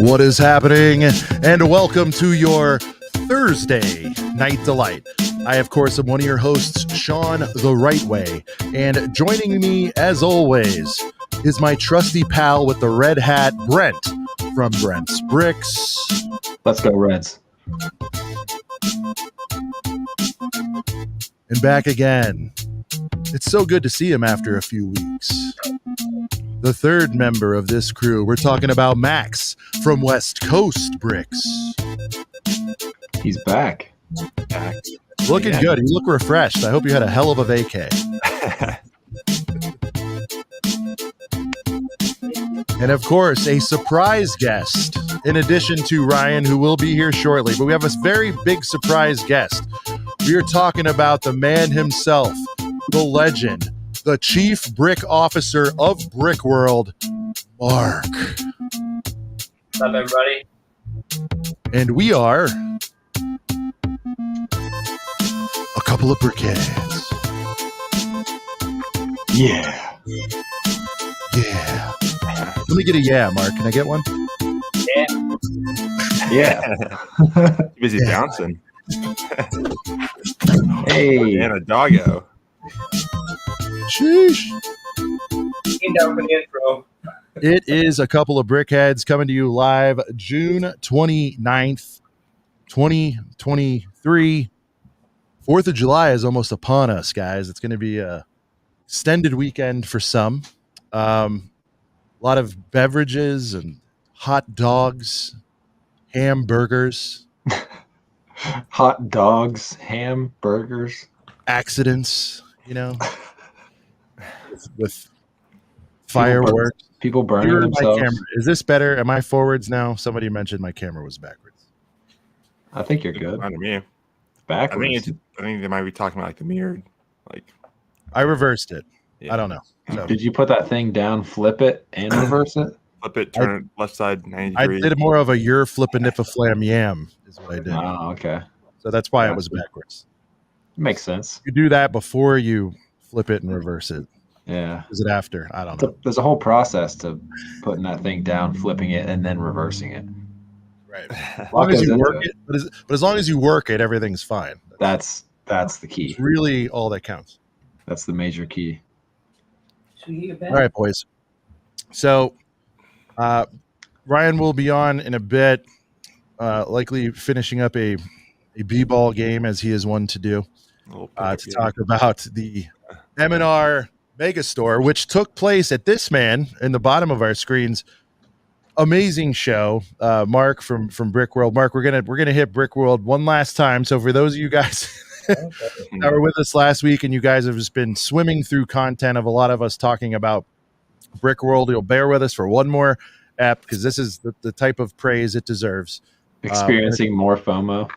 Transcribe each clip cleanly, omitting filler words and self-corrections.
What is happening? And welcome to your Thursday Night Delight. I, of course, am one of your hosts, Sean the Right Way. And joining me, as always, is my trusty pal with the red hat, Brent, from Brent's Bricks. Let's go, Reds. And back again. It's so good to see him after a few weeks. The third member of this crew, we're talking about Max from West Coast Bricks. He's back. Looking good. You look refreshed. I hope you had a hell of a vacay. And of course, a surprise guest, in addition to Ryan, who will be here shortly. But we have a very big surprise guest. We are talking about the man himself, the legend, the chief brick officer of Brick World, Mark. What's up, everybody? And we are a couple of brickheads. Yeah. Yeah. Let me get a yeah, Mark. Can I get one? Yeah. Busy bouncing. Hey. And a doggo. Sheesh. Came down for the intro. It is a couple of brickheads coming to you live June 29th, 2023. 4th of July is almost upon us, guys. It's going to be a extended weekend for some. A lot of beverages and hot dogs, hamburgers. Hot dogs, hamburgers. Accidents, you know, with fireworks. People burning Here, my themselves. camera. Is this better? Am I forwards now? Somebody mentioned my camera was backwards. I think you're good. Not to me. Backwards. I think they might be talking about like the mirrored. Like I reversed it. yeah. I don't know. So, Did you put that thing down, flip it, and reverse it? Flip it, turn it left side 90 I degrees. did more of a you're flipping if a flam yam is what I did. Oh, okay. So that's why it was backwards. Makes sense. You do that before you flip it and reverse it. Yeah. Is it after? I don't know. There's a whole process to putting that thing down, flipping it, and then reversing it. Right. As What long as goes you into work it? it, but as long as you work it, everything's fine. That's the key. It's really all that counts. That's the major key. Should we get back? All right, boys. So Ryan will be on in a bit, likely finishing up a b-ball game as he is one to do, to talk about the MandR Megastore, which took place at this man in the bottom of our screens. Amazing show, Mark from Brick World. Mark, we're gonna hit Brick World one last time. So for those of you guys that were with us last week, and you guys have just been swimming through content of a lot of us talking about Brick World, you'll bear with us for one more app because this is the type of praise it deserves. Experiencing more FOMO.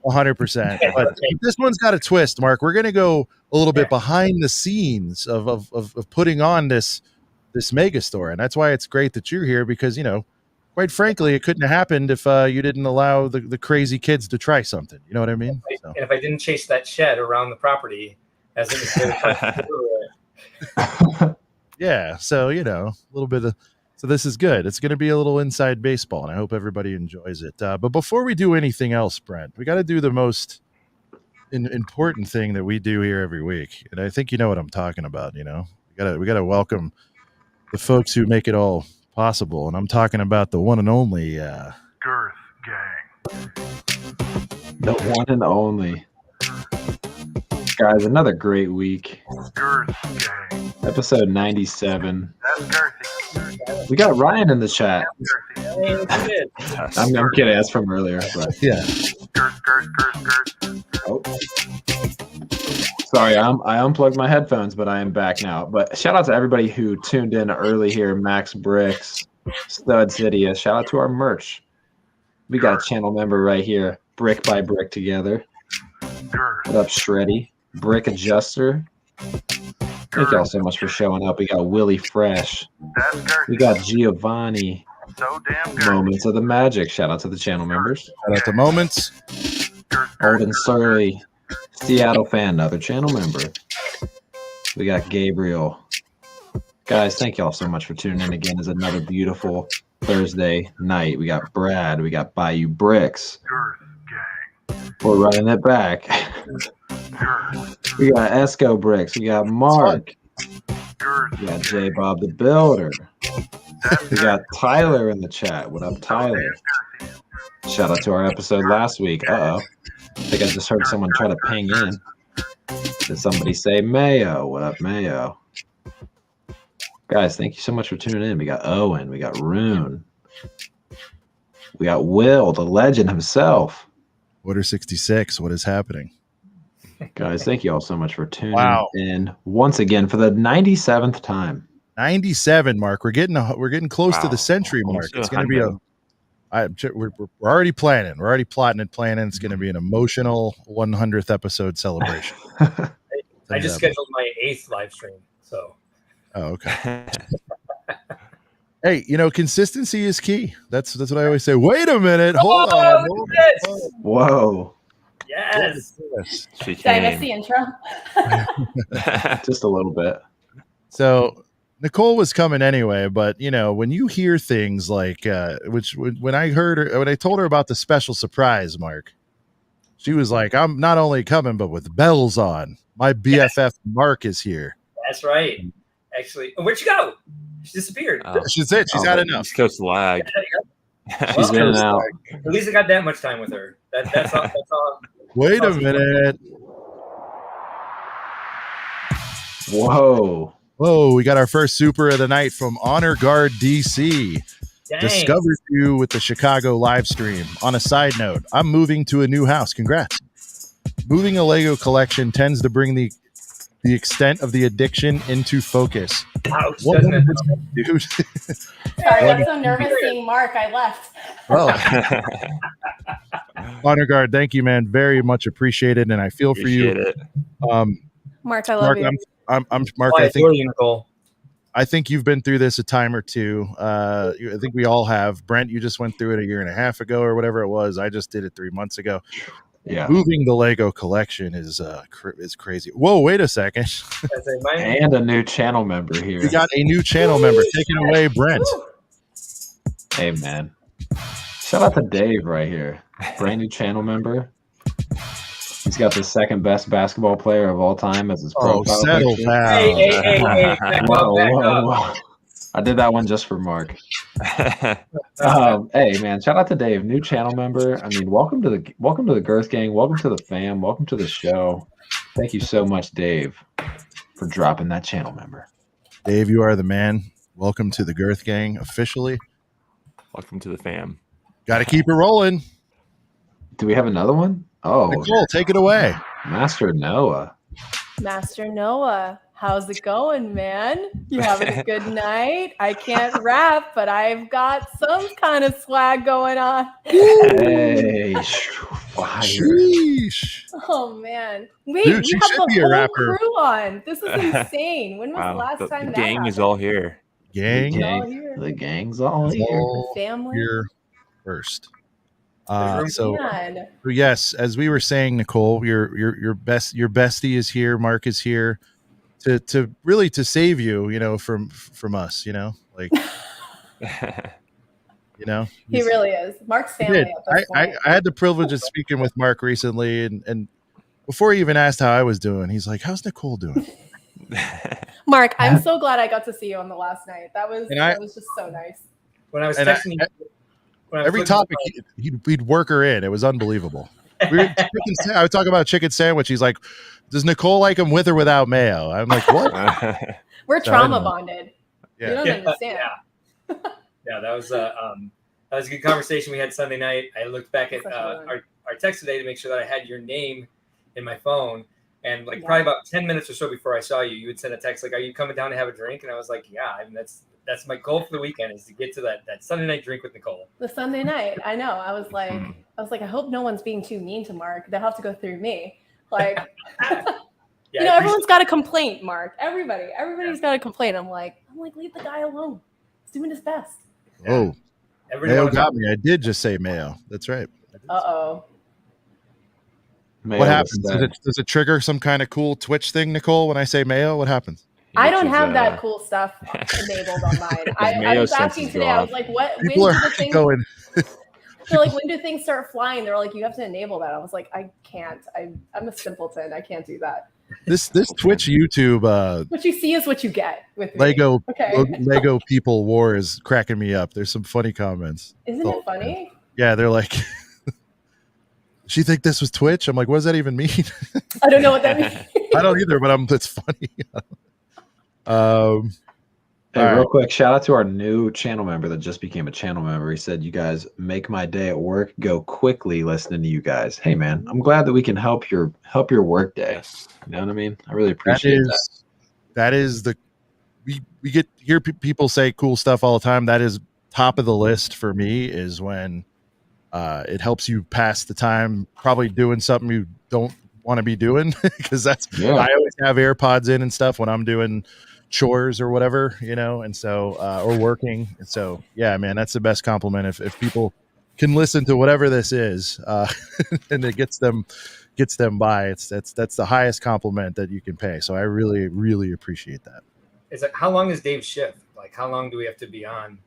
100%. But this one's got a twist, Mark. We're going to go a little bit behind the scenes of putting on this Megastore. And that's why it's great that you're here because, you know, quite frankly, it couldn't have happened if you didn't allow the crazy kids to try something. You know what I mean? So. And if I didn't chase that shed around the property as it was Yeah. So, you know, a little bit of. So this is good. It's going to be a little inside baseball, and I hope everybody enjoys it. But before we do anything else, Brent, we got to do the most important thing that we do here every week, and I think you know what I'm talking about. You know, we got to welcome the folks who make it all possible, and I'm talking about the one and only Girth Gang. The one and only. Guys, another great week. Girth Gang. Episode 97. That's Girthy. We got Ryan in the chat. Yes. I'm kidding. That's from earlier. But Yeah. oh. Sorry, I unplugged my headphones, but I am back now. But shout out to everybody who tuned in early here. Max Bricks, Stud City. Shout out to our merch. We got a channel member right here. Brick by Brick Together. What up, Shreddy? Brick Adjuster. Thank y'all so much for showing up. We got Willie Fresh. We got Giovanni. So damn good. Moments of the Magic. Shout out to the channel members. Shout out to Moments. Old and Surly. Seattle fan, another channel member. We got Gabriel. Guys, thank y'all so much for tuning in again. It's another beautiful Thursday night. We got Brad. We got Bayou Bricks. We're running it back. We got Esco Bricks. We got Mark. We got J Bob the Builder. We got Tyler in the chat. What up, Tyler? Shout out to our episode last week. I think I just heard someone try to ping in. Did somebody say Mayo? What up, Mayo? Guys, thank you so much for tuning in. We got Owen. We got Rune. We got Will, the legend himself. Order 66. What is happening? Guys, thank you all so much for tuning in once again for the 97th time. 97, Mark. We're getting close to the century mark. It's going to be we're already planning. We're already plotting and planning. It's going to be an emotional 100th episode celebration. I just scheduled my 8th live stream. So. Oh, okay. Hey, consistency is key. That's what I always say. Wait a minute. Hold on. Whoa. Yes. Did I miss the intro? Just a little bit. So Nicole was coming anyway, but when you hear things like when I told her about the special surprise, Mark, she was like, I'm not only coming, but with bells on. My BFF Mark is here. That's right. Actually, where'd she go? She disappeared. She's had enough. East Coast lag. She's in and out. At least I got that much time with her. That's all. Wait a minute. Whoa. We got our first super of the night from Honor Guard DC. Dang. Discovered you with the Chicago live stream. On a side note, I'm moving to a new house. Congrats. Moving a Lego collection tends to bring the extent of the addiction into focus. Ouch, doesn't it? Dude. Sorry, I'm so nervous seeing Mark. I left. Oh. Honor Guard, thank you, man. Very much appreciated, and I feel for you. Mark, I love you. I'm Mark. I think you've been through this a time or two. I think we all have. Brent, you just went through it a year and a half ago or whatever it was. I just did it 3 months ago. Yeah. Moving the Lego collection is crazy. Whoa, wait a second. And a new channel member here. We got a new channel member. Take it away, Brent. Hey, man. Shout out to Dave right here. Brand new channel member. He's got the second best basketball player of all time as his profile settle picture. down. Hey. Whoa. I did that one just for Mark. Hey, man, shout out to Dave, new channel member. I mean, welcome to the Girth Gang. Welcome to the fam. Welcome to the show. Thank you so much, Dave, for dropping that channel member. Dave, you are the man. Welcome to the Girth Gang officially. Welcome to the fam. Got to keep it rolling. Do we have another one? Oh, Nicole, take it away. Master Noah. Master Noah, how's it going, man? You having a good night? I can't rap, but I've got some kind of swag going on. Hey, fire. Sheesh. Oh, man. Wait, Dude, we she have should the be a whole rapper. crew on. This is insane. When was the last time the that gang happened? is all here. Gang. The gang's all here. All Family. here first. Man. So yes, as we were saying, Nicole, your bestie is here. Mark is here to really to save you, from us, like, he really is. Mark's family. At this point. I had the privilege of speaking with Mark recently, and before he even asked how I was doing, he's like, "How's Nicole doing?" Mark, I'm so glad I got to see you on the last night. That was just so nice. When I was texting you, every topic he'd work her in. It was unbelievable. I would talk about chicken sandwich. He's like, "Does Nicole like him with or without mayo?" I'm like, "What?" We're trauma bonded. Yeah. You don't understand. Yeah, that was a good conversation we had Sunday night. I looked back at our text today to make sure that I had your name in my phone. And probably about 10 minutes or so before I saw you, you would send a text like, "Are you coming down to have a drink?" And I was like, "Yeah." I mean, that's my goal for the weekend is to get to that Sunday night drink with Nicole. The Sunday night, I know. I was like, I hope no one's being too mean to Mark. They'll have to go through me. Like, everyone's got a complaint, Mark. Everybody's got a complaint. I'm like, leave the guy alone. He's doing his best. Oh, Mayo got me. I did just say Mayo. That's right. Uh-oh. What happens? Does it trigger some kind of cool Twitch thing, Nicole, when I say Mayo? What happens? I don't have that cool stuff enabled on mine. I was asking today. I was like, "What? People when are do the things going. They're like, when do things start flying?" They're like, "You have to enable that." I was like, "I can't. I'm a simpleton. I can't do that." This Twitch YouTube what you see is what you get with me. Lego Okay. Lego people war is cracking me up. There's some funny comments. Isn't it funny? Yeah, they're like, she think this was Twitch? I'm like, what does that even mean? I don't know what that means. I don't either, but it's funny. Hey, real quick, shout out to our new channel member that just became a channel member. He said, "You guys make my day at work go quickly listening to you guys." Hey, man, I'm glad that we can help your work day. Yes. You know what I mean? I really appreciate that. That is we hear people say cool stuff all the time. That is top of the list for me, is when it helps you pass the time, probably doing something you don't want to be doing, because I always have AirPods in and stuff when I'm doing chores or whatever, and so or working. And so yeah, man, that's the best compliment if people can listen to whatever this is and it gets them by. That's the highest compliment that you can pay. So I really appreciate that. Is it, how long is Dave's shift? Like, how long do we have to be on?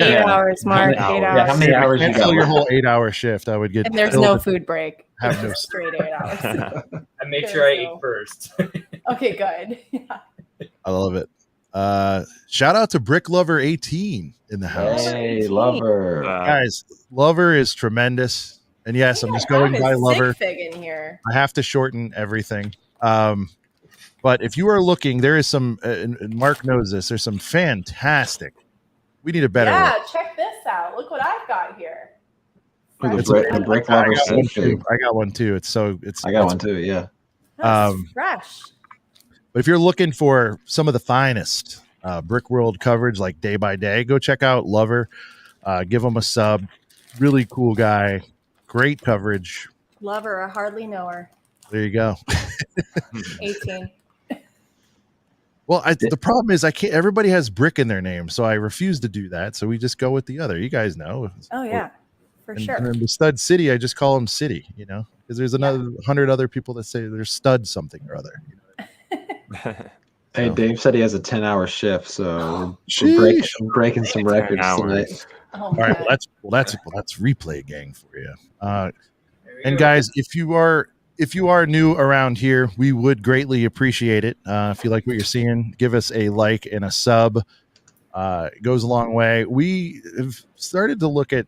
8 hours, Mark. 8 hours. Yeah, how many hours you got? Your whole 8-hour shift, I would get. And there's no food break. Have no straight 8 hours. I made sure I ate first. Okay, good. Yeah. I love it. Shout out to Brick Lover 18 in the house. Hey, Lover. Guys, Lover is tremendous. And yes, I'm just going by Lover. In here. I have to shorten everything. But if you are looking, there is some, and Mark knows this, there's some fantastic. We need a better one. Yeah, check this out. Look what I've got here. The Brick Lover. I got one too. I got one too. Yeah. That's fresh. But if you're looking for some of the finest Brick World coverage, like day by day, go check out Lover. Give him a sub. Really cool guy. Great coverage. Lover, I hardly know her. There you go. 18. Well, the problem is I can't. Everybody has Brick in their name, so I refuse to do that. So we just go with the other. You guys know. Oh yeah, for sure. And then the Stud City, I just call him City. Because there's another 100 other people that say they're Stud something or other. Hey, Dave said he has a 10-hour shift, so we're breaking some records tonight. Oh, all right, well that's replay gang for you. And guys, if you are new around here, we would greatly appreciate it. If you like what you're seeing, give us a like and a sub. It goes a long way. We have started to look at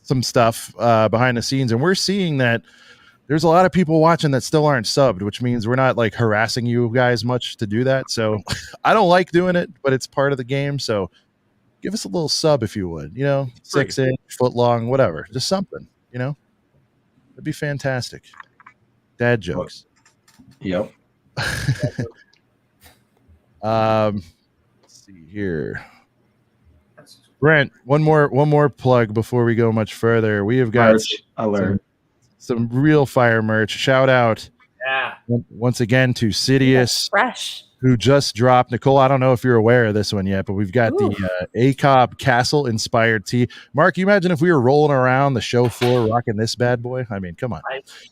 some stuff behind the scenes, and we're seeing that there's a lot of people watching that still aren't subbed, which means we're not like harassing you guys much to do that. So I don't like doing it, but it's part of the game. So give us a little sub if you would, 6 inch, foot long, whatever, just something, it'd be fantastic. Dad jokes. Yep. Let's see here. Brent, one more plug before we go much further. We have got some real fire merch. Shout out once again to Sidious, fresh, who just dropped. Nicole, I don't know if you're aware of this one yet, but we've got the ACOB Castle inspired tee. Mark, you imagine if we were rolling around the show floor rocking this bad boy? I mean, come on.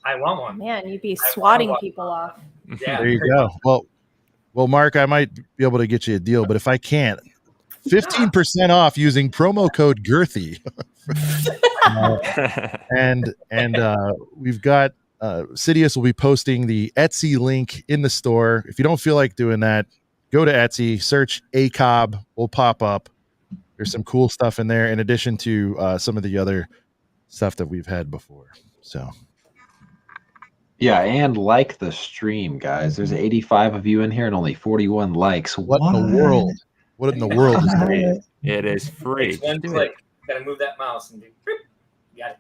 I want one. Man, you'd be swatting people off. Yeah. There you go. Well, Mark, I might be able to get you a deal, but if I can't, 15% off using promo code Girthy. And we've got Sidious will be posting the Etsy link in the store. If you don't feel like doing that, go to Etsy, search ACOB, will pop up. There's some cool stuff in there in addition to some of the other stuff that we've had before. So yeah, and like the stream, guys. There's 85 of you in here and only 41 likes. What in the world? What in the world is that? It is free. It's one click. Gotta move that mouse and do. Got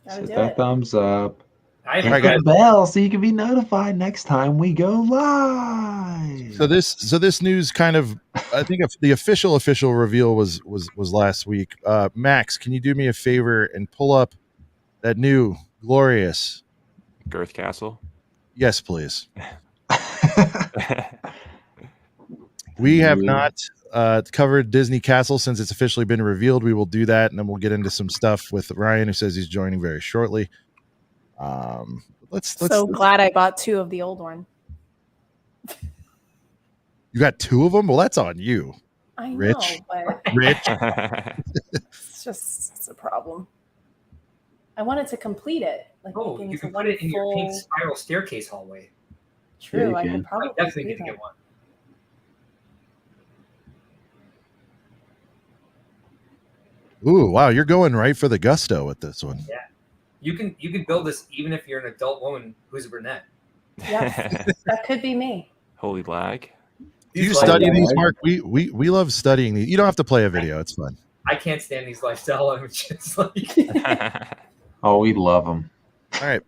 it. Hit that thumbs up. Hit the bell so you can be notified next time we go live. So this news kind of, I think the official reveal was last week. Max, can you do me a favor and pull up that new glorious Girth Castle? Yes, please. We have not covered Disney Castle since it's officially been revealed. We will do that, and then we'll get into some stuff with Ryan, who says he's joining very shortly. Let's glad I bought 2 of the old one. You got 2 of them? Well, that's on you. I know, Rich. but Rich. it's a problem. I wanted to complete it. Like, Oh, you can put it in your pink spiral staircase hallway. True, Yeah, I could probably definitely need to get one. Ooh, wow, you're going right for the gusto with this one. Yeah. You can build this even if you're an adult woman who's a brunette. Yes, that could be me. Holy lag. Do you study these, Mark? We love studying these. You don't have to play a video. It's fun. I can't stand these lifestyle images. Oh, we love them. All right.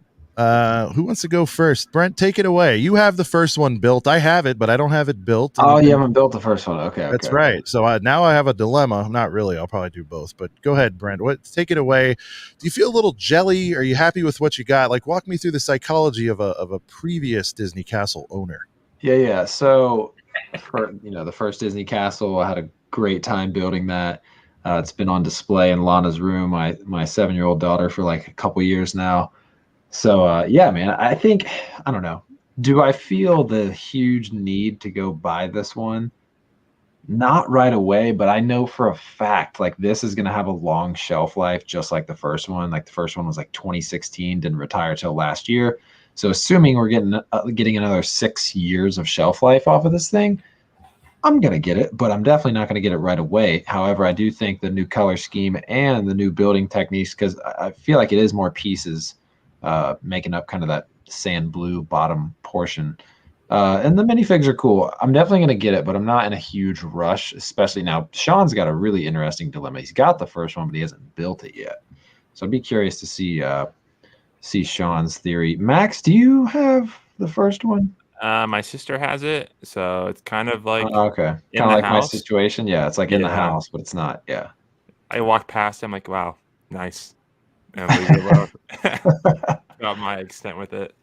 Who wants to go first? Brent, take it away. You have the first one built. I have it, but I don't have it built. Oh, you haven't built the first one. Okay. That's right. So now I have a dilemma. Not really. I'll probably do both. But go ahead, Brent. Take it away. Do you feel a little jelly? Are you happy with what you got? Like, walk me through the psychology of a previous Disney Castle owner. Yeah. So, the first Disney Castle, I had a great time building that. It's been on display in Lana's room, my 7-year-old daughter, for like a couple years now. So, yeah, man, I think, I don't know. Do I feel the huge need to go buy this one? Not right away, but I know for a fact, like, this is going to have a long shelf life, just like the first one. Like, the first one was like 2016, didn't retire till last year. So assuming we're getting another 6 years of shelf life off of this thing, I'm going to get it, but I'm definitely not going to get it right away. However, I do think the new color scheme and the new building techniques, because I feel like it is more pieces making up kind of that sand blue bottom portion. And the minifigs are cool. I'm definitely going to get it, but I'm not in a huge rush, especially now. Sean's got a really interesting dilemma. He's got the first one, but he hasn't built it yet. So I'd be curious to see Sean's theory. Max, do you have the first one? My sister has it, so it's kind of like okay, kind of like my situation. Yeah, it's like in the house, but it's not. Yeah, I walk past, I'm like, wow, nice, and leave it alone. Got my extent with it.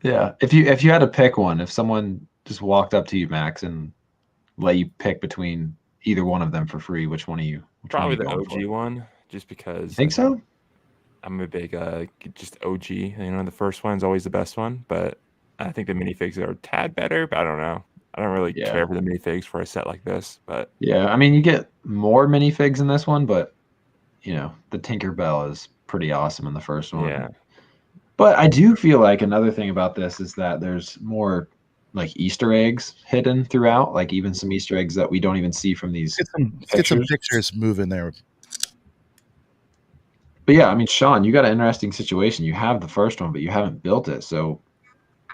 Yeah, if you had to pick one, if someone just walked up to you, Max, and let you pick between either one of them for free, which one are you? Probably the OG one, just because. You think so? I'm a big just OG. The first one's always the best one, but I think the minifigs are a tad better, but I don't know. I don't really care for the minifigs for a set like this, but yeah, I mean, you get more minifigs in this one, but the Tinkerbell is pretty awesome in the first one. Yeah. But I do feel like another thing about this is that there's more like Easter eggs hidden throughout, like even some Easter eggs that we don't even see from these. Get some pictures moving there. But yeah, I mean, Sean, you got an interesting situation. You have the first one, but you haven't built it. So,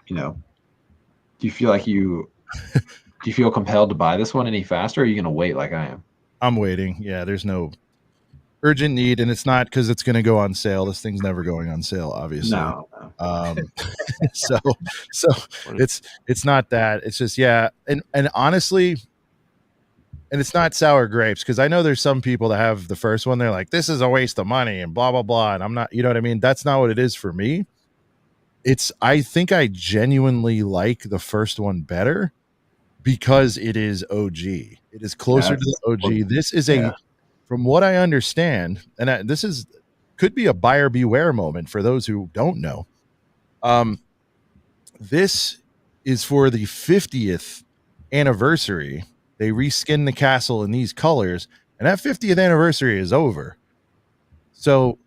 do you feel like do you feel compelled to buy this one any faster, or are you going to wait like I am? I'm waiting. Yeah, there's no urgent need, and it's not because it's going to go on sale. This thing's never going on sale, obviously. No. So it's not that. It's just, and honestly, and it's not sour grapes, because I know there's some people that have the first one. They're like, this is a waste of money and blah blah blah, and I'm not. You know what I mean? That's not what it is for me. I think I genuinely like the first one better because it is OG. It is closer to the OG. This is from what I understand, and this could be a buyer beware moment for those who don't know. This is for the 50th anniversary. They reskinned the castle in these colors, and that 50th anniversary is over. So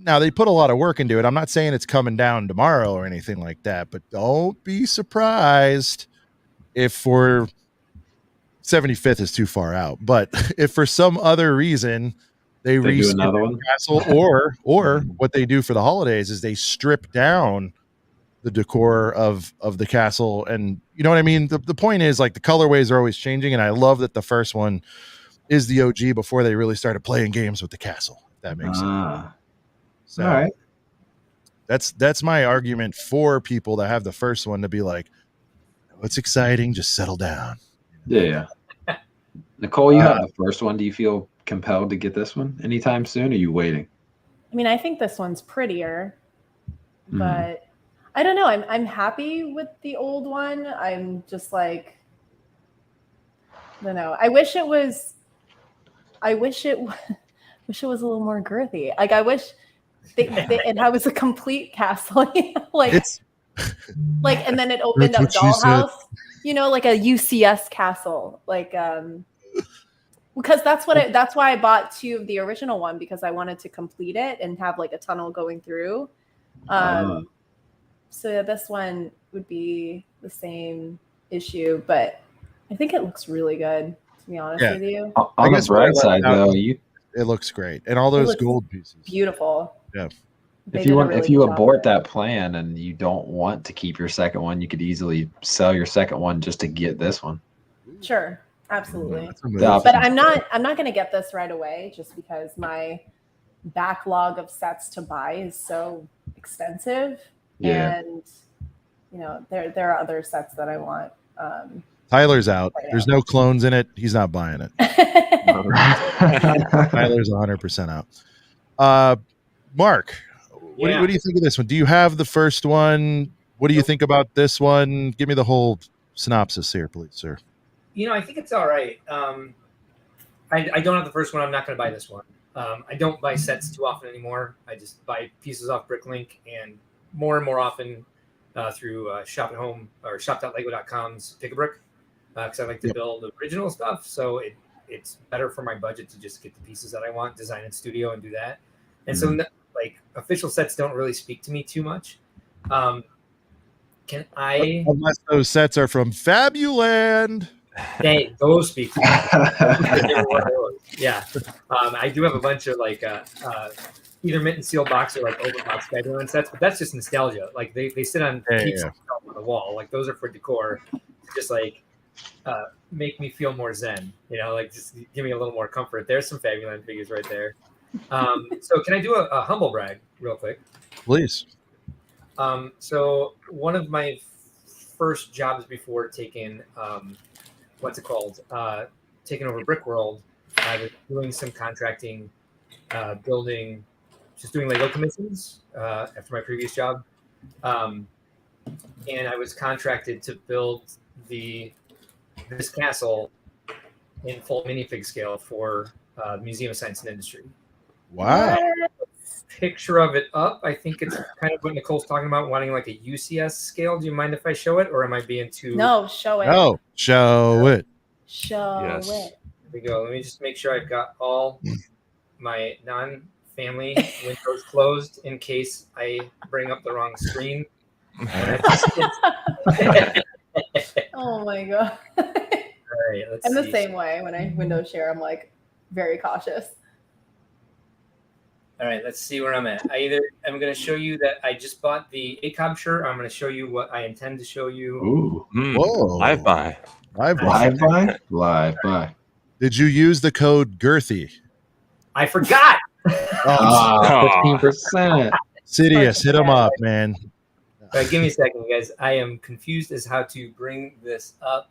now they put a lot of work into it. I'm not saying it's coming down tomorrow or anything like that, but don't be surprised if for 75th is too far out. But if for some other reason they reskin the castle, or what they do for the holidays is they strip down the decor of the castle, and you know what I mean? The point is, like, the colorways are always changing, and I love that the first one is the OG before they really started playing games with the castle. If that makes sense. So all right. That's my argument for people that have the first one to be like, it's exciting, just settle down. Yeah. Nicole, you have the first one. Do you feel compelled to get this one anytime soon? Or are you waiting? I mean, I think this one's prettier, but I don't know. I'm happy with the old one. I'm just like, I don't know. I wish it was a little more girthy. Like, I wish it was a complete castle. Like, and then it opened up Dollhouse. like a UCS castle, like because that's why I bought 2 of the original one, because I wanted to complete it and have like a tunnel going through. So yeah, this one would be the same issue, but I think it looks really good, to be honest with you. On the bright side, though, it looks great, and all those gold pieces, beautiful. Yeah. If you abort that plan and you don't want to keep your second one, you could easily sell your second one just to get this one. Sure, absolutely. But I'm not going to get this right away, just because my backlog of sets to buy is so extensive. Yeah. And there are other sets that I want. Tyler's out. There's no clones in it. He's not buying it. Tyler's 100% out. Mark, what do you think of this one? Do you have the first one? What do you think about this one? Give me the whole synopsis here, please, sir. I think it's all right. I don't have the first one. I'm not going to buy this one. I don't buy sets too often anymore. I just buy pieces off Bricklink, and more often through Shop at Home or shop.lego.com's Pick-a-Brick, because I like to build original stuff. So it's better for my budget to just get the pieces that I want, design in studio, and do that. And so official sets don't really speak to me too much. Can I? Unless those sets are from Fabuland. Hey, those speak to me. Yeah. I do have a bunch of either mint and seal box or open box Fabuland sets, but that's just nostalgia. Like they sit on keeps on the wall. Like those are for decor, just make me feel more zen. Just give me a little more comfort. There's some Fabuland figures right there. So can I do a humble brag real quick? Please. So one of my first jobs before taking taking over Brick World, I was doing some contracting, doing Lego commissions after my previous job. And I was contracted to build this castle in full minifig scale for Museum of Science and Industry. Wow. Picture of it up. I think it's kind of what Nicole's talking about, wanting like a UCS scale. Do you mind if I show it, or am I being too? No, show it. No, show it. Show it. Here we go. Let me just make sure I've got all my non-family windows closed in case I bring up the wrong screen. Oh my god. All right, I'm the same way. When I window share, I'm very cautious. All right, let's see where I'm at. I'm going to show you that I just bought the ACOB shirt. I'm going to show you what I intend to show you. Ooh. Whoa. Live buy. Live buy. Did you use the code Girthy? I forgot. 15%. Sidious, hit him up, man. All right, give me a second, guys. I am confused as how to bring this up.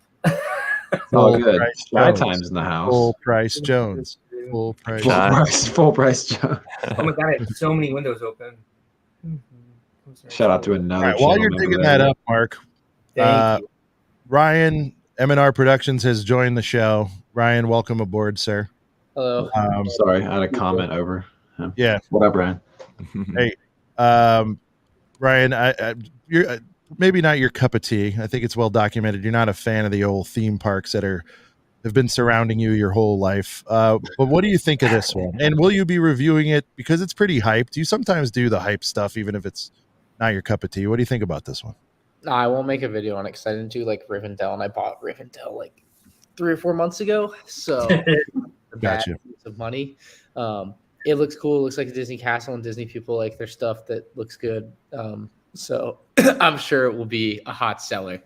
All good. Sky Time's in the house. Full price Jones. Full price Jones. Oh my god, I have so many windows open. Shout out to another. Right, while you're digging that up, Mark, Ryan, MandR Productions has joined the show. Ryan, welcome aboard, sir. Hello. Sorry, I had a comment over him. Yeah. What up, Ryan? Hey, Ryan, you're maybe not your cup of tea. I think it's well documented. You're not a fan of the old theme parks that have been surrounding you your whole life. But what do you think of this one? And will you be reviewing it? Because it's pretty hyped. You sometimes do the hype stuff, even if it's not your cup of tea. What do you think about this one? No, I won't make a video on excited to Rivendell, and I bought Rivendell 3 or 4 months ago. So Gotcha. Of money. It looks cool. It looks like a Disney castle, and Disney people like their stuff that looks good. So I'm sure it will be a hot seller.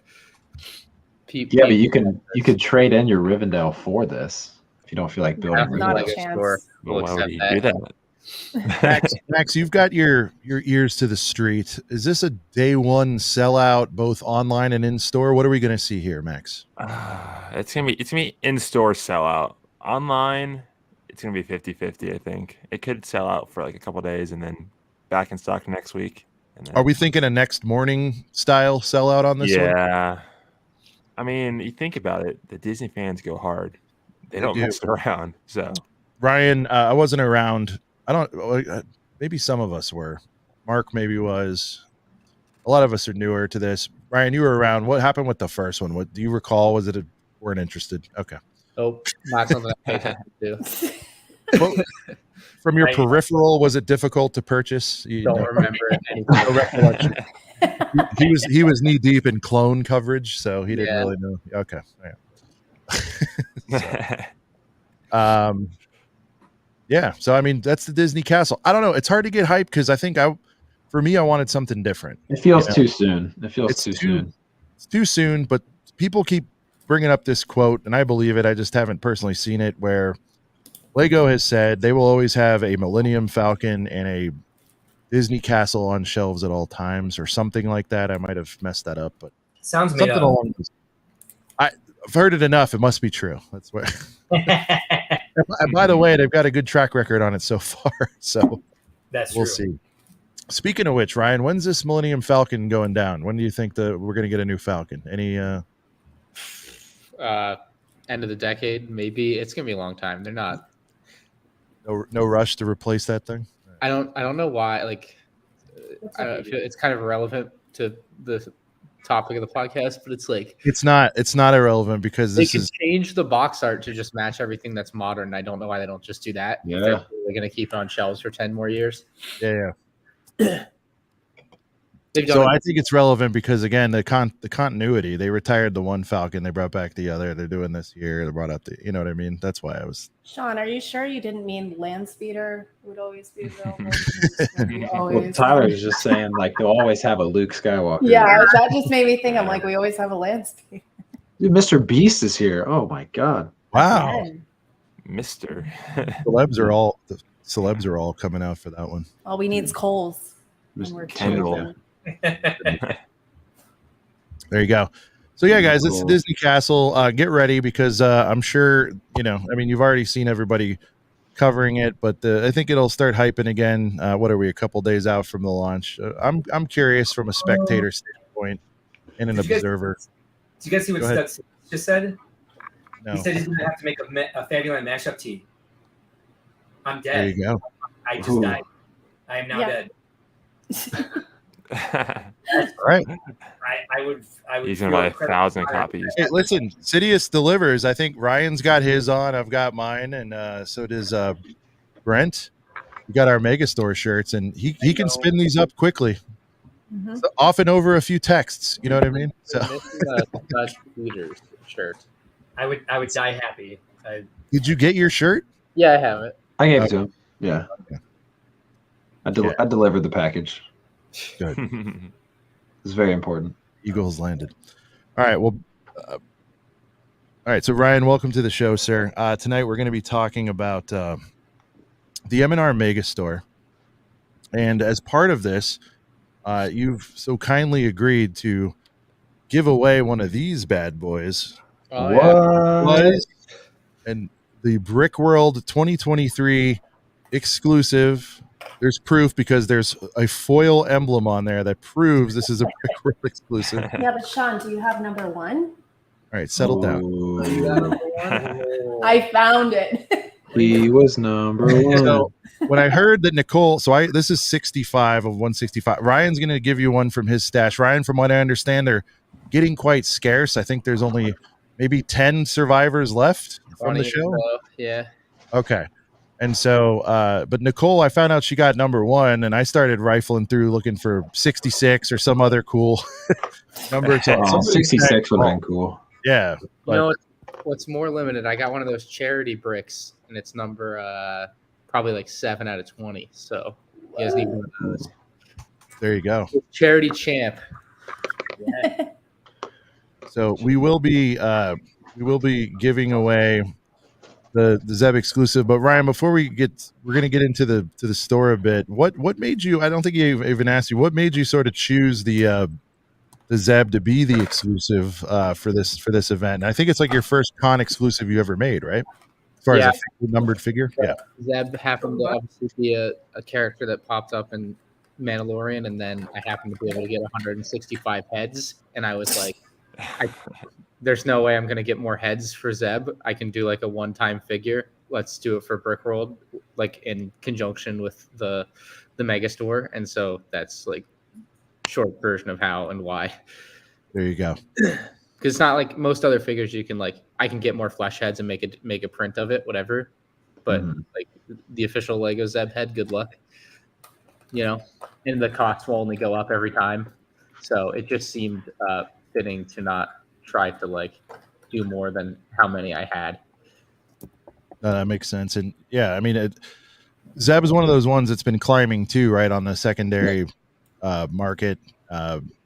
But you could trade in your Rivendell for this if you don't feel like building. Not a chance. Well, why would you do that? Max, you've got your ears to the street. Is this a day one sellout, both online and in store? What are we going to see here, Max? It's gonna be in store sellout. Online, it's gonna be 50-50. I think it could sell out for a couple days and then back in stock next week. And then... Are we thinking a next morning style sellout on this one? Yeah. I mean, you think about it, the Disney fans go hard. They don't mess around. So, Ryan, I wasn't around. Maybe some of us were. Mark maybe was. A lot of us are newer to this. Ryan, you were around. What happened with the first one? What do you recall? Was it weren't interested? Okay. Oh, not something I pay attention to. Well, from your peripheral, was it difficult to purchase? You don't remember anything. No recollection. he was knee deep in clone coverage, so he didn't really know. Okay. So, yeah. So I mean, that's the Disney Castle. I don't know. It's hard to get hyped because I think for me, I wanted something different. It feels too soon. It feels too soon. It's too soon, but people keep bringing up this quote, and I believe it. I just haven't personally seen it, where Lego has said they will always have a Millennium Falcon and a Disney Castle on shelves at all times, or something like that. I might have messed that up, but sounds made up. I've heard it enough. It must be true. That's what. By the way, they've got a good track record on it so far, so we'll see. Speaking of which, Ryan, when's this Millennium Falcon going down? When do you think we're going to get a new Falcon? Any end of the decade, maybe. It's going to be a long time. They're not. No rush to replace that thing. I don't know why. Like, I feel it's kind of irrelevant to the topic of the podcast, but it's like it's not irrelevant because they can change the box art to just match everything that's modern. I don't know why they don't just do that. Yeah, they're going to keep it on shelves for 10 more years. Yeah. So I think it's relevant because again, the continuity. They retired the one Falcon, they brought back the other. They're doing this here. They brought up you know what I mean. That's why I was. Sean, are you sure you didn't mean land speeder would always be available? Well, Tyler was just saying like they'll always have a Luke Skywalker. Yeah, that just made me think. I'm like, we always have a land speeder. Dude, Mr. Beast is here. Oh my god! Wow, Mr. Celebs are all coming out for that one. All we need is Coles. Kendall. There you go. So yeah, guys, it's the Disney Castle. Get ready because I'm sure you've already seen everybody covering it, but I think it'll start hyping again. What are we? A couple days out from the launch. I'm curious from a spectator standpoint and an observer. Did you guys see what Stutz just said? No. He said he's going to have to make a Fabuland mashup tee. I'm dead. There you go. I just died. I am now dead. All right. I would. He's gonna buy 1,000 copies. Hey, listen, Sidious delivers. I think Ryan's got his on. I've got mine, and so does Brent. We got our Megastore shirts, and he can spin these up quickly, so often over a few texts. You know what I mean? So leaders shirt. I would die happy. Did you get your shirt? Yeah, I have it. I gave it to him. Yeah. Okay. I delivered the package. Good. It's very important. Eagles landed. All right. Well, all right. So Ryan, welcome to the show, sir. Tonight we're going to be talking about the MandR Megastore, and as part of this, you've so kindly agreed to give away one of these bad boys. And the Brick World 2023 exclusive. There's proof because there's a foil emblem on there that proves this is a Brick World exclusive. Yeah, but Sean, do you have number one? All right, settle down. I found it. He was number one. So when I heard that Nicole, this is 65 of 165. Ryan's going to give you one from his stash. Ryan, from what I understand, they're getting quite scarce. I think there's only maybe 10 survivors left from the show. Yeah. Okay. And so, but Nicole, I found out she got number one, and I started rifling through looking for 66 or some other cool number. 66 would have been cool. Yeah. But, what's more limited? I got one of those charity bricks, and it's number probably like 7 out of 20. So you guys need one of those. There you go. Charity champ. Yeah. So we will be giving away the Zeb exclusive. But Ryan, before we're going to get into the store a bit. What made you? I don't think you even asked you. What made you sort of choose the Zeb to be the exclusive for this event? And I think it's like your first con exclusive you ever made, right? As far as a numbered figure, yeah. Zeb happened to obviously be a character that popped up in Mandalorian, and then I happened to be able to get 165 heads, and I was like, there's no way I'm going to get more heads for Zeb. I can do like a one-time figure. Let's do it for Brick World, like in conjunction with the Megastore. And so that's like short version of how and why. There you go. Because it's not like most other figures. You can I can get more flesh heads and make a print of it, whatever. But like the official Lego Zeb head, good luck. And the cost will only go up every time. So it just seemed fitting to not try to do more than how many I had. That makes sense. And yeah, I mean, Zeb is one of those ones that's been climbing too, right, on the secondary market.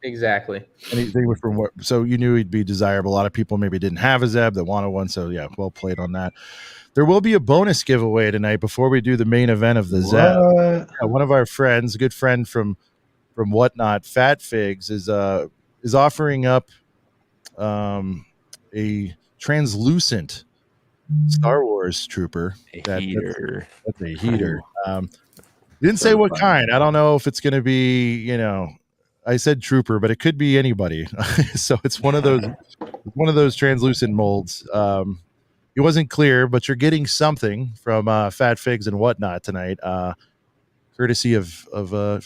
Exactly. Anything from so you knew he'd be desirable. A lot of people maybe didn't have a Zeb that wanted one. So yeah, well played on that. There will be a bonus giveaway tonight before we do the main event of the Zeb. Yeah, one of our friends, a good friend from Whatnot, Fat Figs, is offering up a translucent Star Wars trooper. Heater. That's a heater. Didn't say what kind. I don't know if it's going to be, I said trooper, but it could be anybody. So it's one of those translucent molds. It wasn't clear, but you're getting something from Fat Figs and Whatnot tonight, courtesy of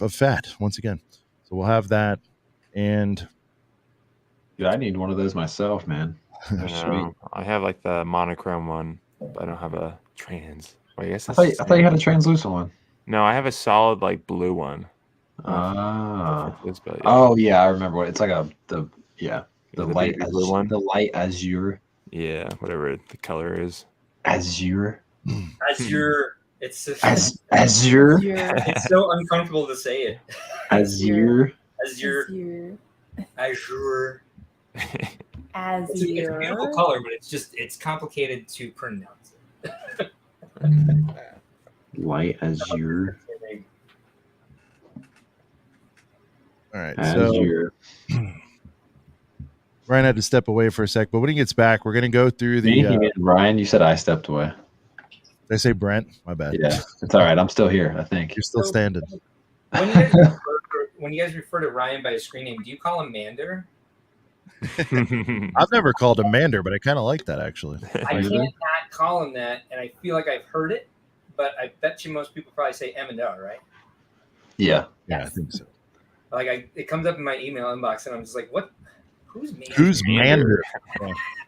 Fat once again. So we'll have that. And dude, I need one of those myself, man. I have the monochrome one, but I don't have a trans. Wait, I guess I thought you had a translucent one. No, I have a solid blue one. Oh yeah, I remember what it's like. The light blue one, the light azure. Yeah, whatever the color is. Azure. Azure. It's azure. It's so uncomfortable to say it. Azure. Azure. Azure. Azure. It's a beautiful color, but it's complicated to pronounce it. Light azure. All right, azure. So Ryan had to step away for a sec, but when he gets back, we're going to go through the. Ryan, you said I stepped away. Did I say Brent? My bad. Yeah, it's all right. I'm still here. I think you're still standing. When you guys refer to Ryan by his screen name, do you call him MandR? I've never called him MandR, but I kind of like that actually. I can't not call him that, and I feel like I've heard it, but I bet you most people probably say MandR, right? Yeah. Yeah, I think so. It comes up in my email inbox, and I'm just like, what? Who's MandR? Who's MandR?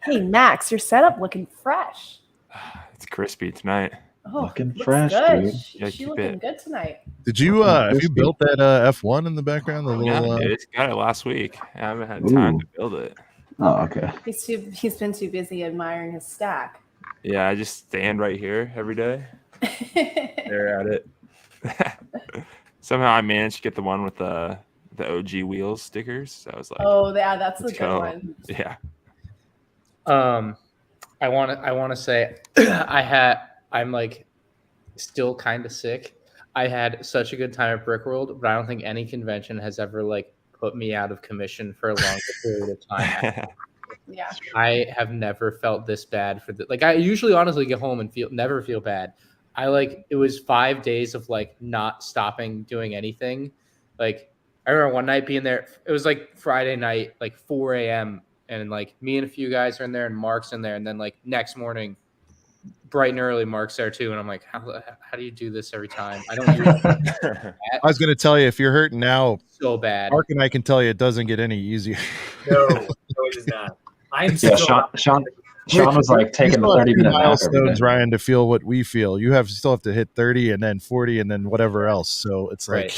Hey, Max, your setup looking fresh. It's crispy tonight. Oh, looking fresh, good. dude. She looking good tonight. Did you have you built that F1 in the background? The little, it's got it last week. I haven't had time to build it. Oh, okay. He's been too busy admiring his stack. Yeah, I just stand right here every day. Stare at it. Somehow I managed to get the one with the OG wheels stickers. So I was like, oh yeah, that's the good one. Yeah. I want to say I'm still kind of sick. I had such a good time at Brickworld, but I don't think any convention has ever put me out of commission for a longer period of time. Yeah. I have never felt this bad for I usually honestly get home and never feel bad. It was 5 days of not stopping doing anything. I remember one night being there. It was Friday night, 4 a.m. and me and a few guys are in there and Mark's in there, and then next morning, bright and early, Mark's there too, and I'm like, how do you do this every time? I don't. I was going to tell you, if you're hurting now, so bad. Mark and I can tell you it doesn't get any easier. No, it does not. I'm Sean was taking the 30-minute milestones, Ryan, to feel what we feel. You still have to hit 30 and then 40 and then whatever else. So it's right.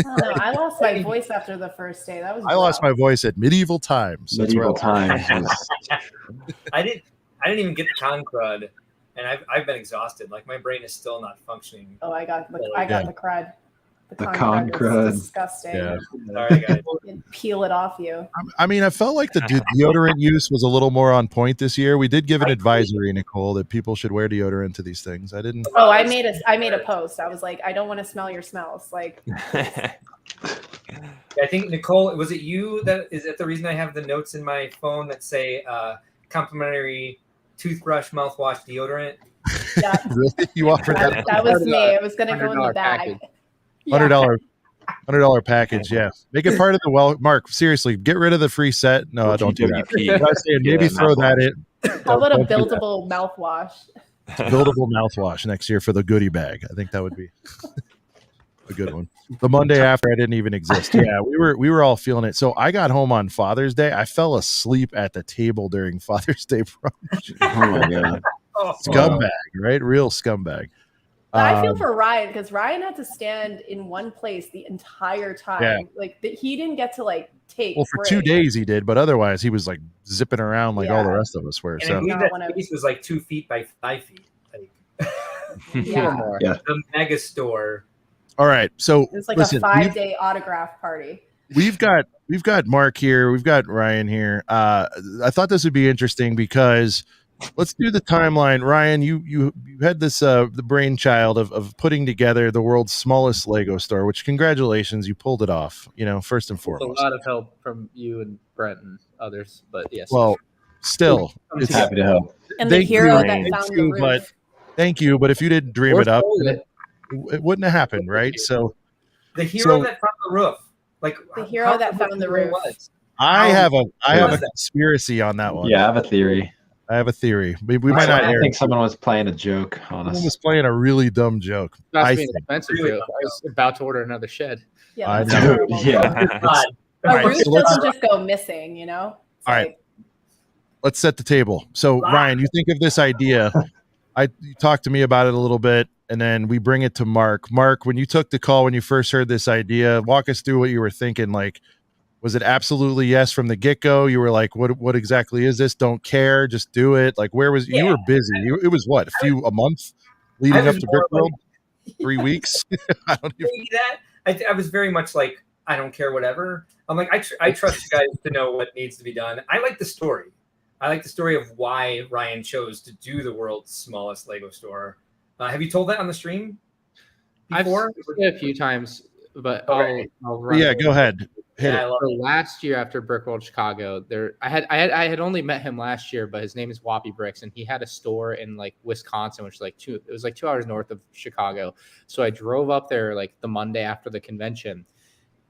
I lost my voice after the first day. That was lost my voice at medieval times. Medieval times. I didn't even get the con crud, and I've been exhausted. My brain is still not functioning. Oh, I got the crud. The con crud. Disgusting. Yeah. Sorry, guys. Peel it off you. I mean, I felt like the deodorant use was a little more on point this year. We did give an advisory, Nicole, that people should wear deodorant to these things. I didn't. Oh, I made a post. I was like, I don't want to smell your smells. I think, Nicole, was it you is that the reason I have the notes in my phone that say complimentary toothbrush, mouthwash, deodorant? Yeah. Really? You offered that? That was me. It was going to go in the bag. $100 package. Yeah, make it part of the Mark, seriously, get rid of the free set. No, don't do that. Maybe throw that in. How about a buildable mouthwash? Buildable mouthwash next year for the goodie bag. I think that would be. a good one. The Monday after I didn't even exist. Yeah, we were all feeling it. So I got home on Father's Day. I fell asleep at the table during Father's Day brunch. Oh my god. Scumbag, right? Real scumbag. I feel for Ryan because Ryan had to stand in one place the entire time. Yeah. Like he didn't get to like take. Well, for 2 days he did, but otherwise he was like zipping around like all the rest of us were. And so I believe that space was like 2 feet by 5 feet. Like, yeah. The Megastore. All right, so it's like a 5-day autograph party. We've got Mark here. We've got Ryan here. I thought this would be interesting because let's do the timeline. Ryan, you had this the brainchild of putting together the world's smallest Lego store, which congratulations, you pulled it off. First and foremost. A lot of help from you and Brent and others, but yes. Well, still, it's happy to help. And the hero that found the roof. But thank you. But if you didn't dream it up, it wouldn't have happened, right? So the hero that found the roof, like the hero that found the roof. I have a conspiracy on that one. Yeah, I have a theory. We might not. I think someone was playing a joke on us. Someone was playing a really dumb joke. That's an expensive joke. I was about to order another shed. Yeah, I know. A roof doesn't just go missing, All right. Let's set the table. So Ryan, you think of this idea. You talked to me about it a little bit, and then we bring it to Mark. Mark, when you took the call, when you first heard this idea, walk us through what you were thinking. Like, was it absolutely yes from the get-go? You were like, what exactly is this? Don't care, just do it. Like, where was you were busy. It was what, a month leading up to Brickworld? 3 weeks? I don't even that. I was very much like, I don't care, whatever. I'm like, I trust you guys to know what needs to be done. I like the story. I like the story of why Ryan chose to do the world's smallest Lego store. Have you told that on the stream before? I've said it a few times, but I'll run go ahead. Hit it. So last year after Brickworld Chicago, I had only met him last year, but his name is Whoppy Bricks, and he had a store in like Wisconsin, which is like 2 hours north of Chicago. So I drove up there like the Monday after the convention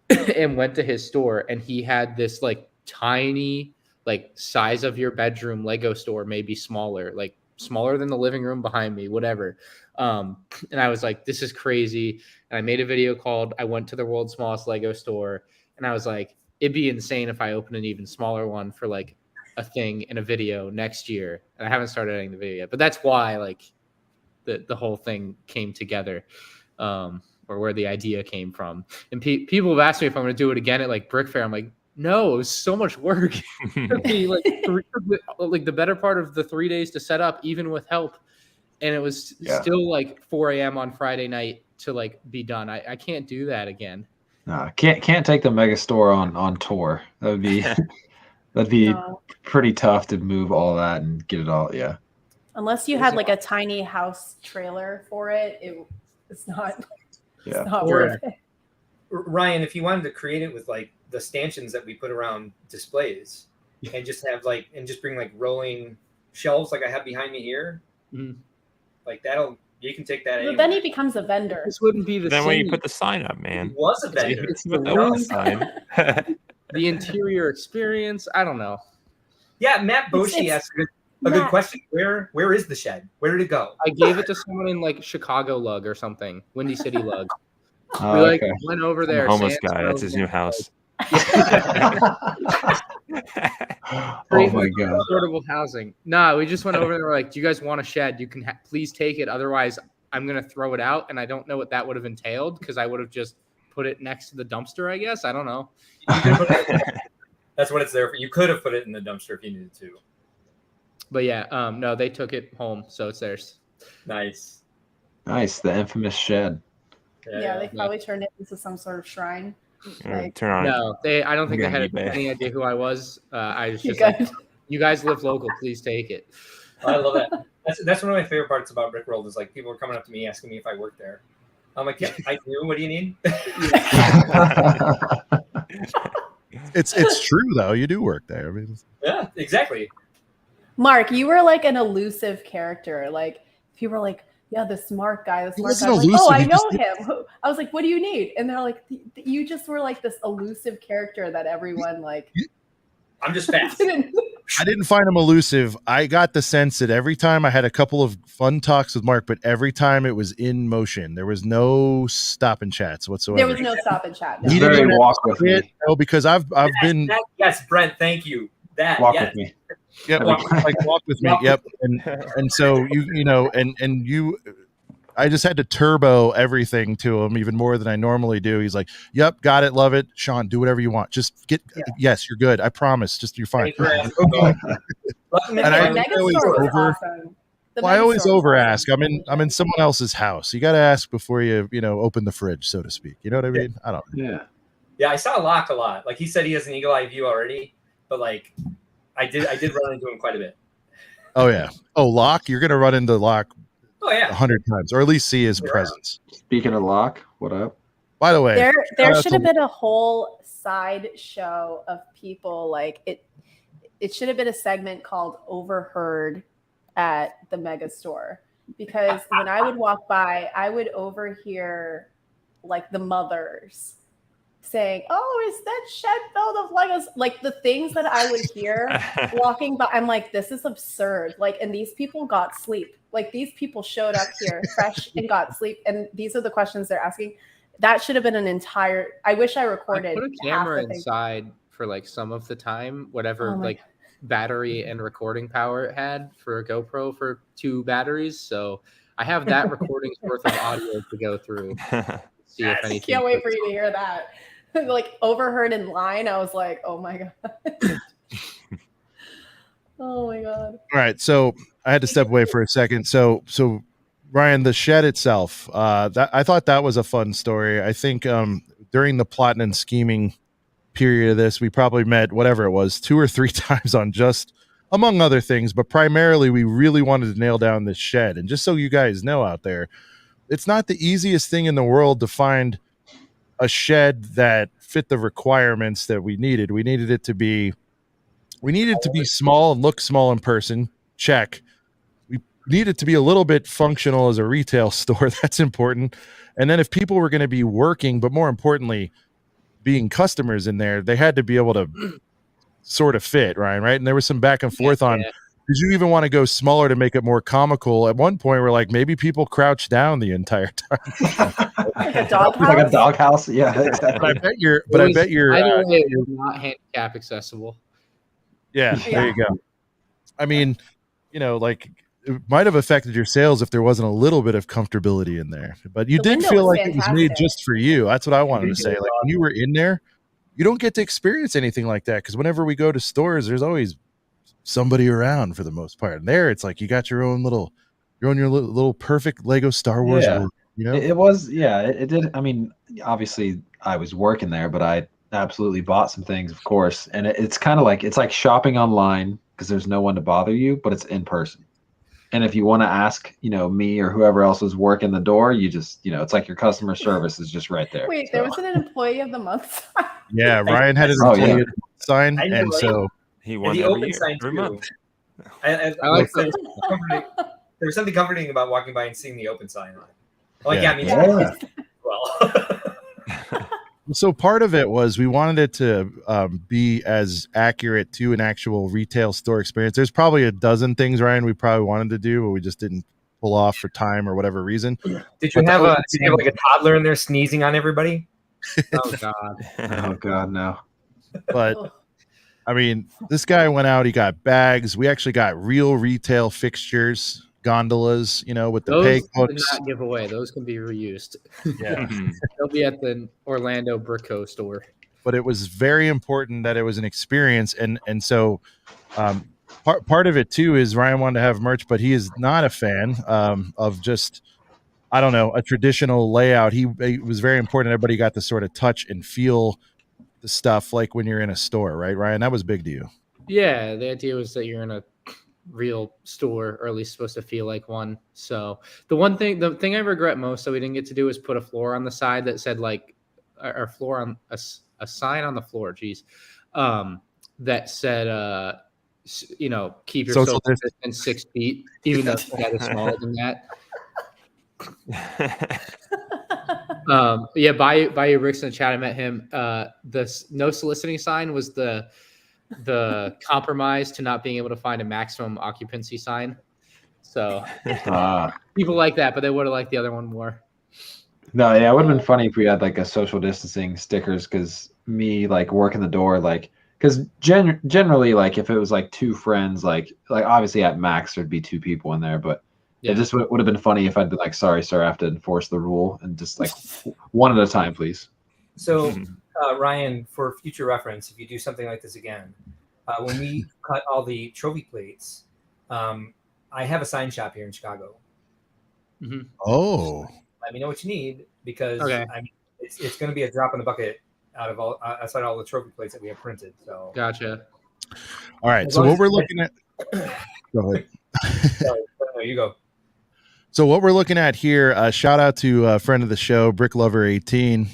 and went to his store, and he had this like tiny, like size of your bedroom Lego store, maybe smaller, like smaller than the living room behind me, whatever. And I was like, this is crazy. And I made a video called I Went to the World's Smallest Lego Store. And I was like, it'd be insane if I opened an even smaller one for like a thing in a video next year. And I haven't started editing the video yet, but that's why like the whole thing came together, or where the idea came from. And people have asked me if I'm going to do it again at like Brick Fair. I'm like, no, it was so much work. It took me like the better part of the 3 days to set up, even with help. And it was still like 4 a.m. on Friday night to like be done. I can't do that again. No, can't take the Megastore on tour. That'd be pretty tough to move all that and get it all. Yeah. Unless you had like a tiny house trailer for it, it's not. Yeah. It's not worth it. Ryan, if you wanted to create it with like the stanchions that we put around displays, and just have just bring like rolling shelves like I have behind me here, like you can take that. But then he becomes a vendor. This wouldn't be the then same. when you put the sign up, man. He was a vendor. It's the sign. The interior experience. I don't know. Yeah, Matt Boshi asked a good question. Where is the shed? Where did it go? I gave it to someone in like Chicago Lug or something, Windy City Lug. Oh, we went over there. Homeless guy. That's his new house. Oh my god! Affordable housing. Nah, we just went over there. We're like, do you guys want a shed? You can please take it. Otherwise, I'm gonna throw it out. And I don't know what that would have entailed because I would have just put it next to the dumpster. I guess I don't know. That's what it's there for. You could have put it in the dumpster if you needed to. But yeah, no, they took it home, so it's theirs. Nice. The infamous shed. Yeah, they probably turned it into some sort of shrine. Turn on. No, I don't think they had any idea who I was. I was just like, you guys live local, please take it. I love that. That's one of my favorite parts about Brickworld is like people are coming up to me asking me if I work there. I'm like, yeah, I do. What do you need? It's true though. You do work there. I mean, yeah, exactly. Mark, you were like an elusive character. Like people were like, yeah, the smart guy. The smart guy. I was like, oh, I know him. I was like, what do you need? And they're like, you just were like this elusive character that everyone like. I'm just fast. I didn't find him elusive. I got the sense that every time I had a couple of fun talks with Mark, but every time it was in motion. There was no stop and chats whatsoever. There was no stop and chat. No. He's very walk with me. No, because I've been yes, Brent, thank you. That walk yes. with me. Yep, like walk with me. Yep, and so you I just had to turbo everything to him even more than I normally do. He's like, "Yep, got it, love it, Sean. Do whatever you want. Just get. Yes, you're good. I promise. Just you're fine." And I always over ask. I'm in someone else's house. You got to ask before you open the fridge, so to speak. You know what I mean? I don't. Yeah, I saw Locke a lot. Like he said, he has an eagle eye view already, but like I did run into him quite a bit. Oh yeah. Oh, Locke, you're gonna run into Locke. Oh yeah, 100 times, or at least see his presence. Speaking of Locke, what up? By the way, there should have been a whole side show of people like it. It should have been a segment called "Overheard" at the Megastore, because when I would walk by, I would overhear like the mothers saying, "Oh, is that shed filled of Legos?" Like the things that I would hear walking by, I'm like, this is absurd. Like, and these people got sleep. Like these people showed up here fresh and got sleep, and these are the questions they're asking. That should have been an entire. I wish I recorded. I put a camera inside for like some of the time, whatever like battery and recording power it had for a GoPro for 2 batteries. So I have that recording's worth of audio to go through. See if anything. Can't wait for you to hear that. Like overheard in line, I was like, "Oh my god." Oh my god. All right, so I had to step away for a second. So Ryan, the shed itself, that I thought that was a fun story. I think during the plotting and scheming period of this, we probably met whatever it was 2 or 3 times on just among other things, but primarily we really wanted to nail down this shed. And just so you guys know out there, it's not the easiest thing in the world to find a shed that fit the requirements that we needed. We needed it to be small and look small in person. Check. We need it to be a little bit functional as a retail store. That's important. And then if people were going to be working, but more importantly, being customers in there, they had to be able to sort of fit, Ryan, right? And there was some back and forth on, did you even want to go smaller to make it more comical? At one point, we're like, maybe people crouch down the entire time. Like a doghouse? Like a doghouse? Yeah, exactly. But I bet you're either way, it was not handicap accessible. Yeah, there you go. I mean, like it might have affected your sales if there wasn't a little bit of comfortability in there, but you did feel like it was made just for you. That's what I wanted to say. Like when you were in there, you don't get to experience anything like that, because whenever we go to stores, there's always somebody around for the most part. And there, it's like you got your own little perfect Lego Star Wars world, It was, it did. I mean, obviously I was working there, but I absolutely bought some things, of course. And it's kind of like, it's like shopping online because there's no one to bother you, but it's in person. And if you want to ask, me or whoever else is working the door, you just, it's like your customer service is just right there. Wait, there wasn't an employee of the month sign? Yeah, Ryan had his employee of the month sign, and so he won the open year, sign every month. I like that. There was something comforting about walking by and seeing the open sign on it. Like, well. So part of it was we wanted it to be as accurate to an actual retail store experience. There's probably a dozen things, Ryan, we probably wanted to do, but we just didn't pull off for time or whatever reason. Did you have like a toddler in there sneezing on everybody? Oh God! Oh God, no. But I mean, this guy went out. He got bags. We actually got real retail fixtures, gondolas, with the peg hooks. Those not give away. Those can be reused. Yeah, they'll be at the Orlando Brico store. But it was very important that it was an experience, and so part of it too is Ryan wanted to have merch, but he is not a fan of just, I don't know, a traditional layout. It was very important everybody got to sort of touch and feel the stuff like when you're in a store, right, Ryan? That was big to you. Yeah, the idea was that you're in a real store, or at least supposed to feel like one. So the thing I regret most that we didn't get to do is put a floor on the side that said like, or floor on a sign on the floor. Geez, that said, keep your social distance 6 feet, even though that is smaller than that. By Rick's in the chat, I met him. The no soliciting sign was the the compromise to not being able to find a maximum occupancy sign. So people like that, but they would have liked the other one more. No, yeah, it would have been funny if we had like a social distancing stickers, because me like working the door, like, because generally, like, if it was like two friends, like obviously at max there'd be two people in there, but it just would have been funny if I'd been like, sorry, sir, I have to enforce the rule, and just like one at a time, please. So, Ryan, for future reference, if you do something like this again, when we cut all the trophy plates, I have a sign shop here in Chicago. Mm-hmm. Oh. Let me know what you need, because it's going to be a drop in the bucket out of outside all the trophy plates that we have printed. So gotcha. All right. So what we're looking at. Go ahead. Sorry, no, you go. So what we're looking at here, shout out to a friend of the show, Brick Lover 18.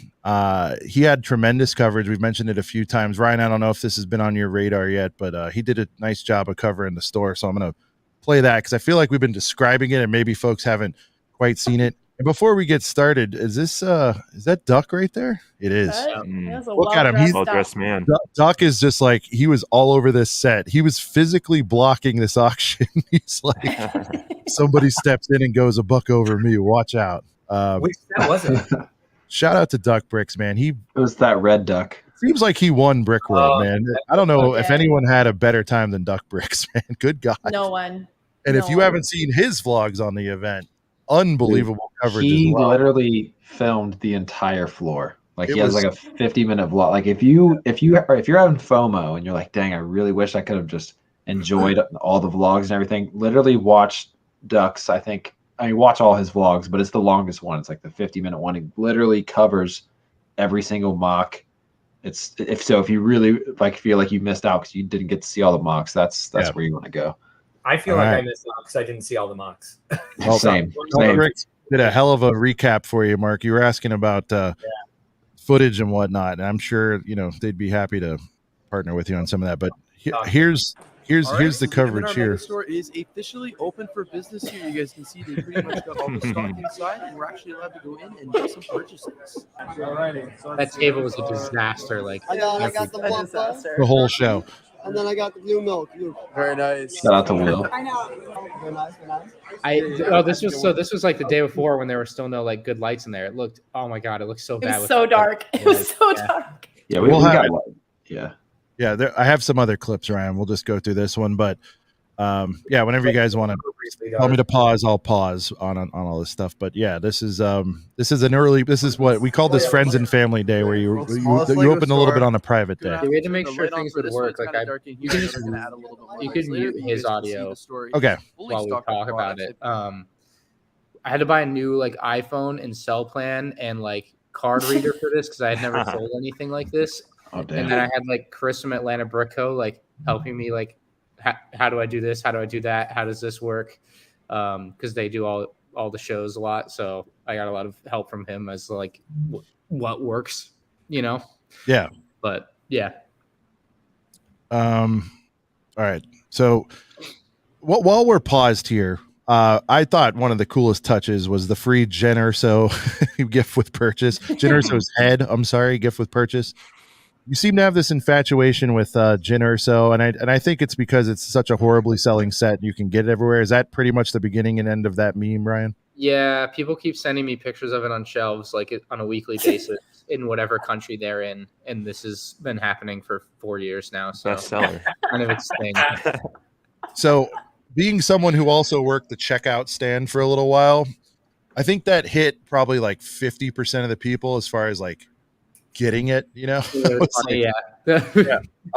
He had tremendous coverage. We've mentioned it a few times. Ryan, I don't know if this has been on your radar yet, but he did a nice job of covering the store. So I'm going to play that because I feel like we've been describing it and maybe folks haven't quite seen it. And before we get started, is that Duck right there? It is. Look at him. He's well-dressed man. Duck is just like, he was all over this set. He was physically blocking this auction. He's like, somebody steps in and goes a buck over me. Watch out. Which set was it? Shout out to Duck Bricks, man. It was that red duck. Seems like he won Brick World, man. I don't know if anyone had a better time than Duck Bricks, man. Good God. No one. And if you haven't seen his vlogs on the event, unbelievable coverage. He literally filmed the entire floor. Like he has like a 50-minute vlog. Like if you're having FOMO and you're like, dang, I really wish I could have just enjoyed all the vlogs and everything. Literally watch Ducks. Watch all his vlogs, but it's the longest one. It's like the 50-minute one. It literally covers every single mock. If you really like feel like you missed out because you didn't get to see all the mocks, that's where you want to go. I feel I missed out because I didn't see all the mocks. Well, same. Rick did a hell of a recap for you, Mark. You were asking about footage and whatnot, and I'm sure they'd be happy to partner with you on some of that. But here's the coverage here. MandR Megastore is officially open for business here. You guys can see they pretty much got all the stock inside, and we're actually allowed to go in and do some purchases. Alrighty. That table was a disaster. Like I got the one the whole show. And then I got the blue milk. Very nice. Shout out to Will. I know. Very nice. This was like the day before when there were still no like good lights in there. It looked, oh my god, it looked so bad. It was so dark. It was so dark. Yeah, we got I have some other clips, Ryan. We'll just go through this one, but whenever you guys want to tell me to pause, I'll pause on all this stuff. But yeah, this is what we call this friends and family day, where you open a little bit on a private day. We had to make sure things would work. Like you could mute his audio. Okay. While we talk about it, I had to buy a new like iPhone and cell plan and like card reader for this because I had never sold anything like this. Oh, damn. And then I had like Chris from Atlanta Brick Co. like helping me like. How do I do this? How do I do that? How does this work? Because they do all the shows a lot, so I got a lot of help from him as like what works, Yeah. But yeah. All right. So while we're paused here, I thought one of the coolest touches was the free Jen Urso gift with purchase. Jen Urso's head. I'm sorry, gift with purchase. You seem to have this infatuation with Jen Urso, and I think it's because it's such a horribly selling set. You can get it everywhere. Is that pretty much the beginning and end of that meme, Ryan? Yeah, people keep sending me pictures of it on shelves, like on a weekly basis in whatever country they're in, and this has been happening for 4 years now. So bestseller. Kind of its thing. So, being someone who also worked the checkout stand for a little while, I think that hit probably like 50% of the people as far as like getting it, I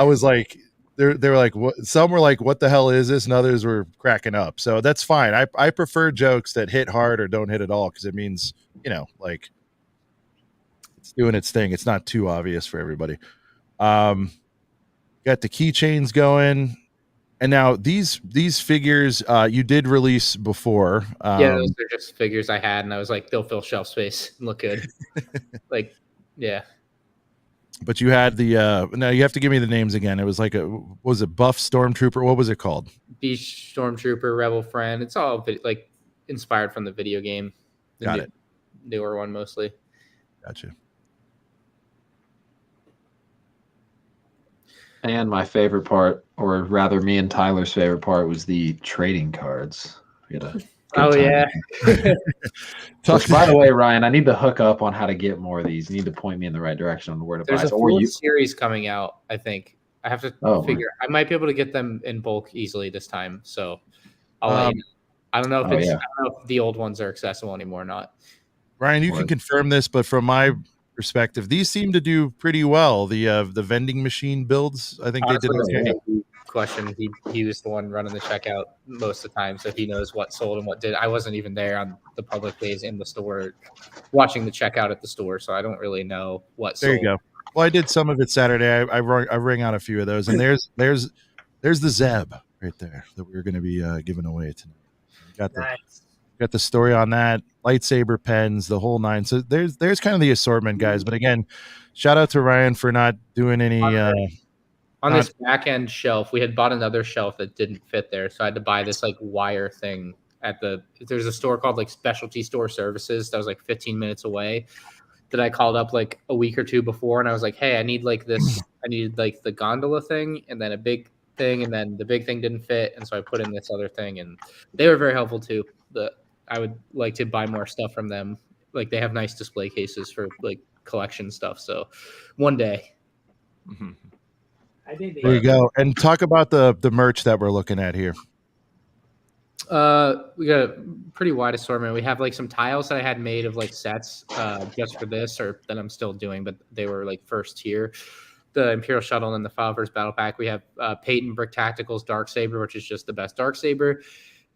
was like, they were like, what? Some were like, what the hell is this? And others were cracking up. So that's fine. I prefer jokes that hit hard or don't hit at all, because it means like it's doing its thing. It's not too obvious for everybody. Got the keychains going, and now these figures you did release before. Those are just figures I had, and I was like, they'll fill shelf space and look good. Like, yeah. But you had the now you have to give me the names again. It was like was it Buff Stormtrooper? What was it called? Beach Stormtrooper, Rebel Friend. It's all like inspired from the video game. Got it. Newer one mostly. Gotcha. And my favorite part, or rather me and Tyler's favorite part, was the trading cards. We had a good time. Yeah. Which, by the way, Ryan, I need to hook up on how to get more of these. You need to point me in the right direction on where to buy. There's a full series coming out, I think. I have to figure. I might be able to get them in bulk easily this time. So I'll let you know. I don't know if I don't know if the old ones are accessible anymore or not. Ryan, you can confirm this, but from my perspective, these seem to do pretty well. The vending machine builds, I think they did okay. Question. He was the one running the checkout most of the time, so he knows what sold and what did. I wasn't even there on the public days in the store watching the checkout at the store, so I don't really know what sold. There you go. Well, I did some of it Saturday. I rang out a few of those, and there's the Zeb right there that we're going to be giving away tonight. Got the story on that, lightsaber pens, the whole nine. So there's kind of the assortment, guys. But again, shout out to Ryan for not doing any. On this back end shelf, we had bought another shelf that didn't fit there, so I had to buy this like wire thing at there's a store called like Specialty Store Services that was like 15 minutes away that I called up like a week or two before, and I was like, hey, I need like this. I needed like the gondola thing and then a big thing, and then the big thing didn't fit, and so I put in this other thing, and they were very helpful too. I would like to buy more stuff from them. Like they have nice display cases for like collection stuff. So one day. Mm-hmm. There you go. And talk about the merch that we're looking at here. We got a pretty wide assortment. We have like some tiles that I had made of like sets just for this, or that I'm still doing, but they were like first tier. The Imperial Shuttle and the Fileverse Battle Pack. We have Peyton Brick Tacticals Darksaber, which is just the best Darksaber.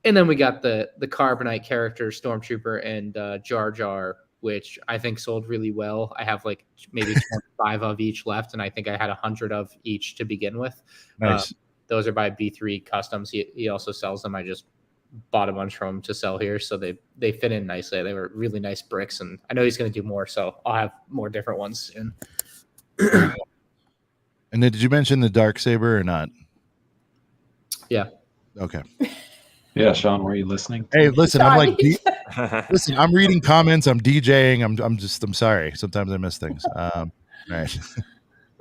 And then we got the Carbonite characters, Stormtrooper and Jar Jar, which I think sold really well. I have like maybe 25 of each left, and I think I had 100 of each to begin with. Nice. Those are by B3 Customs. He also sells them. I just bought a bunch from him to sell here, so they fit in nicely. They were really nice bricks, and I know he's going to do more, so I'll have more different ones soon. And then did you mention the Darksaber or not? Yeah. Okay. Yeah, Sean, were you listening? Hey, listen, I'm like, listen, I'm reading comments. I'm DJing. I'm sorry. Sometimes I miss things. Right.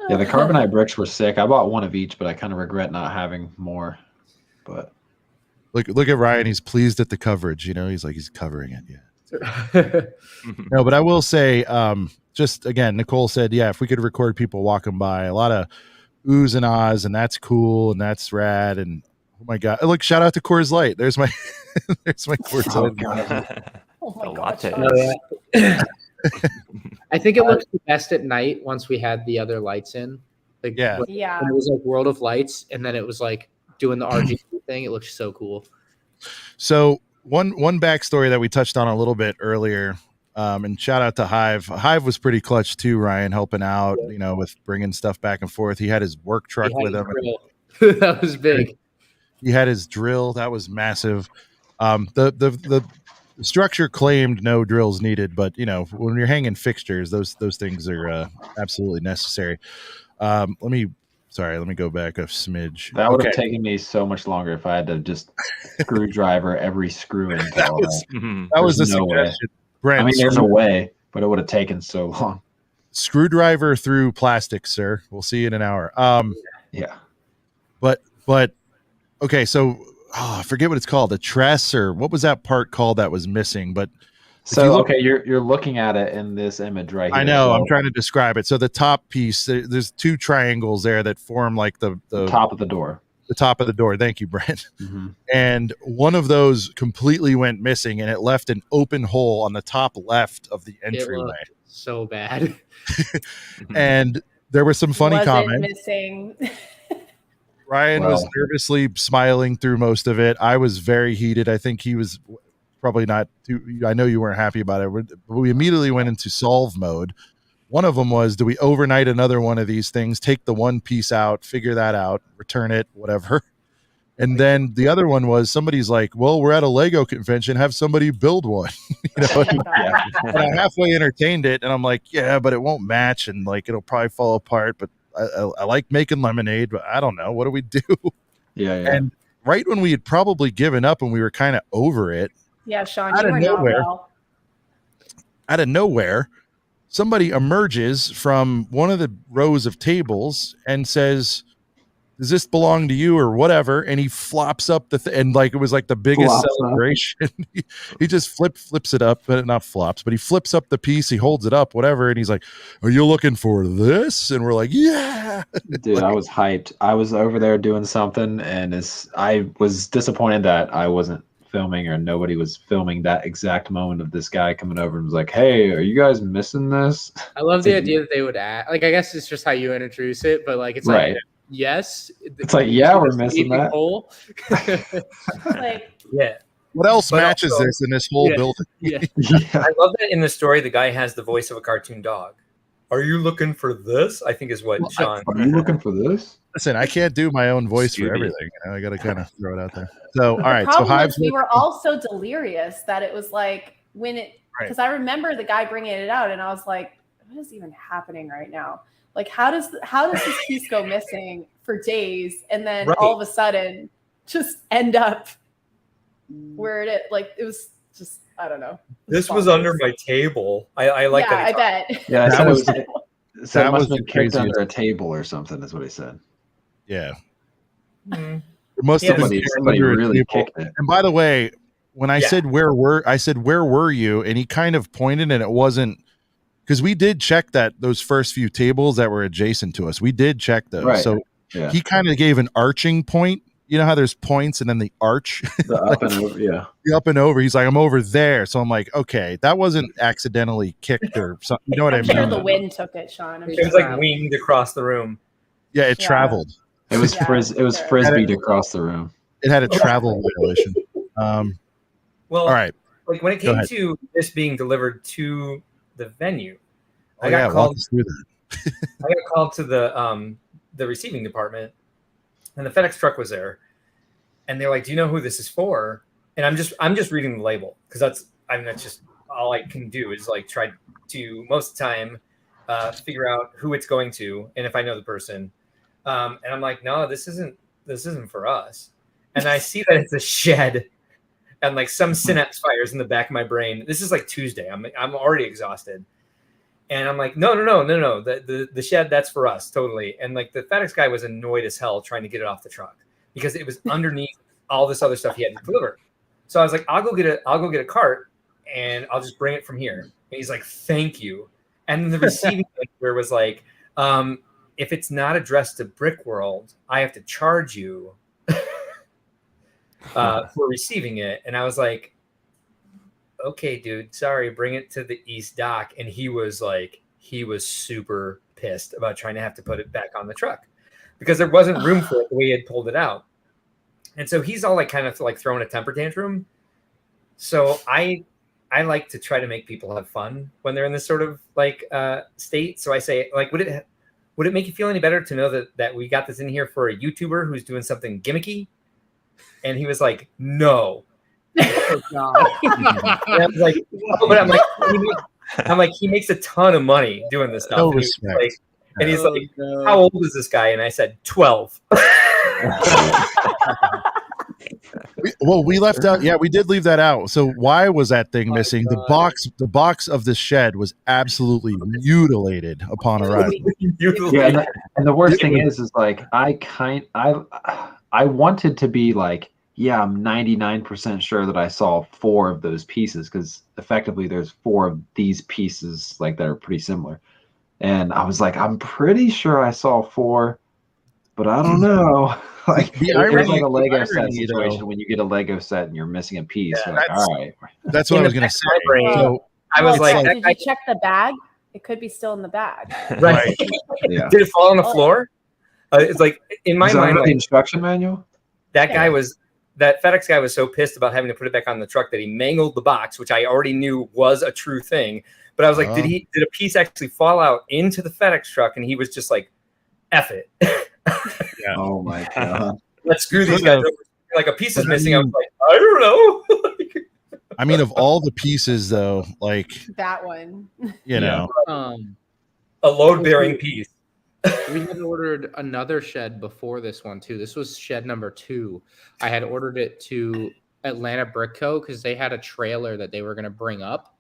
Yeah, the Carbonite bricks were sick. I bought one of each, but I kind of regret not having more. But look at Ryan. He's pleased at the coverage. You know, he's covering it. Yeah. No, but I will say, just again, Nicole said, yeah, if we could record people walking by, a lot of oohs and ahs, and that's cool and that's rad. And oh my God, look, shout out to Coors Light. There's my Coors Light. Oh my God. I think it looks the best at night once we had the other lights in. Like, yeah. When it was like World of Lights, and then it was like doing the RGB thing. It looks so cool. So one backstory that we touched on a little bit earlier, and shout out to Hive. Hive was pretty clutch too, Ryan, helping out, you know, with bringing stuff back and forth. He had his work truck with him. That was big. He had his drill. That was massive. The structure claimed no drills needed, but you know, when you're hanging fixtures, those things are absolutely necessary. Let me go back a smidge. That would have taken me so much longer if I had to just screwdriver every screw in. That was a suggestion. Brent, I mean, there's a way, but it would have taken so long. Screwdriver through plastic, sir. We'll see you in an hour. Yeah. But okay, so I forget what it's called, a truss, or what was that part called that was missing? But so you're looking at it in this image right here. I know, I'm trying to describe it. So the top piece, there's two triangles there that form like the top of the door. The top of the door. Thank you, Brent. Mm-hmm. And one of those completely went missing, and it left an open hole on the top left of the entryway. So bad. And there were some funny comments. Missing. Ryan was nervously smiling through most of it. I was very heated. I think he was probably not too. I know you weren't happy about it. But we immediately went into solve mode. One of them was, do we overnight another one of these things, take the one piece out, figure that out, return it, whatever. And then the other one was, somebody's like, well, we're at a Lego convention, have somebody build one. You know? And I halfway entertained it, and I'm like, yeah, but it won't match, and like it'll probably fall apart. But I like making lemonade, but I don't know. What do we do? Yeah. And right when we had probably given up and we were kind of over it. Yeah, Sean, you were not well. Out of nowhere, somebody emerges from one of the rows of tables and says, does this belong to you or whatever? And he flops up and like it was like the biggest Flops celebration. He just flips it up, but not flops, but he flips up the piece, he holds it up, whatever, and he's like, "Are you looking for this?" And we're like, "Yeah." Dude, Like, I was hyped. I was over there doing something, and I was disappointed that I wasn't filming or nobody was filming that exact moment of this guy coming over and was like, "Hey, are you guys missing this?" I love the idea that they would add. Like, I guess it's just how you introduce it, but like, it's Right. like, yes, It's like, yeah, we're missing that. Like, Yeah. what else But matches also- this in this whole Yeah. building? Yeah. Yeah. I love that in the story, the guy has the voice of a cartoon dog. Are you looking for this? I think is what Sean. Are you looking for this? Listen, I can't do my own voice for Scooby. everything. I got to kind of throw it out there. So, all right. the So problem Hives, was we were all so delirious that it was like when it, Right. because I remember the guy bringing it out, and I was like, "What is even happening right now? Like, how does this piece go missing for days, and then Right. all of a sudden just end up where it was just I don't know." This was under my table. I like yeah, I that. bet. Yeah, I That said was- it that must have was been the kicked craziest. under a table or something, is what he said. yeah, Mm. it must have been Somebody under a really table. kicked it. And by the way, when I Yeah. said where were you, and he kind of pointed, and it wasn't because we did check those first few tables that were adjacent to us. We did check those. Right. So Yeah. he kind of gave an arching point. You know how there's points and then the arch, The up and over, yeah. the up and over. He's like, I'm over there. So I'm like, okay, that wasn't accidentally kicked or something. You know what I'm I mean? sure the wind took it, Sean. I'm It sure was like that- winged across the room. Yeah, it Yeah. traveled. It was Yeah, it was sure. frisbeed across the room. It had a travel violation. Well, All right. like when it Go came ahead. to this being delivered to the venue, Oh, I got yeah, walk called. us through that. I got called to the receiving department, and the FedEx truck was there, and they're like, "Do you know who this is for?" And I'm just reading the label because that's just all I can do is like try to most of the time figure out who it's going to and if I know the person. And I'm like, no, this isn't for us. And I see that it's a shed, and like some synapse fires in the back of my brain. This is like Tuesday. I'm already exhausted. And I'm like, no. The shed, that's for us, totally. And like the FedEx guy was annoyed as hell trying to get it off the truck because it was underneath all this other stuff he had to deliver. So I was like, I'll go get a cart and I'll just bring it from here. And he's like, thank you. And then the receiving where was like, if it's not addressed to Brick World, I have to charge you for receiving it. And I was like, okay, dude, sorry, bring it to the East Dock. And he was super pissed about trying to have to put it back on the truck because there wasn't room for it the way he had pulled it out. And so he's all like kind of like throwing a temper tantrum. So I like to try to make people have fun when they're in this sort of like state. So I say, like, would it make you feel any better to know that we got this in here for a YouTuber who's doing something gimmicky? And he was like, no. And I was like, oh, but I'm like, he makes a ton of money doing this stuff. No And he's respect. like, and he's like, how old is this guy? And I said, 12. We left out. Yeah, we did leave that out. So why was that thing missing? The box of the shed was absolutely mutilated upon arrival. Yeah, and the worst thing is like I wanted to be like, yeah, I'm 99% sure that I saw 4 of those pieces because effectively there's 4 of these pieces like that are pretty similar. And I was like, I'm pretty sure I saw 4, but I don't know. Like The it was irony- like a Lego the set irony, situation though- when you get a Lego set and you're missing a piece. Yeah, you're like, that's- all right. That's what In I was the going back to of my say. brain, So I was like, did you check the bag? It could be still in the bag. right. Yeah. Did it fall on the floor? It's like in my Is that mind, the like, instruction manual? that FedEx guy was so pissed about having to put it back on the truck that he mangled the box, which I already knew was a true thing. But I was like, did a piece actually fall out into the FedEx truck? And he was just like, F it. Yeah. Oh my god. Let's screw these guys over. Like a piece is missing. I was like, I don't know. I mean, of all the pieces, though, like That one. you know, A load bearing piece. We had ordered another shed before this one too. This was shed number 2. I had ordered it to Atlanta Brick Co. because they had a trailer that they were going to bring up.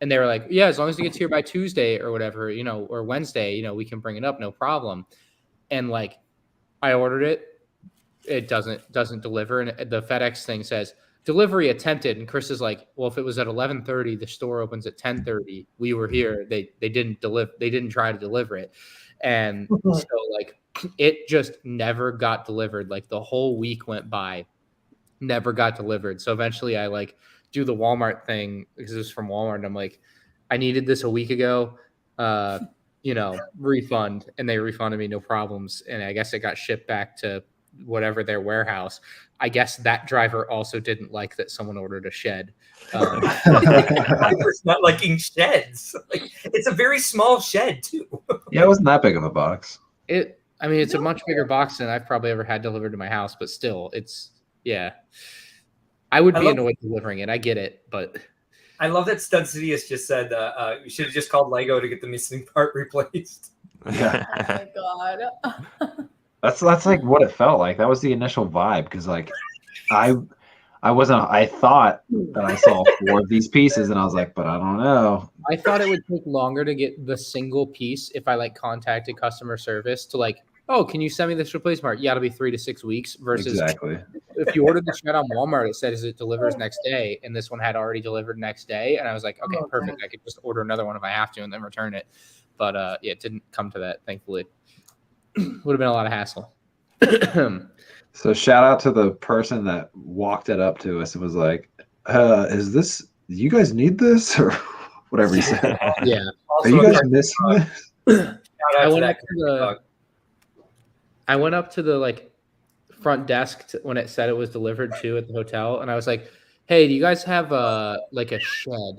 And they were like, yeah, as long as it gets here by Tuesday or whatever, or Wednesday, we can bring it up, no problem. And like I ordered it. It doesn't deliver, and the FedEx thing says delivery attempted. And Chris is like, well, if it was at 11:30, the store opens at 10:30. We were here. They didn't deliver. They didn't try to deliver it, and so like it just never got delivered. Like the whole week went by, never got delivered. So eventually, I like do the Walmart thing because it was from Walmart, and I'm like, I needed this a week ago. Refund, and they refunded me, no problems. And I guess it got shipped back to whatever their warehouse. I guess that driver also didn't like that someone ordered a shed. Driver's not liking sheds. Like, it's a very small shed too. Yeah, it wasn't that big of a box. It's a much bigger box than I've probably ever had delivered to my house, but still, I would be annoyed delivering it. I get it, but I love that Stud City has just said you should have just called Lego to get the missing part replaced. Yeah. Oh my god. That's like what it felt like. That was the initial vibe, because like I thought that I saw 4 of these pieces, and I was like, but I don't know. I thought it would take longer to get the single piece if I like contacted customer service to like, oh, can you send me this replacement part? Yeah, it'll be 3 to 6 weeks versus exactly. If you ordered the shed on Walmart, it says it delivers next day, and this one had already delivered next day, and I was like, okay, perfect. I could just order another one if I have to and then return it. But it didn't come to that, thankfully. Would have been a lot of hassle. So shout out to the person that walked it up to us and was like, is this, do you guys need this? Or whatever he said. Yeah. Are you guys missing this? I went up to the like front desk when it said it was delivered to at the hotel, and I was like, hey, do you guys have like a shed?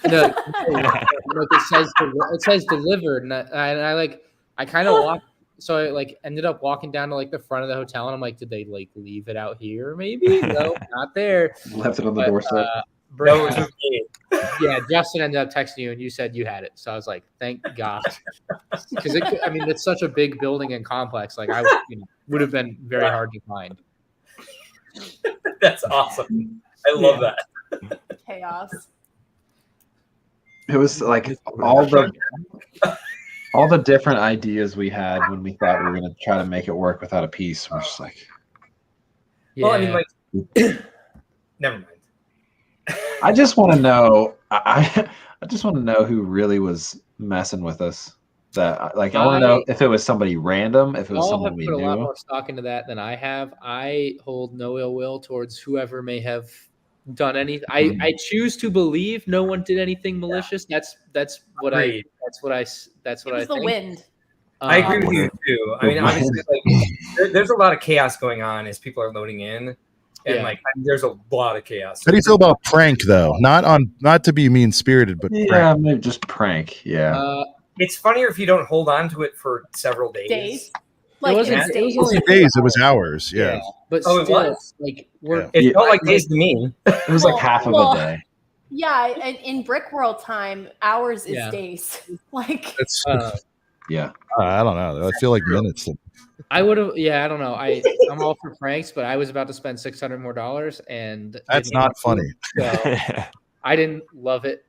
No, it says delivered, and I kind of walked. So I like ended up walking down to like the front of the hotel, and I'm like, did they like leave it out here? Maybe no, not there. Left it on the doorstep. Yeah, Justin ended up texting you, and you said you had it. So I was like, thank God, because it's such a big building and complex. Like would have been very hard to find. That's awesome. I love that. Chaos. It was like all the different ideas we had when we thought we were going to try to make it work without a piece. We're just like, well, I mean, like, never mind. I just want to know. I just want to know who really was messing with us. That like I want to know if it was somebody random, if it was someone we knew. Put a lot more stock into that than I have. I hold no ill will towards whoever may have done anything. I choose to believe no one did anything malicious. That's what I think. The wind. I agree with you too. I mean, obviously, like, there's a lot of chaos going on as people are loading in. And there's a lot of chaos. How do you feel about prank though? Not to be mean spirited, but prank. Maybe just prank. Yeah. It's funnier if you don't hold on to it for several days. Like it wasn't days. It was hours. Yeah. But still, it was like it felt like days to me. It was like half of a day. Yeah, and in Brick World time, hours is days. Like that's yeah. I don't know. I feel like minutes. I would have. Yeah, I don't know. I'm all for pranks, but I was about to spend $600 more, and that's not funny. So I didn't love it.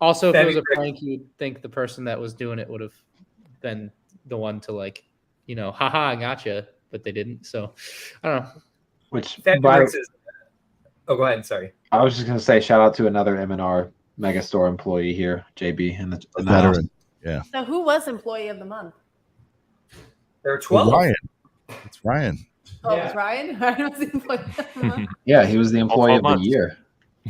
Also, if it was a prank, you'd think the person that was doing it would have been the one to like, haha, I gotcha, but they didn't. So I don't know. Which oh, go ahead. Sorry. I was just gonna say shout out to another MandR Megastore employee here, JB, in the veteran. Yeah. So who was employee of the month? There were 12. Ryan. It's Ryan. Oh, it was Ryan? Ryan was the employee of the month? Yeah, he was the employee of the year.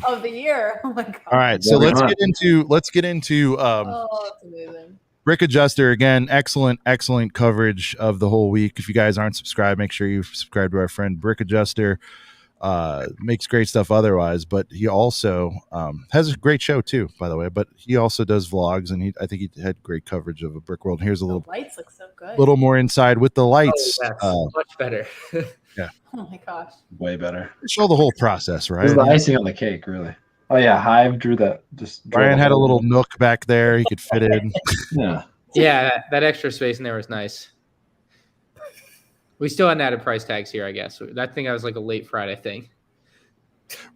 Of the year. Oh my god. All right. So let's get into oh, that's amazing. Brick Adjuster again. Excellent coverage of the whole week. If you guys aren't subscribed, make sure you subscribe to our friend Brick Adjuster. Makes great stuff otherwise, but he also has a great show too, by the way. But he also does vlogs, and I think he had great coverage of a Brick World. And here's a little lights look so good. Little more inside with the lights. Oh, that's much better. Yeah. Oh my gosh. Way better. Show the whole process, right? It was the icing on the cake, really. Oh yeah, Hive drew that. Brian had a little nook back there he could fit in. Yeah, that extra space in there was nice. We still hadn't added price tags here, I guess. That thing was like a late Friday thing.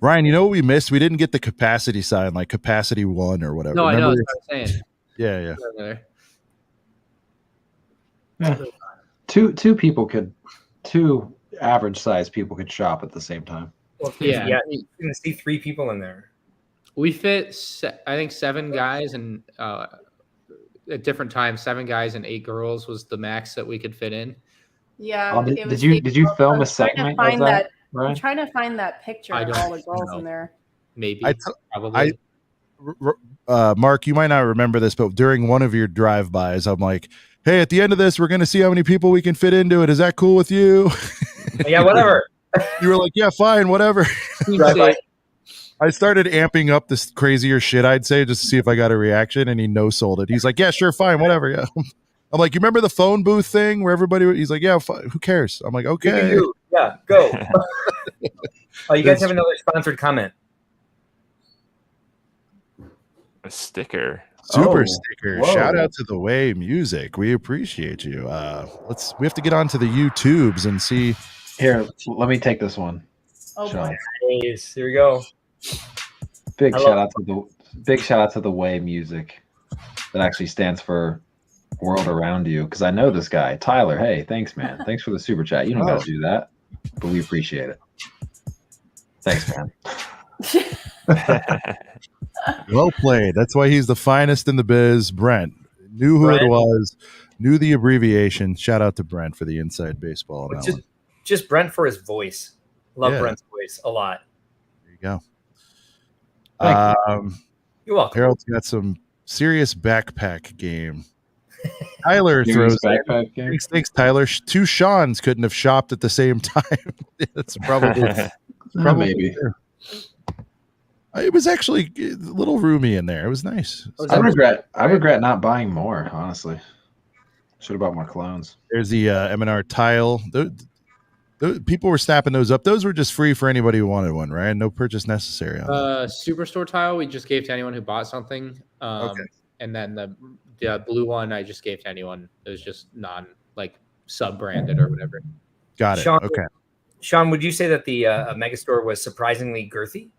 Ryan, you know what we missed? We didn't get the capacity sign, like capacity 1 or whatever. No, remember? I know. That's what I'm saying. Yeah. two average sized people could shop at the same time. Well, yeah, you're gonna see 3 people in there. We fit, I think, 7 guys, and at different times, 7 guys and 8 girls was the max that we could fit in. Yeah. Did you film a segment of that? I'm trying to find that picture of all the girls in there. Maybe, probably. Mark, you might not remember this, but during one of your drive-bys, I'm like, hey, at the end of this, we're going to see how many people we can fit into it. Is that cool with you? Yeah, whatever. You were like, yeah, fine, whatever. I started amping up this crazier shit, I'd say, just to see if I got a reaction, and he no-sold it. He's like, yeah, sure, fine, whatever. Yeah. I'm like, you remember the phone booth thing where everybody, he's like, yeah, who cares? I'm like, okay. Yeah, go. Oh, you guys have another sponsored comment. A sticker. Super sticker. Whoa. Shout out to The Way Music. We appreciate you. We have to get onto the YouTubes and see. Here, let me take this one. Oh boy. Nice. Here we go. Big shout out to The Way Music. That actually stands for World Around You, because I know this guy, Tyler. Hey, thanks, man. Thanks for the super chat. You don't got to do that, but we appreciate it. Thanks, man. Well played. That's why he's the finest in the biz. Brent knew who it was, knew the abbreviation. Shout out to Brent for the inside baseball. On just Brent for his voice. Love Brent's voice a lot. There you go. You're welcome. Harold's got some serious backpack game. Tyler throws backpack game. Thanks, Tyler. 2 Seans couldn't have shopped at the same time. That's probably maybe. It was actually a little roomy in there. It was nice. I regret not buying more, honestly. Should have bought more clones. There's the MandR tile. People were snapping those up. Those were just free for anybody who wanted one, right? No purchase necessary. Superstore tile we just gave to anyone who bought something. Okay. And then the blue one I just gave to anyone. It was just sub-branded or whatever. Got it. Sean, okay. Sean, would you say that the Megastore was surprisingly girthy?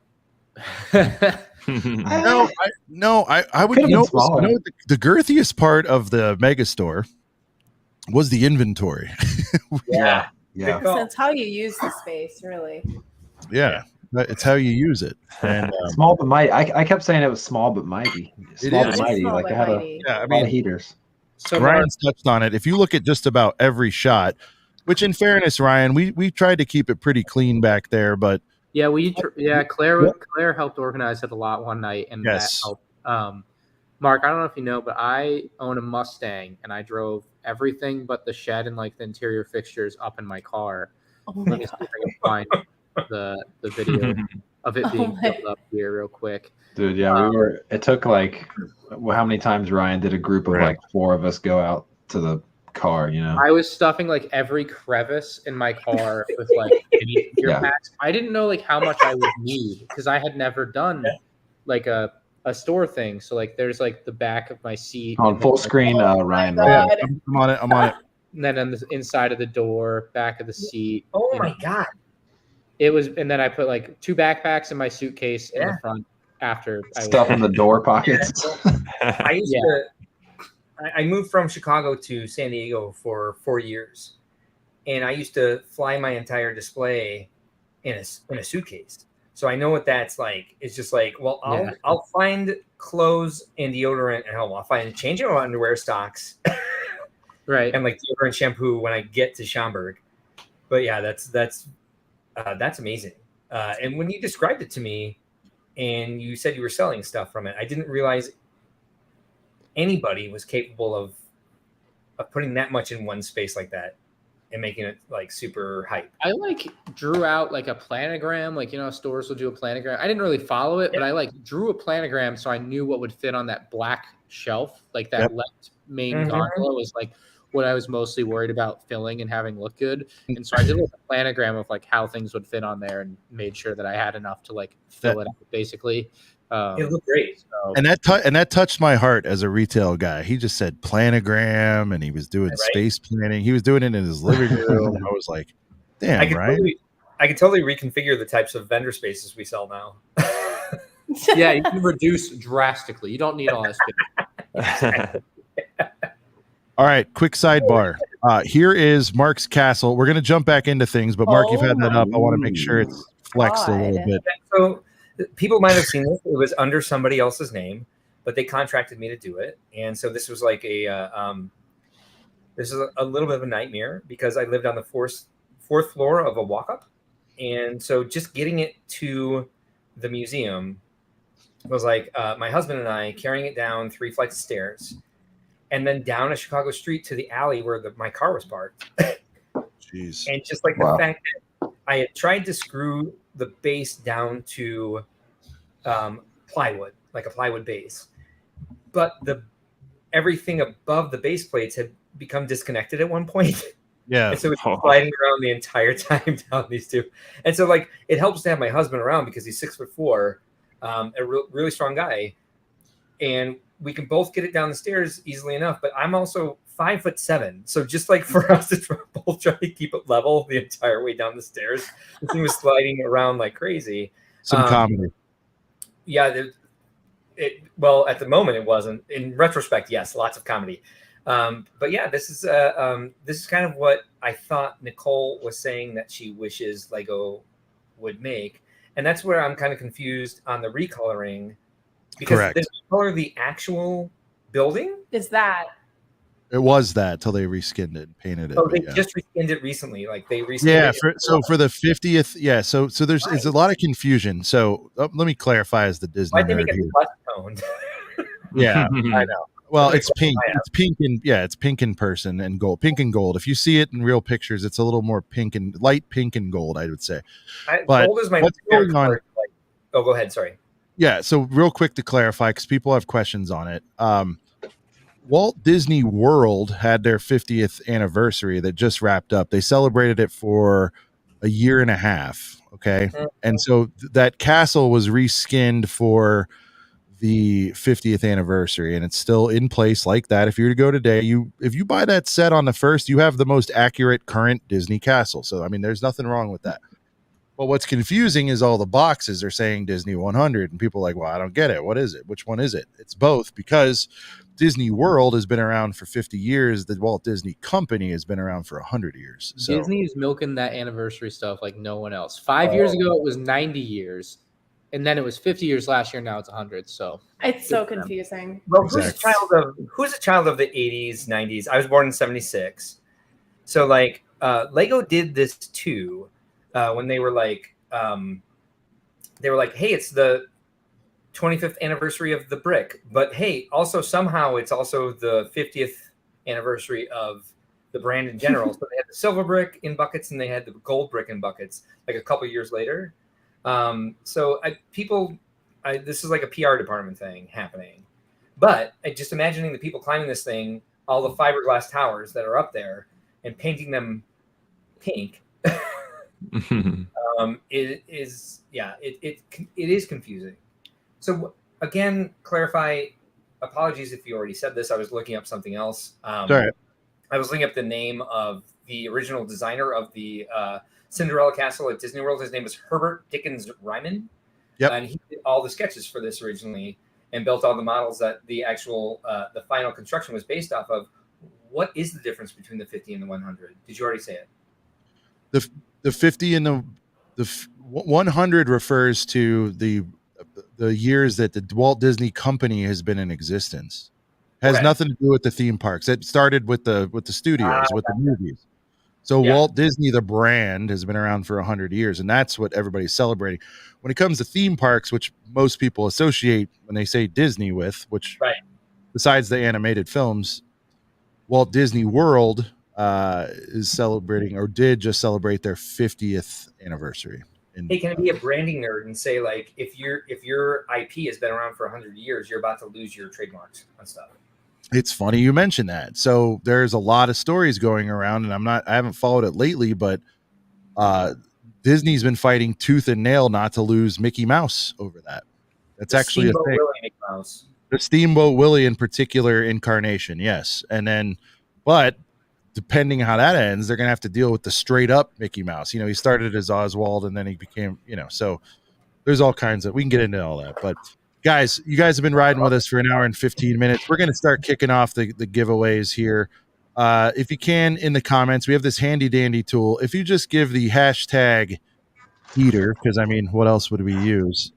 No, I would know. The girthiest part of the Megastore was the inventory. Yeah. So it's how you use the space, really. Yeah, it's how you use it. And small but mighty. I kept saying it was small but mighty. Small but mighty. Like I had a lot of heaters. So Ryan's touched on it. If you look at just about every shot, which in fairness, Ryan, we tried to keep it pretty clean back there, but Claire helped organize it a lot one night, and that helped. Mark, I don't know if you know, but I own a Mustang, and I drove everything but the shed and the interior fixtures up in my car. Oh my God. See if I can find the video of it being built up here real quick. Dude, yeah, it took how many times, Ryan, did a group of 4 of us go out to the car, I was stuffing every crevice in my car with gear packs. I didn't know how much I would need because I had never done a store thing. So there's the back of my seat on full screen. Ryan, I'm on it. And then on the inside of the door, back of the seat. Oh my God! It was, and then I put 2 backpacks in my suitcase in the front after stuff in the door pockets. I used to. I moved from Chicago to San Diego for 4 years, and I used to fly my entire display in a suitcase. So I know what that's like. It's just I'll find clothes and deodorant at home. I'll find changing underwear stocks, right, and deodorant shampoo when I get to Schaumburg. But yeah, that's amazing. And when you described it to me, and you said you were selling stuff from it, I didn't realize anybody was capable of putting that much in one space like that and making it super hype. I drew out a planogram, stores will do a planogram. I didn't really follow it, but I drew a planogram so I knew what would fit on that black shelf. That left main gondola was what I was mostly worried about filling and having look good. And so I did a planogram of how things would fit on there and made sure that I had enough to fill it out basically. It looked great. So. And that touched my heart as a retail guy. He just said planogram, and he was doing space planning. He was doing it in his living room. I was like, damn, I could totally reconfigure the types of vendor spaces we sell now. Yeah, you can reduce drastically. You don't need all that space. All right, quick sidebar. Here is Mark's castle. We're going to jump back into things, but Mark, you've had that up. I want to make sure it's flexed a little bit. So people might have seen this. It was under somebody else's name, but they contracted me to do it. And so this was like this is a little bit of a nightmare because I lived on the fourth floor of a walk-up. And so just getting it to the museum was like my husband and I carrying it down 3 flights of stairs and then down a Chicago street to the alley where my car was parked. Jeez. And just like the fact that I had tried to screw the base down to plywood, like a plywood base, but everything above the base plates had become disconnected at one point. Yeah. And so it's sliding around the entire time down these two. And so like it helps to have my husband around because he's 6'4", a really strong guy. And we can both get it down the stairs easily enough, but I'm also 5'7". So just like for us to both try to keep it level the entire way down the stairs, this thing was sliding around like crazy. Some comedy. Yeah. Well, at the moment it wasn't. In retrospect, yes, lots of comedy. But yeah, this is kind of what I thought Nicole was saying that she wishes Lego would make. And that's where I'm kind of confused on the recoloring. Because they color the actual building? Is that? It was that till they reskinned it and painted it. Oh, they just reskinned it recently. Like they reskinned it. So for the 50th, so there's a lot of confusion. So let me clarify as the Disney nerd here. Toned? Yeah, I know. Well, it's pink. It's pink and it's pink in person and gold. Pink and gold. If you see it in real pictures, it's a little more pink and light pink and gold, I would say. Gold is my favorite color. Oh, go ahead. Sorry. Yeah. So real quick to clarify, because people have questions on it. Walt Disney World had their 50th anniversary that just wrapped up. They celebrated it for a year and a half. Okay. Mm-hmm. And so that castle was reskinned for the 50th anniversary, and it's still in place like that. If you were to go today, if you buy that set on the 1st, you have the most accurate current Disney castle. So I mean, there's nothing wrong with that. But what's confusing is all the boxes are saying Disney 100, and people are like, well, I don't get it. What is it? Which one is it? It's both, because Disney World has been around for 50 years. The Walt Disney Company has been around for 100 years. So Disney is milking that anniversary stuff like no one else. 5 years ago, it was 90 years. And then it was 50 years last year. Now it's 100. So it's so confusing. Well, who's a child of the 80s, 90s? I was born in 76. So like Lego did this too when they were like, hey, it's the 25th anniversary of the brick. But hey, also somehow it's also the 50th anniversary of the brand in general. So they had the silver brick in buckets and they had the gold brick in buckets like a couple years later. So this is like a PR department thing happening, but just imagining the people climbing this thing, all the fiberglass towers that are up there and painting them pink, it is confusing. So again, clarify, apologies if you already said this. I was looking up something else. Sorry. I was looking up the name of the original designer of the, Cinderella Castle at Disney World. His name was Herbert Dickens Ryman. Yep. And he did all the sketches for this originally and built all the models that the actual, the final construction was based off of. What is the difference between the 50 and the 100? Did you already say it? The 50 and the 100 refers to the years that the Walt Disney Company has been in existence. Has nothing to do with the theme parks. It started with the studios, with the movies. So Walt Disney, the brand, has been around for 100 years, and that's what everybody's celebrating. When it comes to theme parks, which most people associate when they say Disney with, which besides the animated films, Walt Disney World is celebrating, or did just celebrate, their 50th anniversary. Hey, can I be a branding nerd and say, like, if your IP has been around for 100 years, you're about to lose your trademarks on stuff? It's funny you mentioned that. So there's a lot of stories going around, and I haven't followed it lately, but Disney's been fighting tooth and nail not to lose Mickey Mouse over that. That's actually a thing. Mickey Mouse. The Steamboat Willie in particular incarnation, yes. And then, but depending how that ends, they're going to have to deal with the straight up Mickey Mouse. You know, he started as Oswald and then he became, so there's all kinds of, we can get into all that, but you guys have been riding with us for an hour and 15 minutes. We're going to start kicking off the giveaways here. if you can, in the comments, we have this handy dandy tool. If you just give the hashtag heater, because I mean, what else would we use?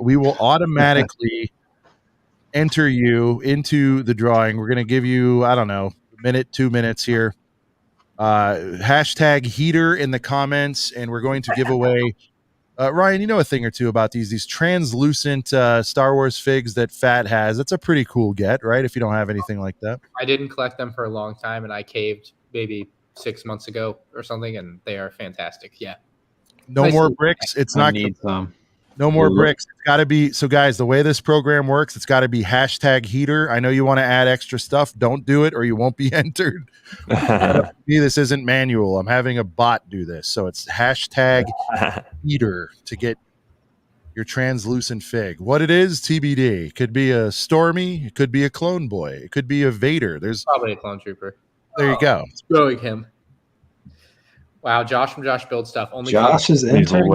We will automatically enter you into the drawing. We're going to give you, I don't know, a minute, 2 minutes here. Hashtag heater in the comments, and we're going to give away. Ryan, you know a thing or two about these translucent Star Wars figs that Fat has. That's a pretty cool get, right? If you don't have anything like that. I didn't collect them for a long time, and I caved maybe 6 months ago or something, and they are fantastic. Yeah. No more bricks. It's not need some. No more bricks. It's got to be. So, guys, the way this program works, it's got to be hashtag heater. I know you want to add extra stuff. Don't do it, or you won't be entered. Me, this isn't manual. I'm having a bot do this. So it's hashtag heater to get your translucent fig. What it is, TBD. It could be a Stormy. It could be a Clone Boy. It could be a Vader. There's probably a Clone Trooper. There you go. It's growing him. Wow, Josh from Josh Build Stuff. Only Josh is entering.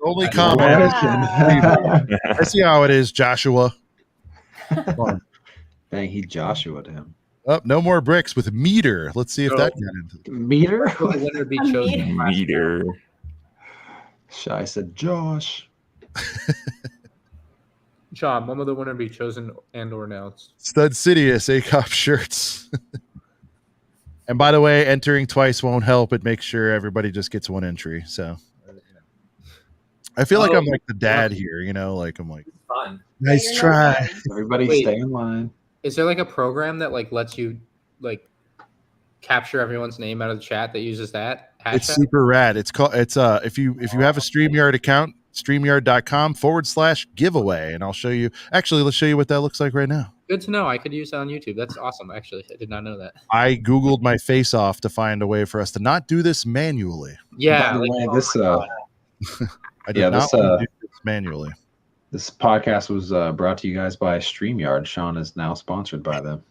Only comment. I see how it is, Joshua. Dang, he Joshua'd him. Oh, no more bricks with meter. Let's see if that got into meter. Meter. Shy said Josh. John, when will the winner be chosen and or announced? Stud Sidious, ACOP shirts. And by the way, entering twice won't help. It makes sure everybody just gets one entry. So I feel like I'm like the dad here, you know, like I'm like, fun. Nice try. Everybody stay in line. Is there like a program that like lets you like capture everyone's name out of the chat that uses that hashtag? It's super rad. It's called, if you have a StreamYard account, StreamYard.com/giveaway. And I'll show you. Actually, let's show you what that looks like right now. Good to know. I could use that on YouTube. That's awesome. Actually, I did not know that. I Googled my face off to find a way for us to not do this manually. Yeah. By the way, this I did not want to do this manually. This podcast was brought to you guys by StreamYard. Sean is now sponsored by them.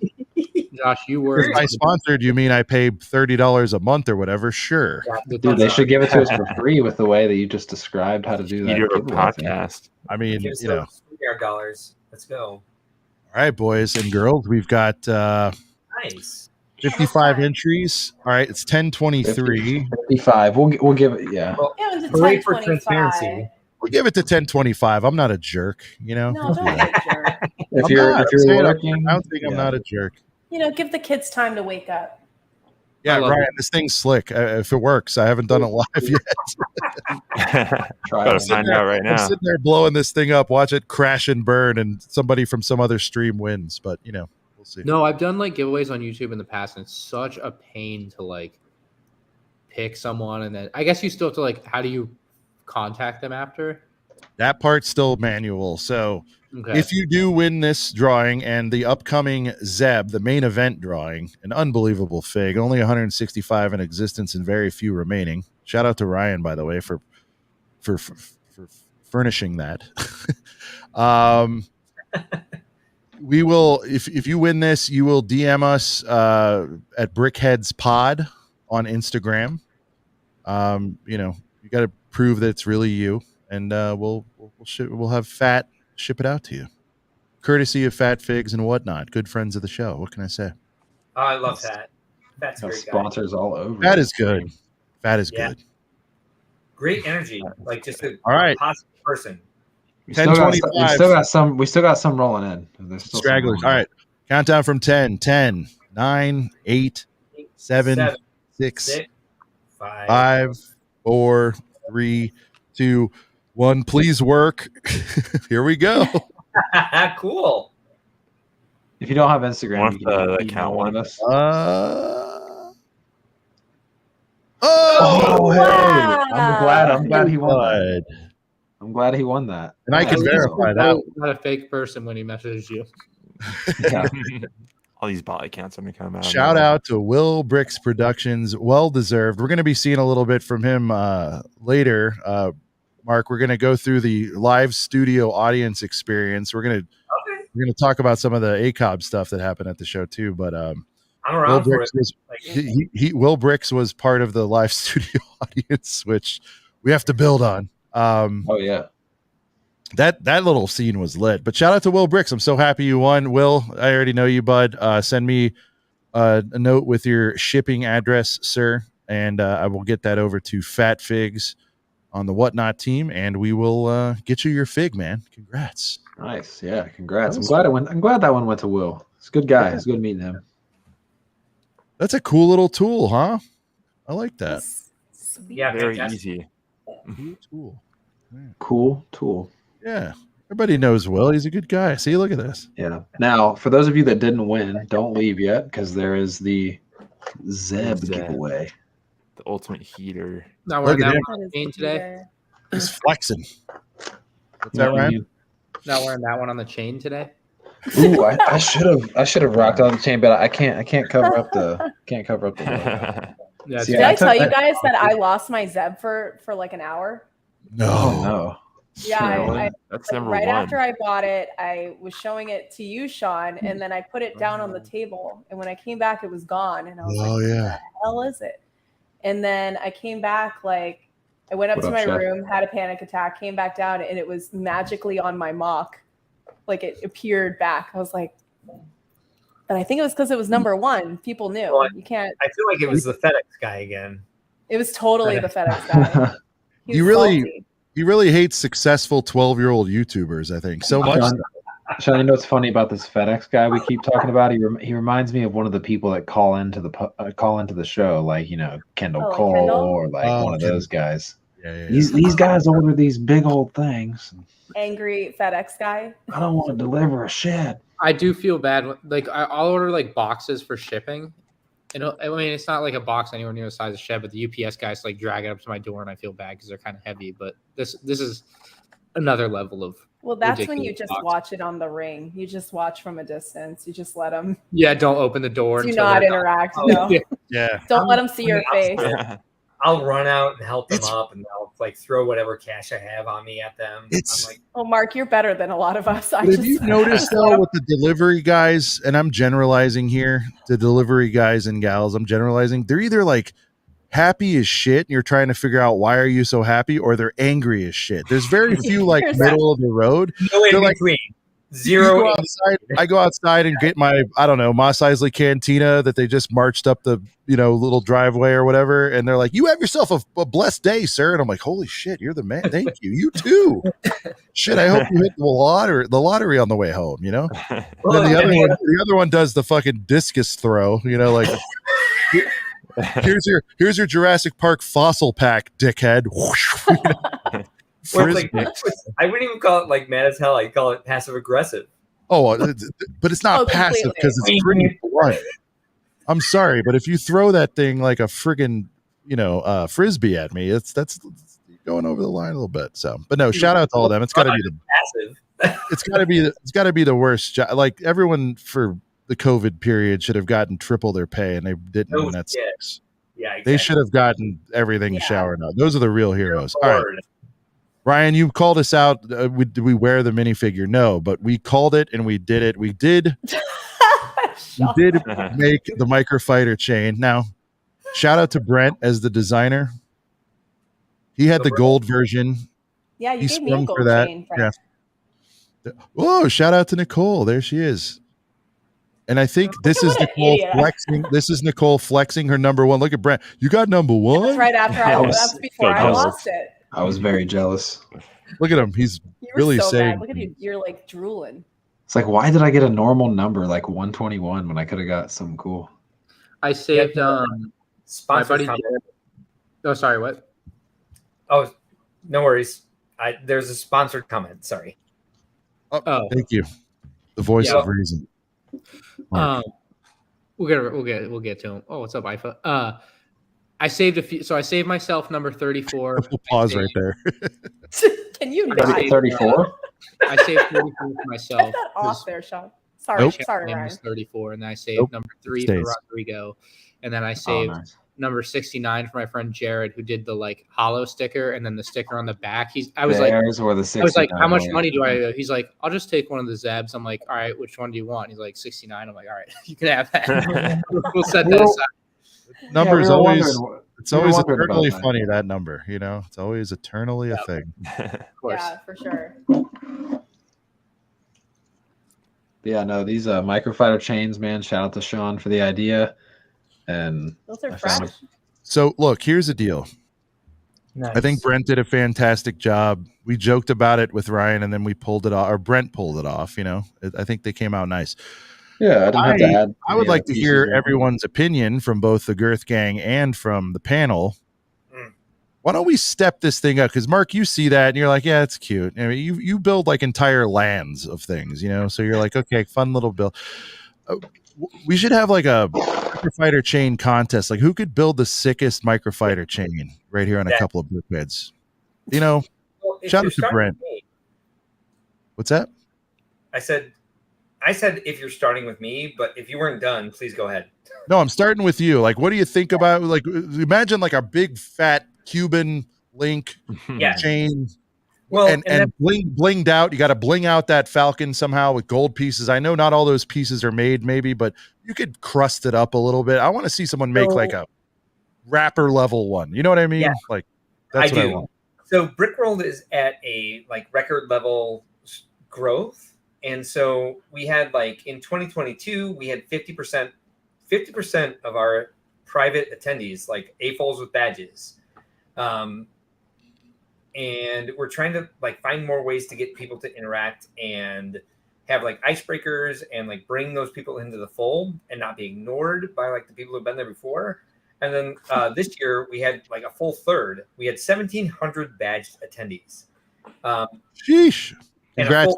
Josh, you were. If I sponsored, you mean I pay $30 a month or whatever? Sure. Dude, they should give it to us for free with the way that you just described how to do that. Podcast. I mean, you know, $3 Let's go. All right, boys and girls, we've got nice 55 entries. All right, it's 10:23. 55. We'll give it. Yeah. Well, great for transparency. We'll give it to 10:25. I'm not a jerk, you know. No, don't be a jerk. if you're working, I don't think I'm not a jerk. You know, give the kids time to wake up. Yeah, Ryan, this thing's slick. If it works, I haven't done it live yet. Gotta find out right now. I'm sitting there blowing this thing up, watch it crash and burn, and somebody from some other stream wins. But you know, we'll see. No, I've done like giveaways on YouTube in the past, and it's such a pain to like pick someone, and then I guess you still have to like, how do you contact them after? That part's still manual. So if you do win this drawing and the upcoming Zeb, the main event drawing, an unbelievable fig, only 165 in existence and very few remaining. Shout out to Ryan, by the way, for furnishing that. We will, if you win this, you will DM us at Brickheads Pod on Instagram. You know, you got to prove that it's really you, and we'll have Fat ship it out to you, courtesy of Fat Figs and whatnot. Good friends of the show. What can I say? Oh, I love Fat. Fat's great. Sponsors all over. Fat is good. Fat is good. Great energy, like just a positive person. We still got some rolling in. There's still stragglers. All right, countdown from 10. 10, 9, 8, 7, 6, 5, 4, 3, 2, 1. Please work. Here we go. Cool. If you don't have Instagram, you can count one of us. Hey! Wow. I'm glad he won that. I'm glad he won that. And I can verify that. Not a fake person when he messages you. All these bot accounts are going to come out. Shout out to Will Bricks Productions. Well deserved. We're going to be seeing a little bit from him later. Mark, we're going to go through the live studio audience experience. We're going to talk about some of the ACOB stuff that happened at the show too. But I'm around for it. Will Bricks was part of the live studio audience, which we have to build on. Oh yeah, that little scene was lit. But shout out to Will Bricks. I'm so happy you won, Will. I already know you, bud. Send me a note with your shipping address, sir, and I will get that over to Fat Figs on the Whatnot team, and we will get you your fig, man. Congrats. Nice. Yeah, congrats. I'm glad that one went to Will. It's a good guy. It's good meeting him. That's a cool little tool, huh? I like that. Yeah, very easy. Cool tool. Yeah. Cool tool. Yeah. Everybody knows Will. He's a good guy. See, look at this. Yeah. Now, for those of you that didn't win, don't leave yet because there is the Zeb giveaway. The ultimate heater. Not wearing that one on the chain today. He's flexing. What's that, Ryan? Not wearing that one on the chain today. Ooh, I should have rocked on the chain, but I can't cover up the Yeah, did I tell you guys that I lost my Zeb for like an hour? No. Yeah, that's number right one. after I bought it, I was showing it to you, Sean, and then I put it down on the table. And when I came back, it was gone. And I was like, what the hell is it? And then I came back, like, I went up to my room, had a panic attack, came back down, and it was magically on my mock. Like, it appeared back. I was like, but I think it was because it was number one. People knew. Well, you can't. I feel like it was the FedEx guy again. It was totally the FedEx guy. He really hates successful 12-year-old YouTubers, I think, so much. Sean, you know what's funny about this FedEx guy we keep talking about? He reminds me of one of the people that call into the show, like, you know, Kendall Cole, Kendall? or like one of those guys. Yeah. These guys order these big old things. Angry FedEx guy. I don't want to deliver a shit. I do feel bad. Like, I'll order like boxes for shipping. And I mean, it's not like a box anywhere near the size of shed, but the UPS guys like drag it up to my door, and I feel bad because they're kind of heavy. But this is another level of. Well, that's when you just watch it on the ring. You just watch from a distance. You just let them. Yeah, don't open the door. Do not interact. No. Yeah. Don't let them see your face. I'll run out and help them up, and I'll like throw whatever cash I have on me at them. I'm like, oh, Mark, you're better than a lot of us. Have you noticed though with the delivery guys, and I'm generalizing here, the delivery guys and gals, I'm generalizing, they're either like happy as shit and you're trying to figure out why are you so happy, or they're angry as shit. There's very few like middle of the road. No in between. Zero. I go outside and get my, I don't know, Mos Eisley Cantina that they just marched up the, you know, little driveway or whatever. And they're like, you have yourself a blessed day, sir. And I'm like, holy shit, you're the man. Thank you. You too. Shit, I hope you hit the lottery on the way home, you know? And then the other one does the fucking discus throw, you know, like here's your Jurassic Park fossil pack, dickhead. Like, I wouldn't even call it like mad as hell. I call it passive aggressive. Oh, but it's not passive because it's pretty blunt. I'm sorry, but if you throw that thing like a friggin', you know, frisbee at me, that's going over the line a little bit. So, but no, shout out to all of them. It's got to be passive. It's got to be the worst. Like everyone for the COVID period should have gotten triple their pay, and they didn't. And that sucks. Yeah, exactly. They should have gotten everything showered up. Those are the real heroes. All right. Ryan, you called us out. Did we wear the minifigure? No, but we called it and we did it. We did make the microfighter chain. Now, shout out to Brent as the designer. He had the gold version. Yeah, you gave me a gold chain. Yeah. Oh, shout out to Nicole. There she is. And I think this is Nicole flexing. This is Nicole flexing her number one. Look at Brent. You got number one? That's right after that's before I lost it. I was very jealous. Look at him. He's really saying. Bad. Look at you. You're like drooling. It's like, why did I get a normal number like 121 when I could have got something cool? I saved my buddy. Oh, sorry. What? Oh, no worries. There's a sponsored comment. Sorry. Oh, thank you. The voice of reason. We'll get to him. Oh, what's up, Ifa? I saved a few. So I saved myself number 34. We'll pause right there. Can you not? 34? I saved 34 for myself. Get that off there, Sean. Sorry, sorry, Ryan. 34, and then I saved number 3 for Rodrigo, and then I saved number 69 for my friend Jared, who did the like hollow sticker and then the sticker on the back. I was like, how much money do I? He's like, I'll just take one of the Zebs. I'm like, all right, which one do you want? He's like 69. I'm like, all right, you can have that. We'll set that aside. Number is always eternally funny, that number, you know, it's always eternally a thing. Of course. Yeah, for sure. Yeah, no, these microfighter chains, man. Shout out to Sean for the idea. And Those are I found fresh. So look, here's the deal. Nice. I think Brent did a fantastic job. We joked about it with Ryan, and then we pulled it off, or Brent pulled it off. I think they came out nice. Yeah, I didn't have to add. I would any like other to pieces hear or anything. everyone's opinion from both the Girth Gang and from the panel. Why don't we step this thing up? Because Mark, you see that and you're like, yeah, it's cute. I mean, you build like entire lands of things, so you're like, okay, fun little build. We should have like a microfighter chain contest. Like, who could build the sickest microfighter chain right here on a couple of brickbeds? Well, shout out to Brent. What's that? I said if you're starting with me, but if you weren't done, please go ahead. No, I'm starting with you. Like, what do you think about, like, imagine like a big fat Cuban link chain. Well, and blinged out. You got to bling out that falcon somehow with gold pieces. I know not all those pieces are made, maybe, but you could crust it up a little bit. I want to see someone make like a wrapper level one. You know what I mean? Yeah, like that's what I want. So Brickworld is at a like record level growth, and so we had like in 2022 we had 50% of our private attendees, like AFOLs with badges. And we're trying to like find more ways to get people to interact and have like icebreakers and like bring those people into the fold and not be ignored by like the people who've been there before. And then this year we had like a full third. We had 1,700 badged attendees. Sheesh! Congrats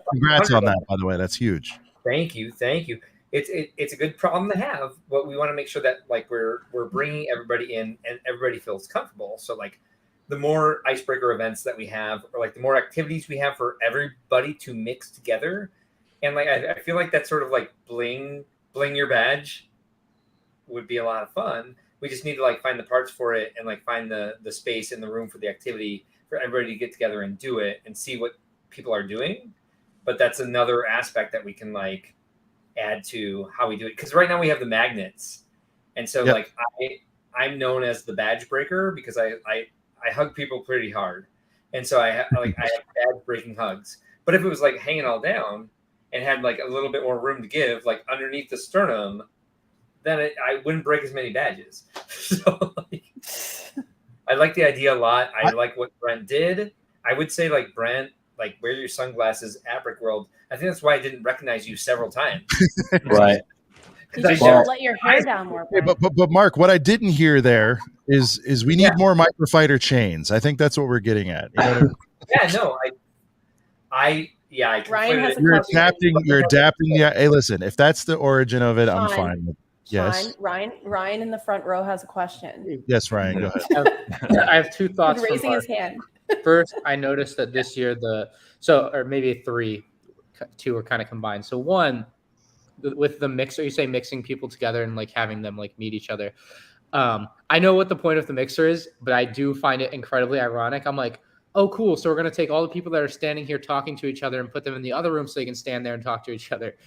on that, by the way. That's huge. Thank you. It's a good problem to have, but we want to make sure that like we're bringing everybody in and everybody feels comfortable. So like the more icebreaker events that we have, or like the more activities we have for everybody to mix together, and like I feel like that sort of like bling your badge would be a lot of fun. We just need to like find the parts for it and like find the space in the room for the activity for everybody to get together and do it and see what people are doing. But that's another aspect that we can like add to how we do it, because right now we have the magnets, and so like I'm known as the badge breaker because I hug people pretty hard, and so I have badge breaking hugs. But if it was like hanging all down and had like a little bit more room to give, like underneath the sternum, then I wouldn't break as many badges. So like, I like the idea a lot. I like what Brent did. I would say like Brent, like wear your sunglasses at Brickworld. I think that's why I didn't recognize you several times. Right. You should let your hair down more. But Mark, what I didn't hear there is we need more microfighter chains. I think that's what we're getting at. You know what I mean? Yeah, no, I Ryan has a question. You're adapting. Yeah. Hey, listen, if that's the origin of it, I'm fine with it. Yes. Ryan in the front row has a question. Yes, Ryan, go ahead. I have two thoughts. He's raising his hand. First, I noticed that this year or maybe two are kind of combined. So one, with the mixer, you say mixing people together and like having them like meet each other. I know what the point of the mixer is, but I do find it incredibly ironic. I'm like, oh, cool. So we're going to take all the people that are standing here talking to each other and put them in the other room so they can stand there and talk to each other.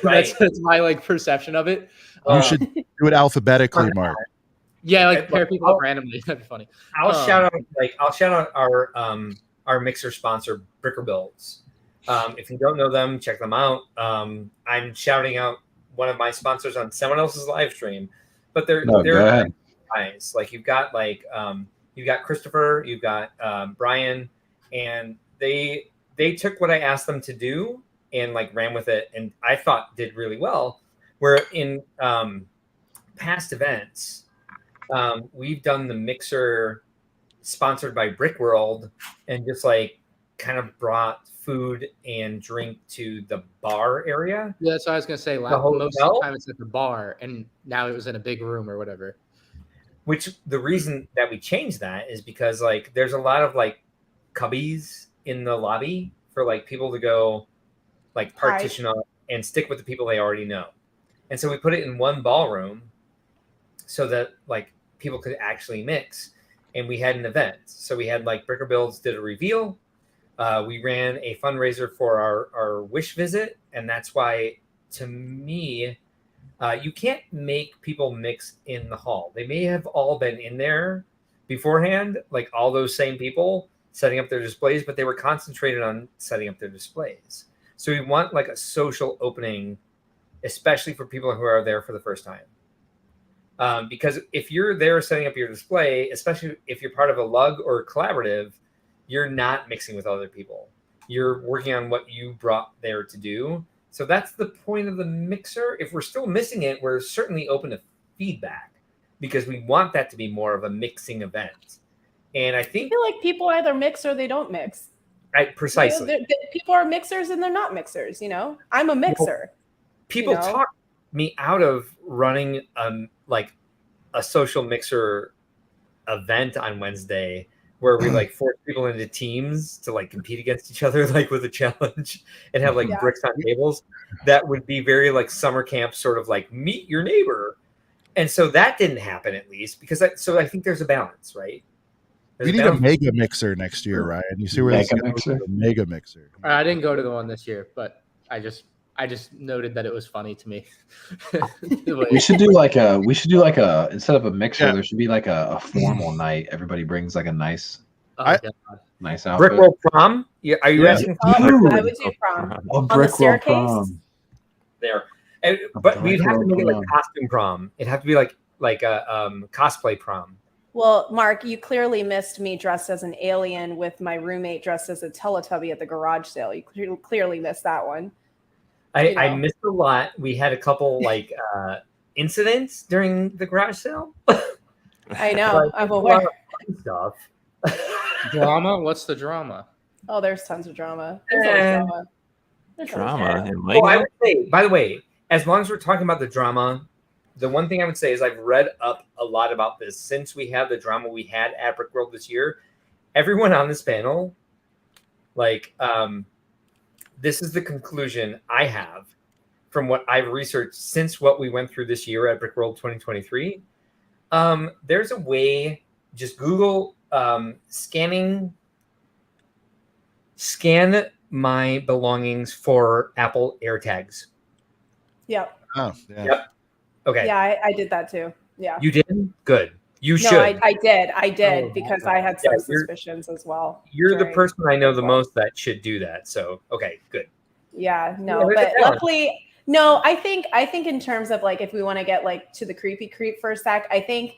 Right. That's my like perception of it. You should do it alphabetically, Mark. Yeah, like pair people up randomly. That'd be funny. I'll shout out our mixer sponsor, Bricker Builds. If you don't know them, check them out. I'm shouting out one of my sponsors on someone else's live stream, but they're guys. Like you've got Christopher, you've got Brian, and they took what I asked them to do and like ran with it, and I thought did really well. Where in past events, we've done the mixer sponsored by Brickworld and just like kind of brought food and drink to the bar area. Yeah, that's what I was gonna say. Most of the time it's at the bar, and now it was in a big room or whatever. Which the reason that we changed that is because like there's a lot of like cubbies in the lobby for like people to go like partition up and stick with the people they already know. And so we put it in one ballroom so that like people could actually mix. And we had an event. So we had like Bricker Builds did a reveal. We ran a fundraiser for our wish visit. And that's why, to me, you can't make people mix in the hall. They may have all been in there beforehand, like all those same people setting up their displays, but they were concentrated on setting up their displays. So we want like a social opening, especially for people who are there for the first time. Because if you're there setting up your display, especially if you're part of a lug or a collaborative, you're not mixing with other people. You're working on what you brought there to do. So that's the point of the mixer. If we're still missing it, we're certainly open to feedback because we want that to be more of a mixing event. And I think I feel like people either mix or they don't mix. Right, precisely. You know, people are mixers and they're not mixers. You know, I'm a mixer. People talk me out of running like a social mixer event on Wednesday where we like force people into teams to like compete against each other, like with a challenge and have like bricks on tables. That would be very like summer camp, sort of like meet your neighbor. And so that didn't happen, at least because so I think there's a balance, right? We need a mega mixer next year, Ryan. You see where this is going? Mega mixer. I didn't go to the one this year, but I just noted that it was funny to me. We should do like a instead of a mixer, there should be like a formal night. Everybody brings like a nice outfit. Brick World prom? Yeah, are you asking? I would do prom. A Brick World prom. There, but we'd have to make it like costume prom. It'd have to be like a cosplay prom. Well, Mark, you clearly missed me dressed as an alien with my roommate dressed as a Teletubby at the garage sale. You clearly missed that one. I missed a lot. We had a couple like incidents during the garage sale. I know. I'm aware. Stuff. Drama? What's the drama? Oh, there's tons of drama. There's always drama. Oh, I would say, by the way, as long as we're talking about the drama, the one thing I would say is I've read up a lot about this since we had the drama we had at Brick World this year. Everyone on this panel, like, this is the conclusion I have from what I've researched since what we went through this year at Brick World 2023. There's a way, just Google scan my belongings for Apple AirTags. Yep. Oh, yeah. Yep. Okay. Yeah, I did that too. Yeah. You did? Good. You should. I did because I had some suspicions as well. You're the person I know the most that should do that. So, okay, good. Yeah, no, but luckily, no, I think in terms of like, if we want to get like to the creepy creep for a sec, I think,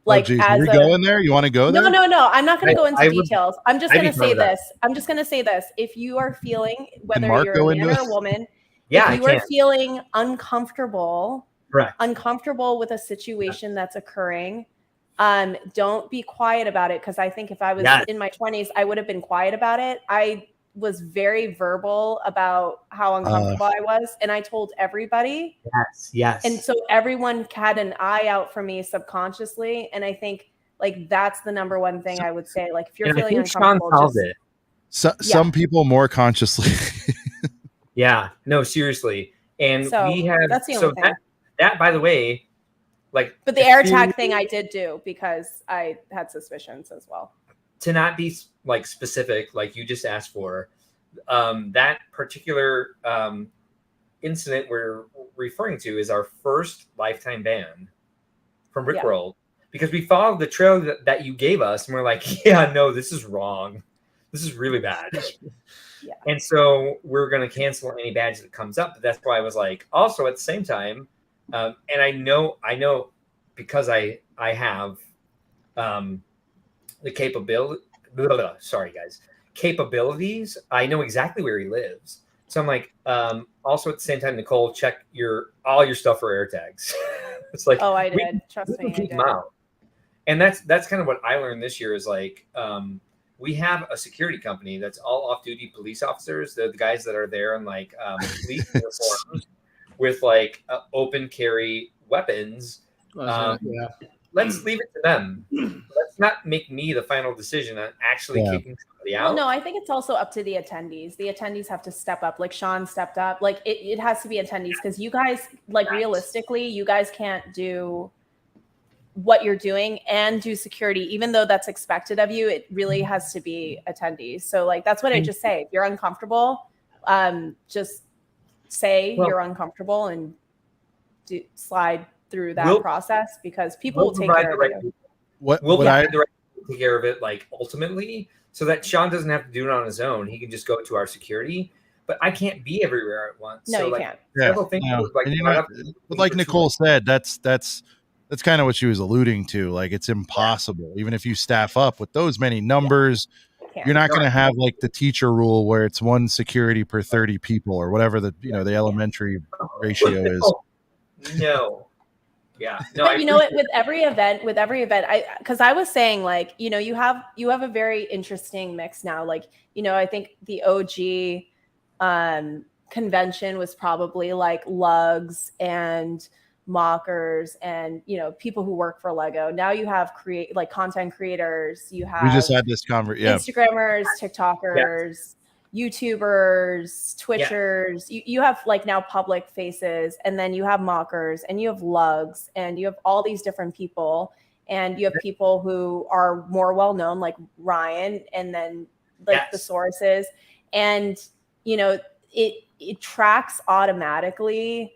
like, geez, as we going there? You want to go there? No, I'm not going to go into details. I'm just going to say this. I'm just going to say this. If you are feeling, whether you're a man or a woman, if you are feeling uncomfortable with a situation that's occurring, don't be quiet about it. Because I think if I was in my 20s, I would have been quiet about it. I was very verbal about how uncomfortable I was, and I told everybody. Yes. And so everyone had an eye out for me subconsciously, and I think like that's the number one thing I would say. Like if you're feeling uncomfortable, some people more consciously. Yeah, no, seriously. And we have that's the only thing. That, by the way, like, but the AirTag thing I did do because I had suspicions as well. To not be like specific, like you just asked for, that particular incident we're referring to is our first lifetime ban from Brick World, because we followed the trail that you gave us, and we're like, yeah, no, this is wrong. This is really bad. And so we're going to cancel any badge that comes up. But that's why I was like, also at the same time, and I know because I have the capabilities. I know exactly where he lives. So I'm like, also at the same time, Nicole, check all your stuff for AirTags. It's like, oh, I did. Trust me, keep them out. And that's kind of what I learned this year is like, we have a security company that's all off-duty police officers. They're the guys that are there in like police uniforms with like open carry weapons. Let's leave it to them. Let's not make me the final decision on actually kicking somebody out. Well, no, I think it's also up to the attendees. The attendees have to step up. Like Sean stepped up. Like it has to be attendees because you guys, like realistically, you guys can't do what you're doing and do security, even though that's expected of you. It really has to be attendees. So like that's what I just say. If you're uncomfortable, just say you're uncomfortable and slide through that process because people will take care of it. We'll have the right to take care of it, like ultimately, so that Sean doesn't have to do it on his own. He can just go to our security. but I can't be everywhere at once. No, so you like, can't. several things No. were, like, And brought up but like for Nicole 2 said, that's kind of what she was alluding to. Like, it's impossible, even if you staff up with those many numbers. Can't. You're not going to have like the teacher rule where it's 1 security per 30 people or whatever the the elementary ratio is. No. Yeah. No, but you know what? With every event, because I was saying, like, you have a very interesting mix now. Like, I think the OG convention was probably like lugs and mockers and people who work for Lego. Now you have content creators. You have We just had this conversation. Instagrammers, TikTokers. YouTubers, Twitchers, you have like now public faces, and then you have mockers, and you have lugs, and you have all these different people, and you have people who are more well known, like Ryan, and then like the sources, and it tracks automatically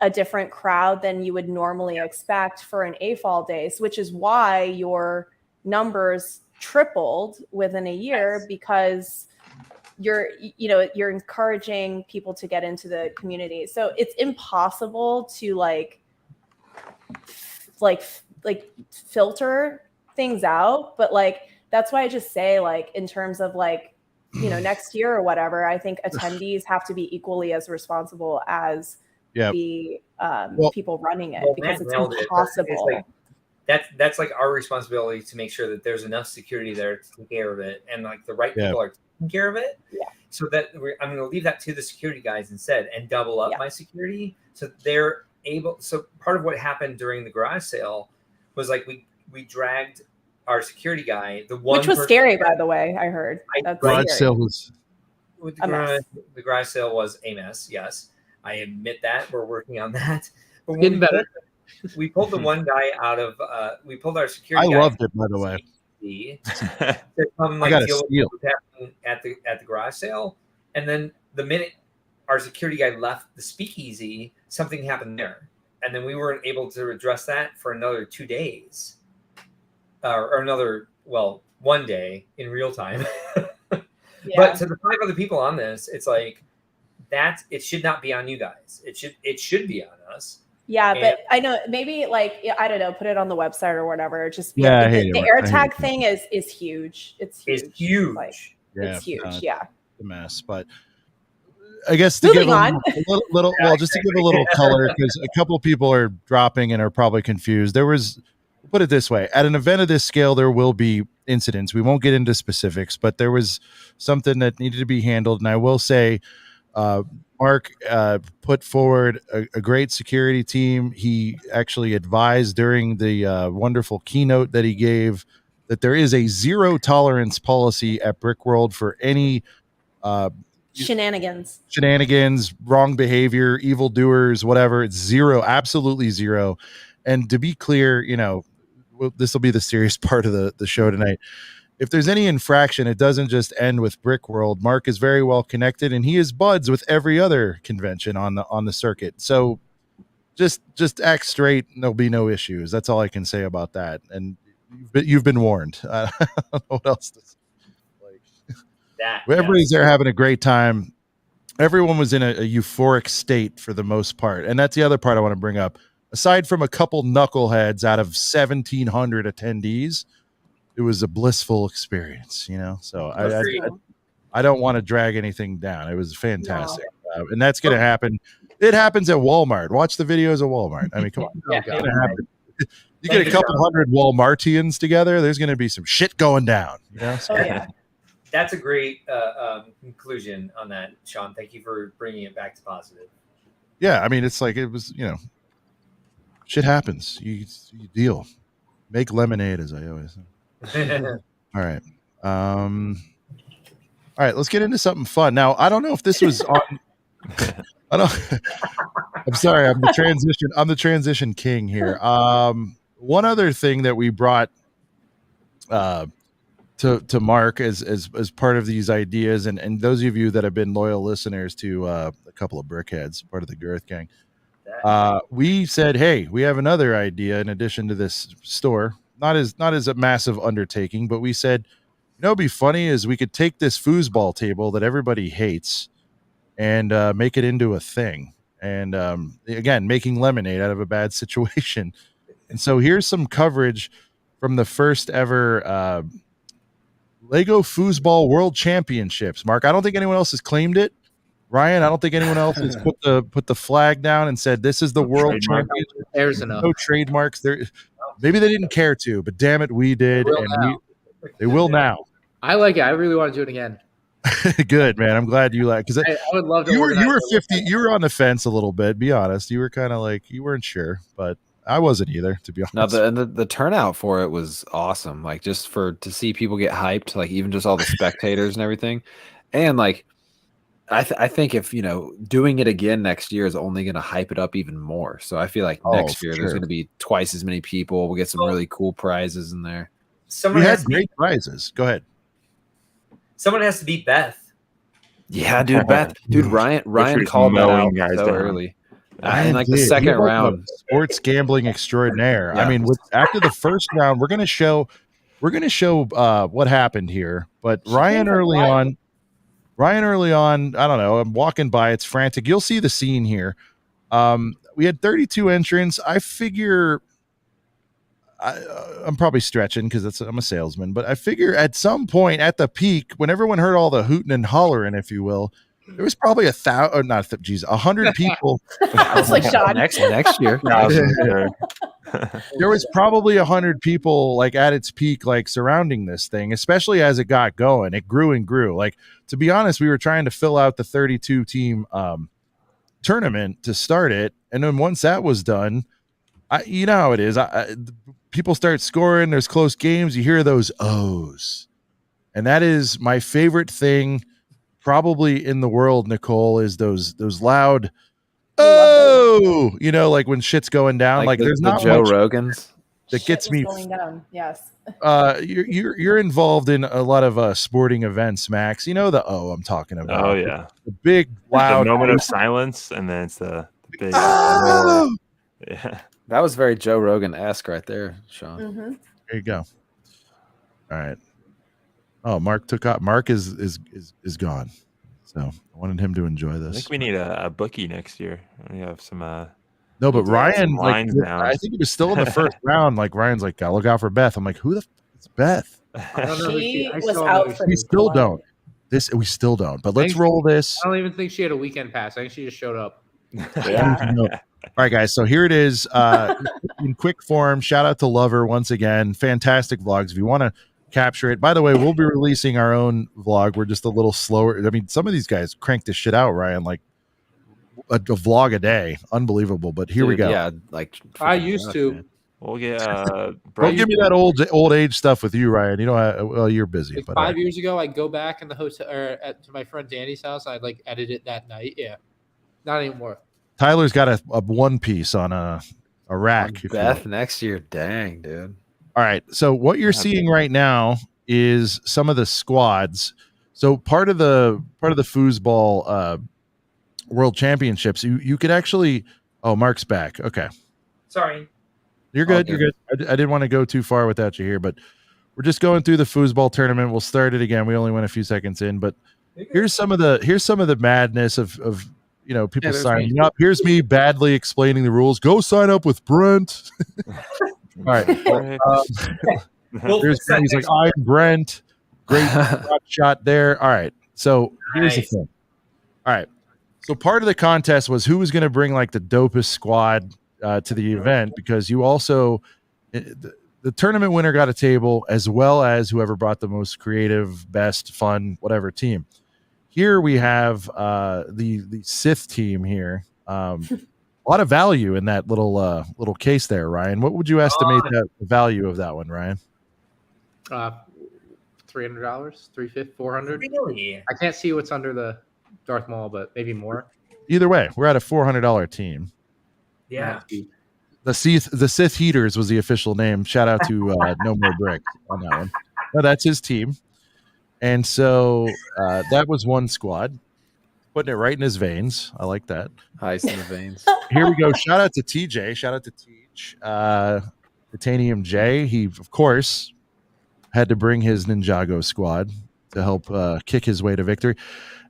a different crowd than you would normally expect for an AFOL days, which is why your numbers tripled within a year, because you're encouraging people to get into the community. So it's impossible to like filter things out. But like, that's why I just say, like, in terms of like, next year or whatever, I think attendees have to be equally as responsible as the people running it, because it's impossible. It's like, that's like our responsibility to make sure that there's enough security there to take care of it, and like the right people are taking care of it. Yeah. So that I'm going to leave that to the security guys instead, and double up my security, so they're able. So part of what happened during the garage sale was like we dragged our security guy, which was scary, by the way. I heard garage sale was the garage sale was a mess. Yes, I admit that. We're working on that. But Getting better. We pulled the one guy out of. We pulled our security. I loved it, by the way. To come like deal with what was happening at the garage sale, and then the minute our security guy left the speakeasy, something happened there, and then we weren't able to address that for another 2 days, or another 1 day in real time. But to the 5 other people on this, it's like it should not be on you guys. It should be on us. Yeah, but I know maybe like, I don't know, put it on the website or whatever. Just the AirTag thing is huge. It's huge. It's huge. Like, it's huge. The mess, but I guess to give a little just to give a little color, because a couple of people are dropping and are probably confused. There was, put it this way, at an event of this scale, there will be incidents. We won't get into specifics, but there was something that needed to be handled, and I will say, Mark put forward a great security team. He actually advised during the wonderful keynote that he gave that there is a 0 tolerance policy at Brickworld for any shenanigans, wrong behavior, evildoers, whatever. It's 0, absolutely 0. And to be clear, this will be the serious part of the show tonight. If there's any infraction, it doesn't just end with Brickworld. Mark is very well connected, and he is buds with every other convention on the circuit. So just act straight, and there'll be no issues. That's all I can say about that. And you've been warned. I don't know what else to say. Everybody's there having a great time. Everyone was in a euphoric state for the most part, and that's the other part I want to bring up. Aside from a couple knuckleheads out of 1,700 attendees, it was a blissful experience, so I don't want to drag anything down. It was fantastic. No. And that's going to happen. It happens at Walmart. Watch the videos at Walmart. I mean, come on. It's gonna happen. You get a couple hundred Walmartians together, there's going to be some shit going down. So, that's a great conclusion on that, Sean. Thank you for bringing it back to positive. Yeah. I mean, it's like, it was, shit happens. You deal. Make lemonade, as I always say. All right. All right, let's get into something fun. Now, I don't know if this was on I'm sorry, I'm the transition king here. One other thing that we brought to Mark as part of these ideas, and those of you that have been loyal listeners to a couple of Brickheads, part of the Girth Gang, we said, hey, we have another idea in addition to this store. Not as a massive undertaking, but we said, it'd be funny is we could take this foosball table that everybody hates, and make it into a thing. And again, making lemonade out of a bad situation. And so here's some coverage from the first ever Lego Foosball World Championships. Mark, I don't think anyone else has claimed it. Ryan, I don't think anyone else has put the flag down and said this is the world championship. There's enough. No trademarks. There, maybe they didn't care to, but damn it, we did, they will now. I like it. I really want to do it again. Good, man. I'm glad you like, because I would love to. You were 50. You were on the fence a little bit. Be honest. You were kind of like you weren't sure, but I wasn't either, to be honest. No, the turnout for it was awesome. Like just to see people get hyped, like even just all the spectators and everything, and like. I think if doing it again next year is only going to hype it up even more. So I feel like next year there's going to be twice as many people. We'll get some really cool prizes in there. We had great prizes. Go ahead. Someone has to beat Beth. Yeah, dude, Beth. Dude, Ryan called that out so early. In like the second round. Sports gambling extraordinaire. Yeah. I mean, after the first round, we're going to show what happened here. But Ryan early on, I don't know, I'm walking by, it's frantic. You'll see the scene here. We had 32 entrants. I figure I'm probably stretching because I'm a salesman, but I figure at some point at the peak, when everyone heard all the hooting and hollering, if you will, there was probably 100 people. I was like, Sean. Next year. There was probably 100 people like at its peak, like surrounding this thing, especially as it got going. It grew and grew. Like, to be honest, we were trying to fill out the 32 team tournament to start it. And then once that was done, you know how it is. People start scoring. There's close games. You hear those O's. And that is my favorite thing probably in the world, Nicole, is those loud like when shit's going down, like there's not Joe Rogans that gets me going down. Yes. You're involved in a lot of sporting events, Max. You know I'm talking about. Oh yeah, the big loud the moment of silence, and then it's the big. Yeah, that was very Joe Rogan-esque right there, Sean. Mm-hmm. There you go. All right. Oh, Mark took off. Mark is gone. So I wanted him to enjoy this. I think we need a bookie next year. We have some. No, but Ryan, I think it was still in the first round. Like Ryan's like, gotta look out for Beth. I'm like, who the f is Beth? I don't know. She was out for we still don't. We still don't. But let's roll this. I don't even think she had a weekend pass. I think she just showed up. Yeah. All right, guys. So here it is. In quick form. Shout out to Lover once again. Fantastic vlogs. If you want to capture it. By the way, we'll be releasing our own vlog. We're just a little slower. I mean, some of these guys crank this shit out, Ryan, like a vlog a day. Unbelievable. But here we go. Yeah, like I used to. Man. We'll get. Don't give me that old age stuff with you, Ryan. You know, well, you're busy. Like but 5 years ago, I'd go back in the hotel or to my friend Danny's house. I'd like edit it that night. Yeah, not anymore. Tyler's got a one piece on a rack. Beth next year. Dang, dude. All right. So what you're seeing right now is some of the squads. So part of the foosball world championships, you could actually. Oh, Mark's back. Okay. Sorry. You're good. Okay. You're good. I didn't want to go too far without you here, but we're just going through the foosball tournament. We'll start it again. We only went a few seconds in, but here's some of the madness of people signing up. Here's me badly explaining the rules. Go sign up with Brent. All right. He's like, I'm Brent. Great shot there. All right. So here's the thing. All right. So part of the contest was who was going to bring like the dopest squad to the event, because you also the tournament winner got a table, as well as whoever brought the most creative, best, fun, whatever team. Here we have the Sith team here. A lot of value in that little case there, Ryan. What would you estimate the value of that one, Ryan? $300, $350, $400. Really? I can't see what's under the Darth Maul, but maybe more. Either way, we're at a $400 team. Yeah. The Sith Heaters was the official name. Shout out to No More Brick on that one. No, that's his team. And so that was one squad. Putting it right in his veins. I like that. Ice in the veins. Here we go. Shout out to TJ. Shout out to Teach. Titanium J. He, of course, had to bring his Ninjago squad to help kick his way to victory.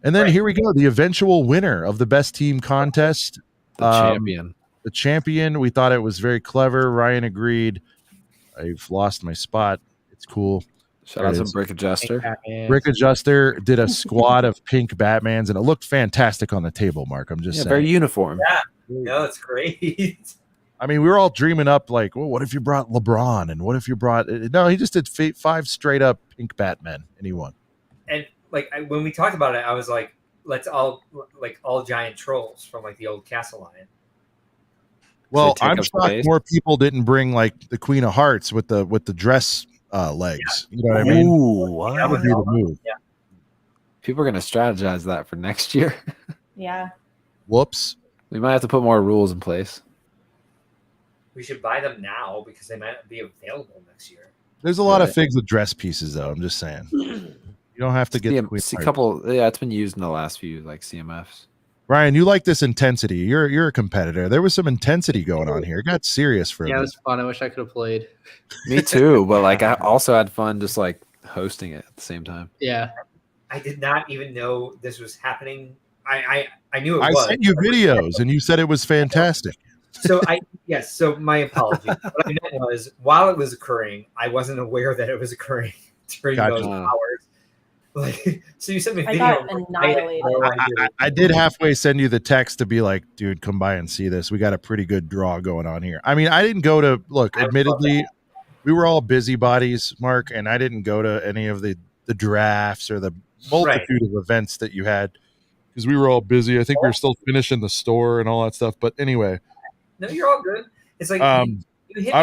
And then here we go, the eventual winner of the best team contest. The champion. The champion. We thought it was very clever. Ryan agreed. I've lost my spot. It's cool. Shout out to Brick Adjuster. Brick Adjuster did a squad of pink Batmans, and it looked fantastic on the table, Mark. I'm just saying. Very uniform. Yeah, no, it's great. I mean, we were all dreaming up like, well, what if you brought LeBron? And what if you brought... No, he just did 5 straight up pink Batmen, and he won. And like when we talked about it, I was like, let's all giant trolls from like the old Castle Lion. Well, I'm shocked more people didn't bring like the Queen of Hearts with the dress legs. Yeah. You know what I mean? Ooh, that would be the move. Yeah. People are going to strategize that for next year. Yeah. Whoops. We might have to put more rules in place. We should buy them now because they might be available next year. There's a lot of figs with dress pieces, though. I'm just saying. You don't have to get the Queen of Hearts. Couple. Yeah, it's been used in the last few like CMFs. Ryan, you like this intensity. You're a competitor. There was some intensity going on here. It got serious for a it bit. was fun. I wish I could have played. Me too, but like I also had fun just like hosting it at the same time. Yeah. I did not even know this was happening. I knew it I was. sent you videos and you said it was fantastic. So so my apology. What I meant was while it was occurring, I wasn't aware that it was occurring during those hours. Like, so you sent me a video. I got annihilated. I did halfway send you the text to be like, dude, come by and see this. We got a pretty good draw going on here. I mean, I didn't go to look, admittedly, we were all busybodies, Mark, and I didn't go to any of the drafts or the multitude of events that you had because we were all busy. I think we were still finishing the store and all that stuff. But anyway. No, you're all good. It's like I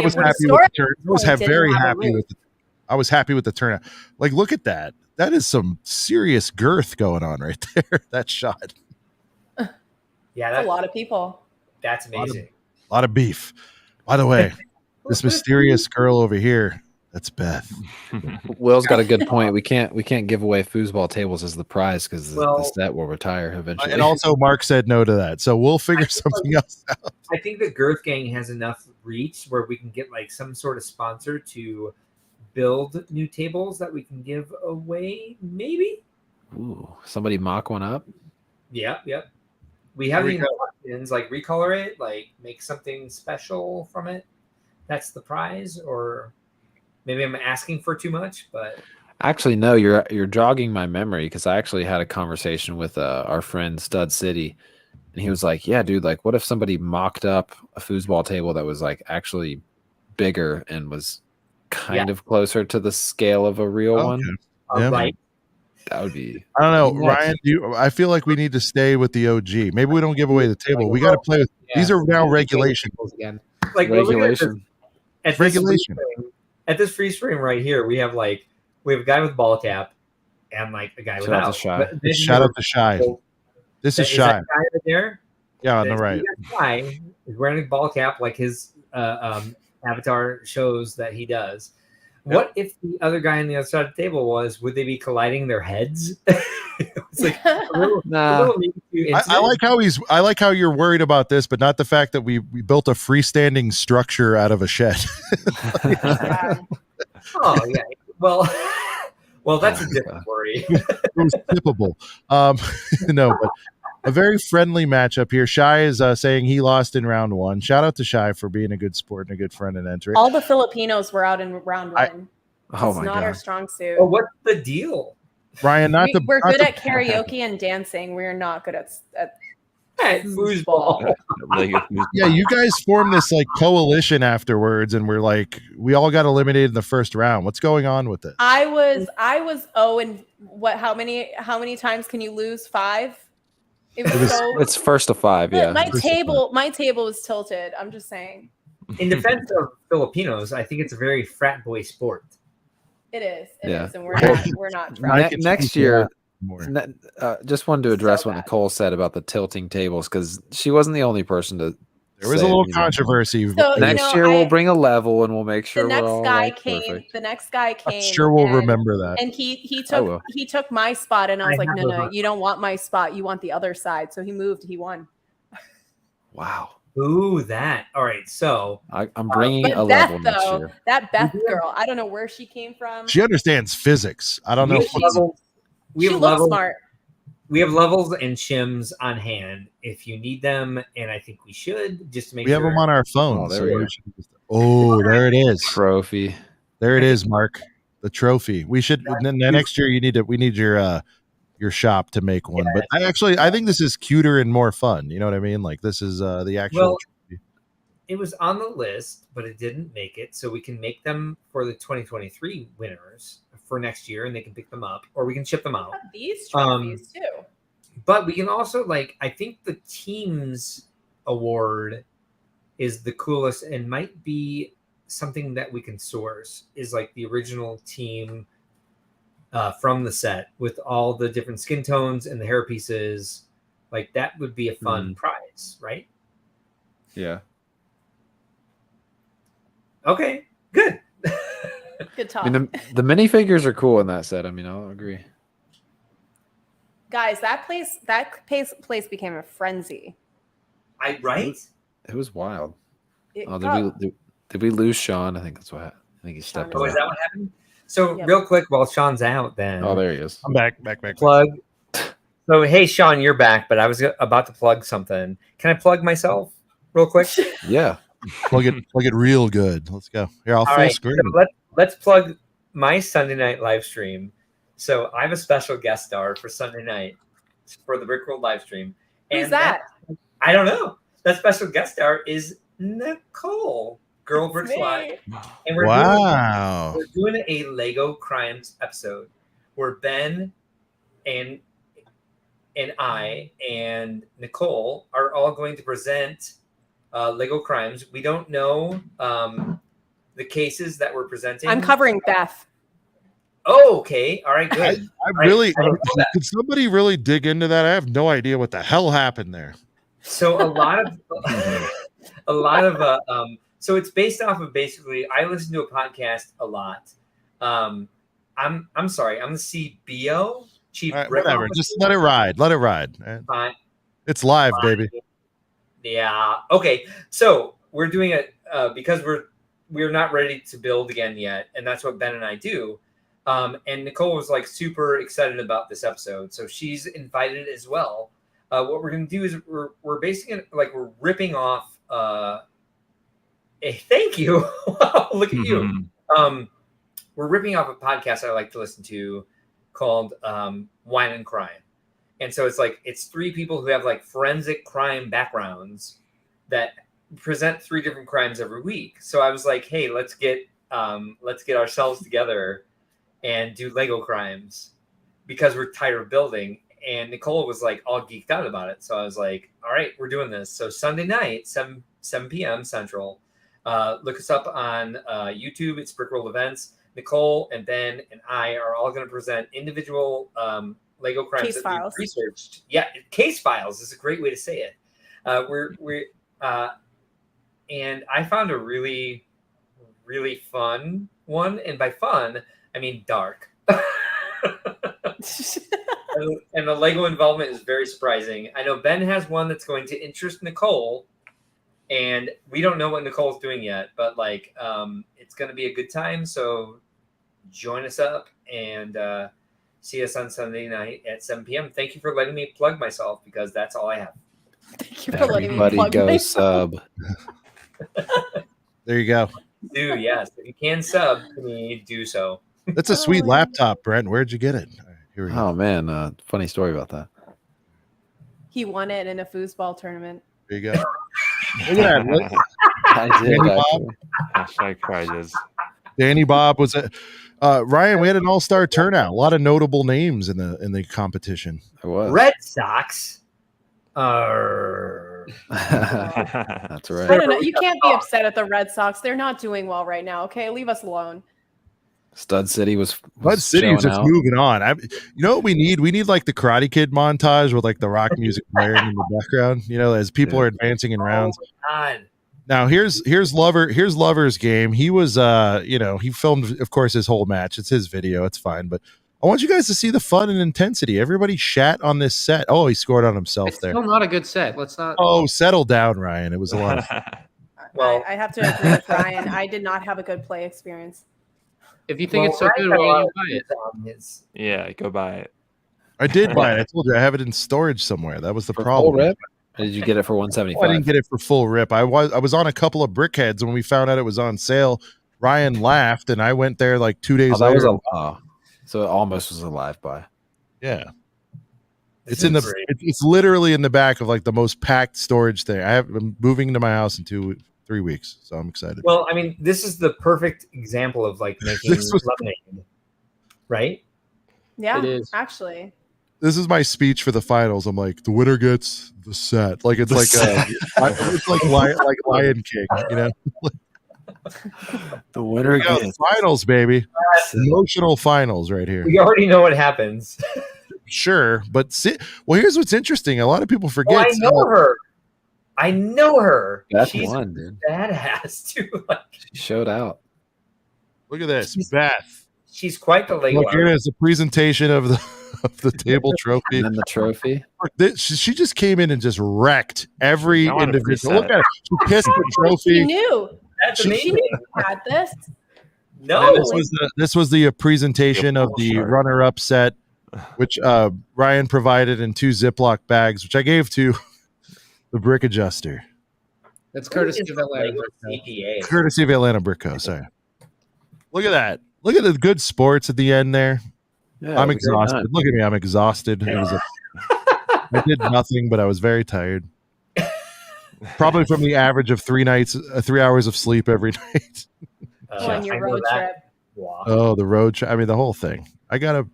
was happy with the turn. I was happy with the turnout. Like, look at that. That is some serious girth going on right there. That shot. Yeah, that's a lot of people. That's amazing. A lot of beef. By the way, this mysterious girl over here, that's Beth. Will's got a good point. We can't give away foosball tables as the prize because the set will retire eventually. And also, Mark said no to that, so we'll figure something else out. I think the Girth Gang has enough reach where we can get like some sort of sponsor to build new tables that we can give away, maybe. Ooh, somebody mock one up. Yep. We have the options, like recolor it, like make something special from it. That's the prize, or maybe I'm asking for too much, but actually, no. You're jogging my memory because I actually had a conversation with our friend Stud City, and he was like, "Yeah, dude, like, what if somebody mocked up a foosball table that was like actually bigger and was kind of closer to the scale of a real one?" Yeah. Right. That would be. I don't know, Ryan. I feel like we need to stay with the OG. Maybe we don't give away the table. We got to play with. These are now regulations. Again. Like regulation. At this freeze frame right here, we have a guy with ball cap and like a guy without. Shout out to Shy. This is Shy. That guy right there. Yeah, on the right. Guy is wearing a ball cap like his avatar shows that he does. What if the other guy on the other side of the table would they be colliding their heads? It's like I like how you're worried about this, but not the fact that we built a freestanding structure out of a shed. Oh yeah. Well, that's a different worry. It was tippable. No, but a very friendly matchup here. Shy is saying he lost in round 1. Shout out to Shy for being a good sport and a good friend and entering. All the Filipinos were out in round 1. It's not our strong suit. Well, what's the deal? Ryan, we're good at karaoke and dancing. We're not good at foosball. Yeah, you guys formed this like coalition afterwards, and we're like, we all got eliminated in the first round. What's going on with it? I was and what? How many times can you lose? 5. It's first to 5. Yeah, my table was tilted. I'm just saying. In defense of Filipinos, I think it's a very frat boy sport. It is. It is, and we're not. Next year, just wanted to address what Nicole said about the tilting tables because she wasn't the only person to. There was a little controversy. So, next year we'll bring a level and we'll make sure the we're all perfect. The next guy came. I'm sure we'll remember that. And he took my spot, and I was like, no, you don't want my spot. You want the other side. So he moved. He won. Wow. Ooh, that. All right, so I'm bringing a level next year. That Beth girl, I don't know where she came from. She understands physics. I don't know. we She have looks levels. smart. We have levels and shims on hand if you need them, and I think we should just to make We sure. have them on our phones. there we go. There it is. Trophy. There it is, Mark. The trophy. We should then next year. We need your shop to make one. But I think this is cuter and more fun. You know what I mean? Like this is the actual. Trophy. It was on the list, but it didn't make it. So we can make them for the 2023 winners for next year, and they can pick them up, or we can ship them out. These trophies too. But we can also I think the teams award is the coolest and might be something that we can source. Is like the original team from the set with all the different skin tones and the hair pieces. Like that would be a fun prize, right? Yeah. Okay, good. Good talk. I mean, the minifigures are cool in that set. I mean, I'll agree. Guys, that place became a frenzy. Right? It was wild. Did we lose Sean? I think that's what happened. I think he stepped away. Is that what happened? So real quick, while Sean's out, then. Oh, there he is. I'm back. Plug. So hey, Sean, you're back, but I was about to plug something. Can I plug myself real quick? Yeah. Plug it real good. Let's go. Here, I'll full screen. So let's plug my Sunday night live stream. So I have a special guest star for Sunday night for the Brickworld live stream. Who's that? I don't know. That special guest star is Nicole, Girl Bricks Live. And we're doing a Lego Crimes episode where Ben and I and Nicole are all going to present Lego Crimes. We don't know the cases that we're presenting. I'm covering Beth. Oh, okay. All right, good. Could somebody really dig into that? I have no idea what the hell happened there. So so it's based off of basically, I listen to a podcast a lot. I'm sorry, I'm the CBO, Chief. Right, whatever. Just let it ride. Let it ride. Fine. It's live, baby. Yeah. Okay. So we're doing it because we're not ready to build again yet, and that's what Ben and I do. And Nicole was super excited about this episode, so she's invited as well. What we're going to do is we're basing it we're ripping off. Thank you. Look at you. We're ripping off a podcast I like to listen to called Wine and Crime. And so it's three people who have forensic crime backgrounds that present three different crimes every week. So I was like, hey, let's get ourselves together and do Lego Crimes because we're tired of building. And Nicole was all geeked out about it. So I was like, all right, we're doing this. So Sunday night, 7 p.m. Central, look us up on YouTube. It's Brickworld Events. Nicole and Ben and I are all going to present individual Lego Crimes case files. We've researched. Yeah, case files is a great way to say it. And I found a really, really fun one. And by fun, I mean dark. And the Lego involvement is very surprising. I know Ben has one that's going to interest Nicole, and we don't know what Nicole's doing yet, but it's going to be a good time. So join us up and see us on Sunday night at 7 p.m. Thank you for letting me plug myself because that's all I have. Thank you for letting me plug go myself. sub. There you go. Do yes, if you can sub to me, do so. That's a sweet laptop, Brent. Where'd you get it? All right, here we go. Oh man, funny story about that. He won it in a foosball tournament. There you go. Look at that. I did. Hashtag prizes. Danny Bob was Ryan. We had an all-star turnout. A lot of notable names in the competition. It was. Red Sox. That's right. I don't know. You can't be upset at the Red Sox. They're not doing well right now. Okay, leave us alone. Stud City was just moving on. You know what we need? We need the Karate Kid montage with the rock music playing in the background. As people are advancing in rounds. God. Now here's Lover's game. He was he filmed, of course, his whole match. It's his video. It's fine, but I want you guys to see the fun and intensity. Everybody shat on this set. Oh, he scored on himself It's there. still not a good set. Let's not. Oh, settle down, Ryan. It was a lot of fun. Well, I have to agree with Ryan. I did not have a good play experience. If you think it's so good, why don't you buy it? Yeah, go buy it. I did buy it. I told you I have it in storage somewhere. That was the For problem. full rip? Or did you get it for 175? I didn't get it for full rip. I was on a couple of Brickheads when we found out it was on sale. Ryan laughed, and I went there like 2 days later. So it almost was a live buy. Yeah. It's literally in the back of like the most packed storage thing. I'm moving into my house in 3 weeks, so I'm excited. Well, I mean, this is the perfect example of like making lemonade, right? Yeah, it is actually. This is my speech for the finals. I'm like, the winner gets the set. Like it's it's like Lion King, you know. The winner gets finals, baby. Emotional finals right here. We already know what happens. Sure, but here's what's interesting. A lot of people forget. I know her. I know her. That's She's one, dude. Badass too. She showed out. Look at this, Beth. She's quite the Lego. Look, here it is, a presentation of the table trophy. And then the trophy. She just came in and just wrecked every individual. Look at it. She kissed the trophy. She knew. That's amazing. She knew you had this. No. This was the presentation of the runner-up set, which Ryan provided in 2 Ziploc bags, which I gave to the Brick Adjuster. That's courtesy of Atlanta CPA. Courtesy of Atlanta Brickco, sorry. Look at that. Look at the good sports at the end there. Yeah, I'm exhausted. Look at me. I'm exhausted. I did nothing, but I was very tired. Probably from the average of 3 hours of sleep every night. On your road trip. Wow. Oh, the road trip. I mean, the whole thing. I got to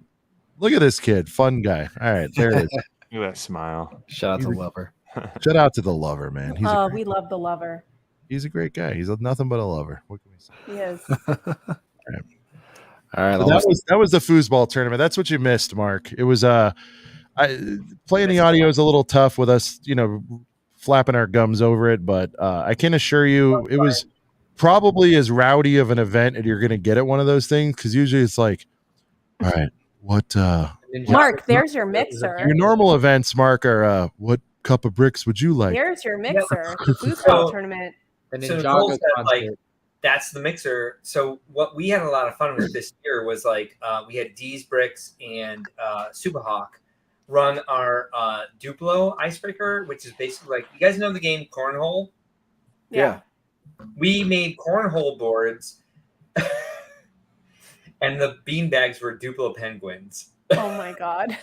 look at this kid. Fun guy. All right. There it is. Look at that smile. Shout out to Lover. Shout out to the Lover, man. We love the Lover. He's a great guy. He's nothing but a lover. What can we say? He is. All right. So that was the foosball tournament. That's what you missed, Mark. It was playing the audio is a little tough with us, flapping our gums over it, but I can assure you it was probably as rowdy of an event as you're going to get at one of those things, because usually it's like, all right, what Mark, there's your mixer. Your normal events, Mark, are what cup of bricks would you like? Here's your mixer. Foosball tournament. So Nicole said, like, that's the mixer. So what we had a lot of fun with this year was like we had D's Bricks and Superhawk run our Duplo icebreaker, which is basically like, you guys know the game Cornhole? Yeah. We made cornhole boards and the bean bags were Duplo penguins. Oh my god.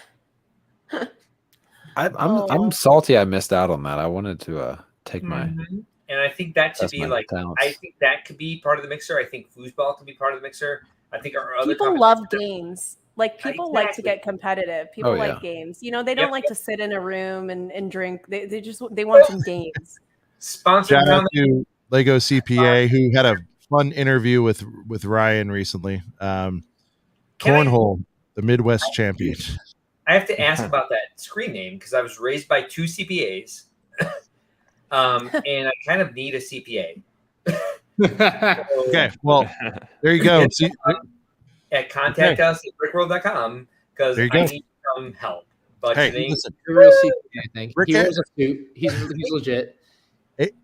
I'm salty I missed out on that. I wanted to take my and I think that should be like talents. I think that could be part of the mixer. I think foosball could be part of the mixer. I think our other people love games. Like people like to get competitive. People like games. They don't like to sit in a room and drink. They want some games. Sponsored Shout out to Lego CPA, who had a fun interview with Ryan recently. Cornhole, the Midwest champion. I have to ask about that screen name because I was raised by 2 CPAs. And I kind of need a CPA. Okay, well, there you go. Contact us at brickworld.com because I need some help. Hey, listen, the real CPA, I think. He wears a suit. He's legit.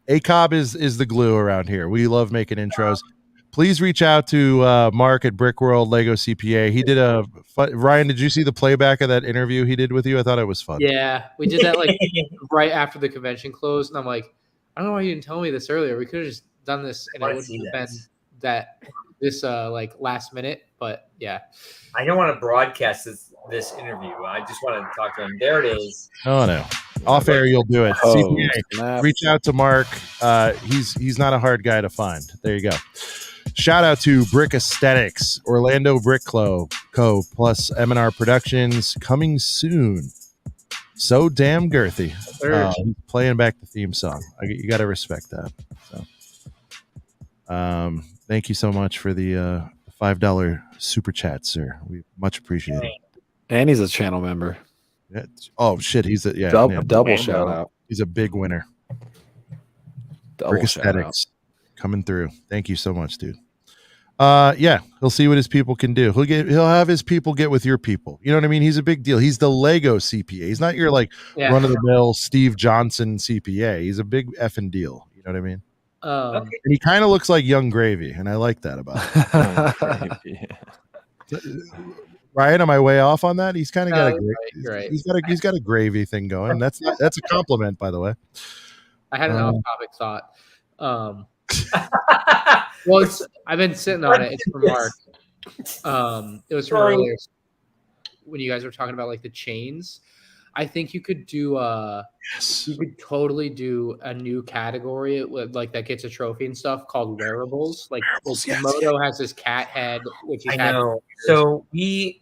ACOB is the glue around here. We love making intros. Please reach out to Mark at Brickworld Lego CPA. He did Ryan, did you see the playback of that interview he did with you? I thought it was fun. Yeah, we did that like right after the convention closed, and I'm like, I don't know why you didn't tell me this earlier. We could have just done this, and it wouldn't have been this like last minute. But yeah, I don't want to broadcast this interview. I just want to talk to him. There it is. Oh no, off air you'll do it. CPA, reach out to Mark. He's not a hard guy to find. There you go. Shout out to Brick Aesthetics, Orlando Brick Co. plus MandR Productions coming soon. So damn girthy. Playing back the theme song. You got to respect that. So, thank you so much for the $5 super chat, sir. We much appreciate it. And he's a channel member. Yeah. Oh shit, he's a double shout out. He's a big winner. Brick Aesthetics coming through. Thank you so much, dude. He'll see what his people can do. He'll have his people get with your people. You know what I mean? He's a big deal. He's the Lego CPA. He's not your run of the mill Steve Johnson CPA. He's a big effing deal. You know what I mean? And he kind of looks like Young Gravy, and I like that about him. Ryan, am I way off on that? He's kind of got right. He's got a gravy thing going. That's a compliment, by the way. I had an off-topic thought. Well, I've been sitting on it. It's for Mark. It was from earlier when you guys were talking about like the chains. I think you could do you could totally do a new category like that gets a trophy and stuff called wearables. Like Moto has this cat head, which is I know. So we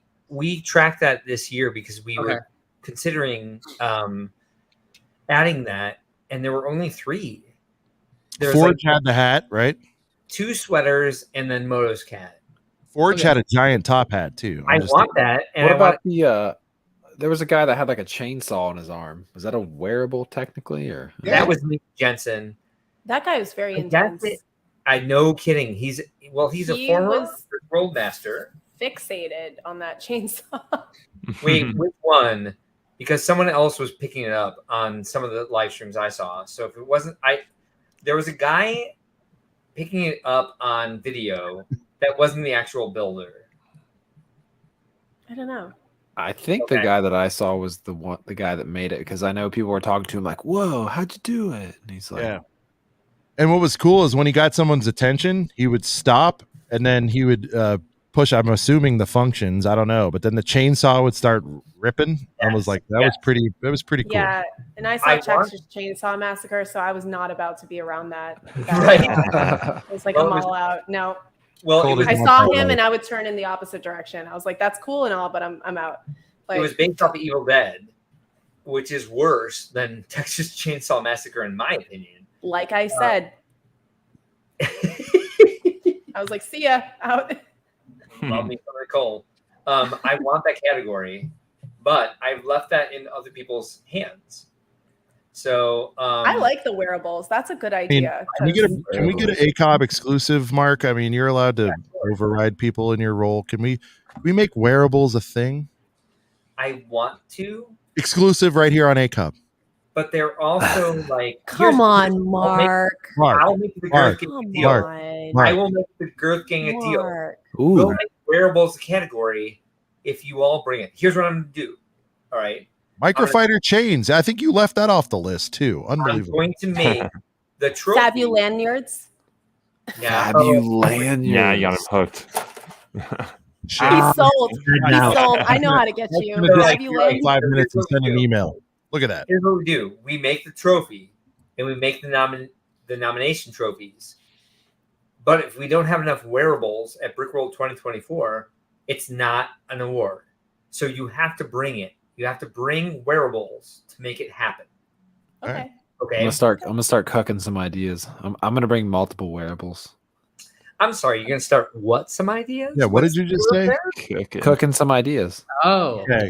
tracked that this year because we were considering adding that, and there were only 3. Forge had the hat, right? 2 sweaters, and then Moto's cat. Forge had a giant top hat too. I want that. And what about the? There was a guy that had like a chainsaw on his arm. Was that a wearable technically, or that was Nick Jensen? That guy was very intense. I no kidding. He's a former world master. Fixated on that chainsaw. Wait, which one? Because someone else was picking it up on some of the live streams I saw. So if it wasn't, there was a guy picking it up on video that wasn't the actual builder. I don't know. I think the guy that I saw was the guy that made it, because I know people were talking to him like, "Whoa, how'd you do it?" And he's like, "Yeah." And what was cool is when he got someone's attention, he would stop and then he would push. I'm assuming the functions. I don't know, but then the chainsaw would start ripping. I was like, that was pretty. That was pretty cool. Yeah, and I saw Texas Chainsaw Massacre, so I was not about to be around that. Right. It's like I'm all out. No. Well, I saw him and I would turn in the opposite direction. I was like, that's cool and all, but I'm out. It was based off of Evil Dead, which is worse than Texas Chainsaw Massacre, in my opinion. Like I said. I was like, see ya, out. Love me some Nicole. I want that category, but I've left that in other people's hands. So I like the wearables. That's a good idea. Can we get an ACOB exclusive, Mark? I mean, you're allowed to override people in your role. Can we make wearables a thing? I want to. Exclusive right here on ACOB. But they're also like, come on, Mark. I'll make the Girth Gang a deal. I will make the Girth Gang a deal. We'll make wearables a category if you all bring it. Here's what I'm going to do. All right. Microfighter chains. I think you left that off the list too. Unbelievable. I'm going to make the trophy. Fabu lanyards. Yeah. Fabu lanyards. Yeah, you got him hooked. He's sold. He's sold. I know how to get you. Fabu lanyards. 5 minutes and send an email. Look at that. Here's what we do. We make the trophy and we make the nomination trophies. But if we don't have enough wearables at Brickworld 2024, it's not an award. So you have to bring it. You have to bring wearables to make it happen. Okay. Okay. I'm gonna start cooking some ideas. I'm gonna bring multiple wearables. I'm sorry, you're gonna start what? Some ideas? Yeah. What did you just say? Cooking some ideas. Oh. Okay,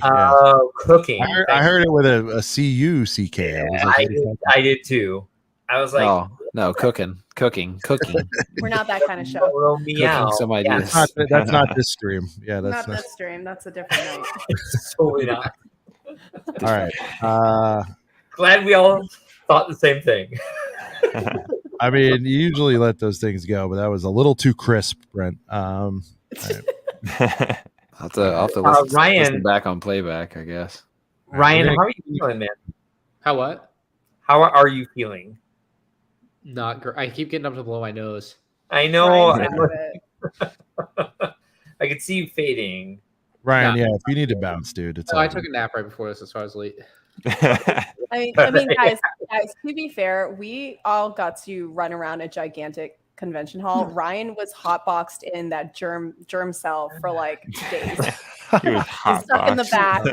cooking. I heard it with a C-U-C-K. I did too. I was like, oh no, cooking. We're not that kind of show. Cooking some ideas. That's not this stream. Yeah, that's not this stream. That's a different night. It's totally not. All right. Glad we all thought the same thing. I mean, you usually let those things go, but that was a little too crisp, Brent. I'll have to listen back on playback, I guess. Ryan, how are you feeling, man? How what? How are you feeling? Not great. I keep getting up to blow my nose. I know. I could see you fading. Ryan, yeah, if you need to bounce, dude. It's I took a nap right before this, so I was late. I mean, guys, to be fair, we all got to run around a gigantic convention hall. Ryan was hotboxed in that germ cell for like days. He was stuck in the back.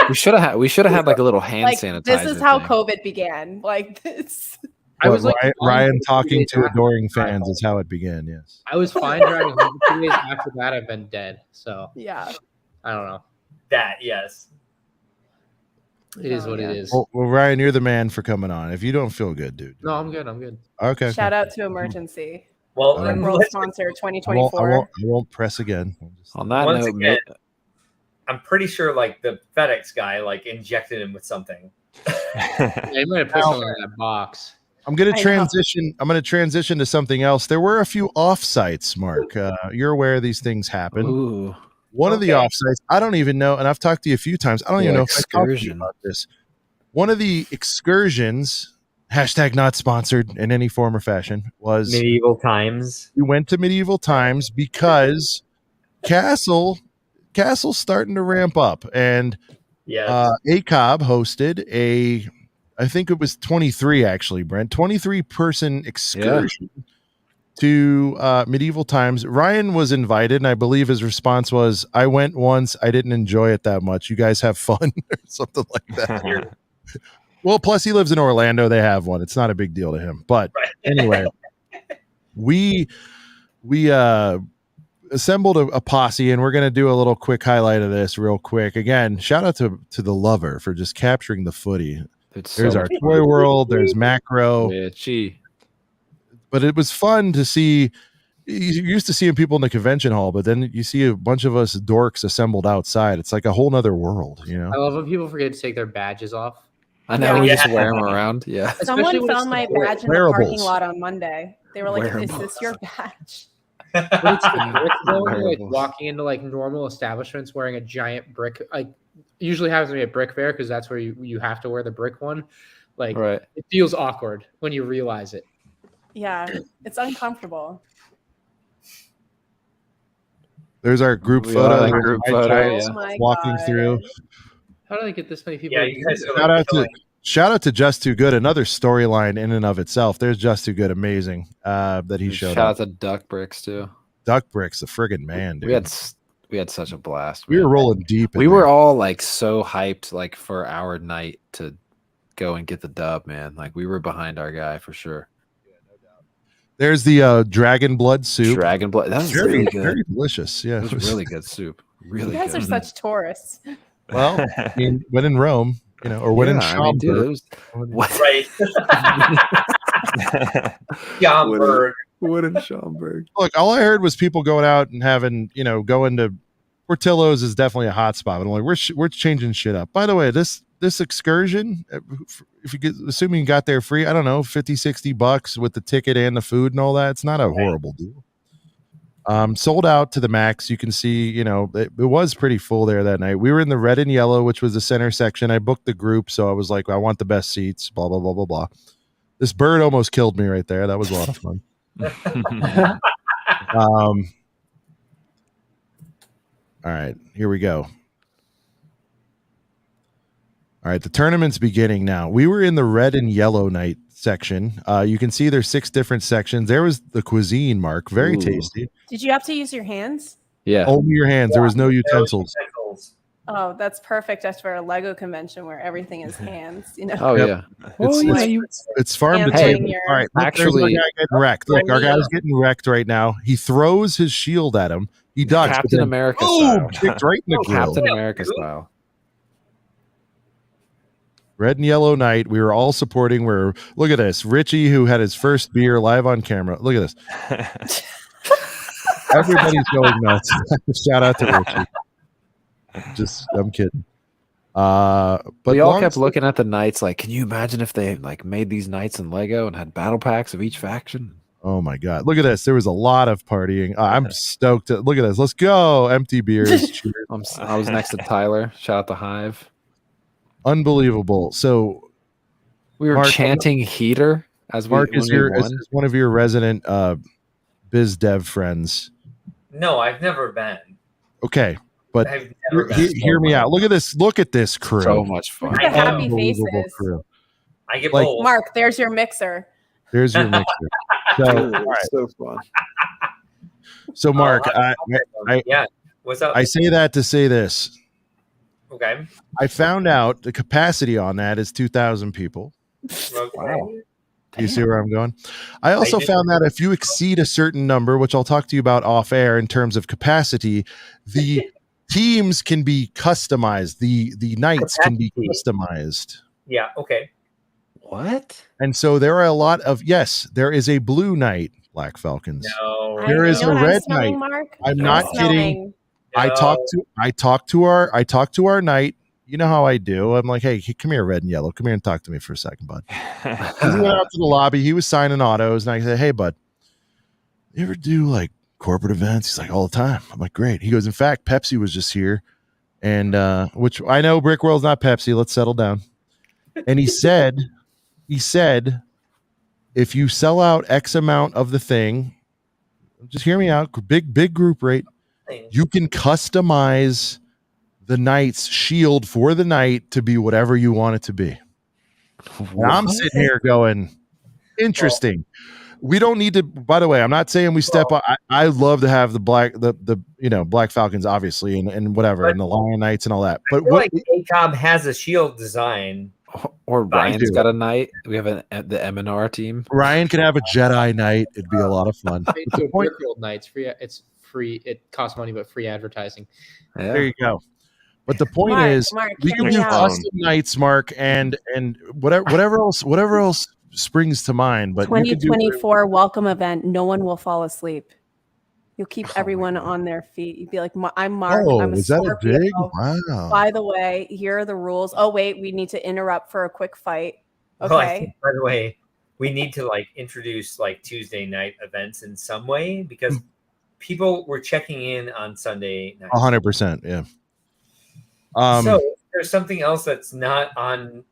we should have had like a little hand sanitizer. This is how COVID began. Like this. I was like Ryan talking to adoring fans is how it began. Yes. I was fine driving home. 2 days after that, I've been dead. So yeah, I don't know. That yes, it is what it is. Well, Ryan, you're the man for coming on. If you don't feel good, dude. No, I'm good. I'm good. Okay. Shout out to Emergency. Well, World sponsor 2024. I won't press again. On that note, again, I'm pretty sure like the FedEx guy like injected him with something. Yeah, he might have put something in that box. I'm going to transition. I'm going to transition to something else. There were a few offsites, Mark. You're aware these things happen. Ooh. One of the offsites, I don't even know, and I've talked to you a few times. I don't even know if I talked to you about this. One of the excursions, hashtag not sponsored in any form or fashion, was Medieval Times. We went to Medieval Times because Castle's starting to ramp up, and ACOB hosted I think it was 23 actually, Brent, 23 person excursion to Medieval Times. Ryan was invited, and I believe his response was, "I went once, I didn't enjoy it that much. You guys have fun," or something like that. Well, plus he lives in Orlando. They have one. It's not a big deal to him. But anyway, we assembled a posse, and we're going to do a little quick highlight of this real quick. Again, shout out to the Lover for just capturing the footy. There's our Toy World. There's Macro. But it was fun to see. You're used to seeing people in the convention hall, but then you see a bunch of us dorks assembled outside. It's like a whole nother world, you know? I love when people forget to take their badges off. I know, we just wear them around. Yeah. Someone found my badge in the parking lot on Monday. They were like, "Is this your badge?" But it's the brick though, like walking into like normal establishments wearing a giant brick. Like usually happens to be at Brick Fair because that's where you have to wear the brick one. Like it feels awkward when you realize it. Yeah, it's uncomfortable. There's our group photo. Walking through. How do I get this many people? Yeah, you guys shout out to Just Too Good. Another storyline in and of itself. There's Just Too Good. Amazing that he showed up. Shout out to Duck Bricks too. Duck Bricks, the friggin' man, dude. We had such a blast. We were rolling deep. We were all like so hyped, like for our night to go and get the dub, man. Like we were behind our guy for sure. There's the dragon blood soup. Dragon blood. That was really good. Very delicious. Yeah, it was really good soup. Really, you guys good. are such tourists. Well, I mean, when in Rome, you know, or when in Schaumburg. Right. Schaumburg. What in Schaumburg? Look, all I heard was people going out and having, you know, going to Portillo's is definitely a hot spot. But I'm like, we're changing shit up. By the way, this excursion, if you get, assuming you got there free, I don't know, $50-$60 with the ticket and the food and all that, it's not a horrible deal. Sold out to the max. You can see, you know, it was pretty full there that night. We were in the red and yellow, which was the center section. I booked the group, so I was like, I want the best seats, blah, blah, blah, blah, blah. This bird almost killed me right there. That was a lot of fun. All right, here we go. All right, the tournament's beginning now. We were in the red and yellow night section. You can see there's 6 different sections. There was the cuisine, Mark. Very tasty. Did you have to use your hands? Yeah. Only your hands. There was no utensils. Oh, that's perfect. That's for a Lego convention where everything is hands. You know. Oh yeah. It's farm to table. All right. Actually, our guy getting wrecked. Look, our guy's getting wrecked right now. He throws his shield at him. He ducks. Captain America style. Kicked right in the grill. Captain America style. Red and yellow night. We were all supporting. Look at this. Richie, who had his first beer live on camera. Look at this. Everybody's going nuts. Shout out to Richie. I'm kidding. But we all kept looking at the knights like, can you imagine if they like made these knights in Lego and had battle packs of each faction? Oh my God. Look at this. There was a lot of partying. I'm stoked. Look at this. Let's go. Empty beers. I was next to Tyler. Shout out to Hive. Unbelievable. So we were chanting heater as Mark is one of your resident biz dev friends. No, I've never been. Okay, but hear me out. Look at this. Look at this crew. So much fun. Look at happy faces. Crew. I get bold. Mark, there's your mixer. There's your mixer. So, all right. So fun. So Mark, what's up? I say that to say this. Okay. I found out the capacity on that is 2,000 people. Okay. Wow. Do you see where I'm going? I also found that if you exceed a certain number, which I'll talk to you about off air in terms of capacity, the teams can be customized. The nights can be customized. Yeah. Okay. What? And so there are a lot of, yes, there is a blue night, Black Falcons. No. There is a red night. Mark? I'm not kidding. No. I talked to our night. you know how I do. I'm like, hey, come here, red and yellow. Come here and talk to me for a second, bud. He went out to the lobby. He was signing autos, and I said, hey, bud, you ever do like corporate events? He's like, all the time. I'm like, great. He goes, in fact, Pepsi was just here, and which I know Brick World's not Pepsi. Let's settle down. And he said, if you sell out X amount of the thing, just hear me out, big group rate, you can customize the knight's shield for the knight to be whatever you want it to be. And I'm sitting here going, interesting. We don't need to, by the way, I'm not saying we step up. I love to have the Black Falcons, obviously, and whatever, and the Lion Knights and all that. But what like ACOM has a shield design. Or Ryan's got a knight. We have the MandR team. Ryan can have a Jedi knight. It'd be a lot of fun. Knights free. It's free. It costs money, but free advertising. Yeah. There you go. But the point is, we can do custom knights, Mark, and whatever else springs to mind. But 2024 welcome event. No one will fall asleep. You'll keep everyone on their feet. You'd be like, I'm Mark. I'm a Scorpio. Big? Wow. By the way, here are the rules. Oh, wait, we need to interrupt for a quick fight. Okay. Well, I think, by the way, we need to introduce Tuesday night events in some way because people were checking in on Sunday night. 100%. Yeah. So if there's something else that's not on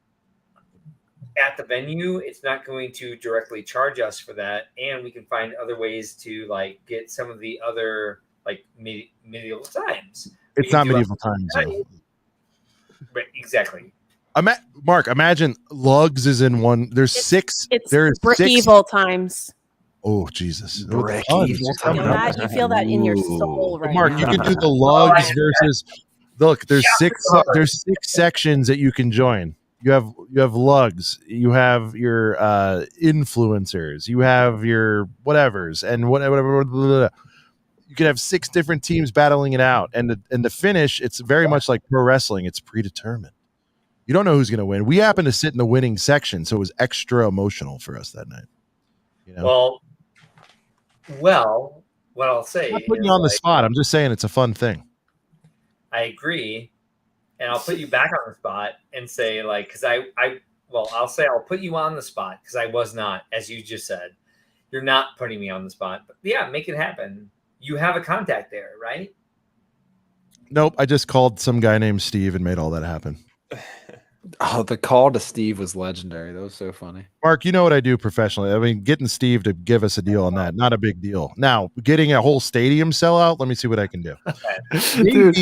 at the venue, it's not going to directly charge us for that, and we can find other ways to get some of the other medieval times. It's not medieval times, but exactly. Mark, imagine lugs is in one. There's six. There's brick evil times. Oh Jesus! Brick evil times. You feel that in your soul, right? Mark, now. You can do the lugs versus. Look, there's six sections that you can join. You have lugs, you have your influencers, you have your whatevers, and whatever. You can have 6 different teams battling it out, and the finish, it's very much like pro wrestling. It's predetermined. You don't know who's going to win. We happen to sit in the winning section, so it was extra emotional for us that night. You know? Well, what I'll say, I'm not putting you on the spot. I'm just saying it's a fun thing. I agree. And I'll put you back on the spot and say, because I'll say I'll put you on the spot because I was not, as you just said. You're not putting me on the spot. But yeah, make it happen. You have a contact there, right? Nope. I just called some guy named Steve and made all that happen. Oh, the call to Steve was legendary. That was so funny. Mark, you know what I do professionally. I mean, getting Steve to give us a deal on that, not a big deal. Now, getting a whole stadium sellout, let me see what I can do. Maybe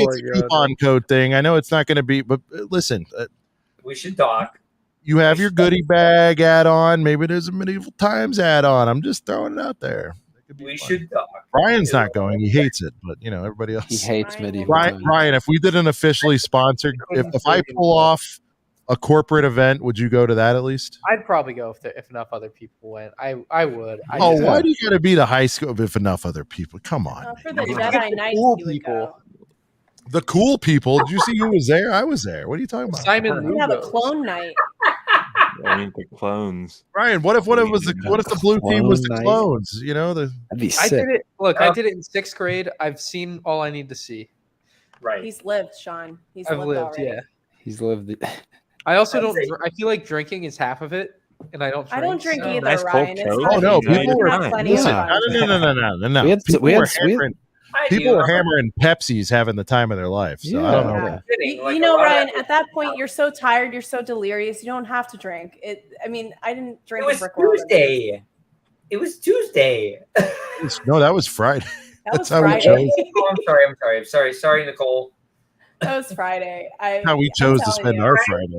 it's a coupon code thing. I know it's not going to be, but listen. We should talk. You have your goodie bag add-on. Maybe there's a Medieval Times add-on. I'm just throwing it out there. We should talk. Brian's not going. He hates it, but everybody else. He hates medieval. Brian, if we did an officially sponsored, if I pull off a corporate event, would you go to that at least? I'd probably go if enough other people went. I would. Why do you got to be the high school if enough other people? Come on. For the Jedi Knights, cool people. The cool people. Did you see who was there? I was there. What are you talking about? Simon, we have a clone night. The clones. Ryan, what if the blue team was the clones? That'd be sick. I did it in 6th grade. I've seen all I need to see. Right. He's lived, Sean. I've lived already. Yeah. He's lived. I also don't. I feel like drinking is half of it, and I don't. I don't drink either, nice Ryan. No, people were no. People were hammering Pepsis, having the time of their life. So I don't know. Ryan, at that point, you're so tired, you're so delirious, you don't have to drink. I didn't drink. It was Tuesday. It was Tuesday. No, that was Friday. That's how we chose. I'm sorry. Sorry, Nicole. That was Friday. How we chose to spend our Friday.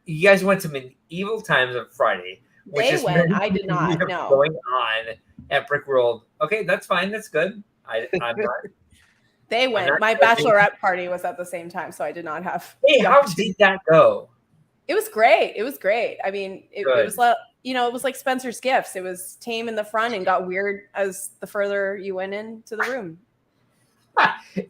You guys went to Medieval Times on Friday. They went. I did not. No. Going on at Brick World. Okay, that's fine. That's good. I'm not. They went. My bachelorette party was at the same time, so I did not have. Hey, how did that go? It was great. I mean, it was like it was like Spencer's Gifts. It was tame in the front and got weird as the further you went into the room.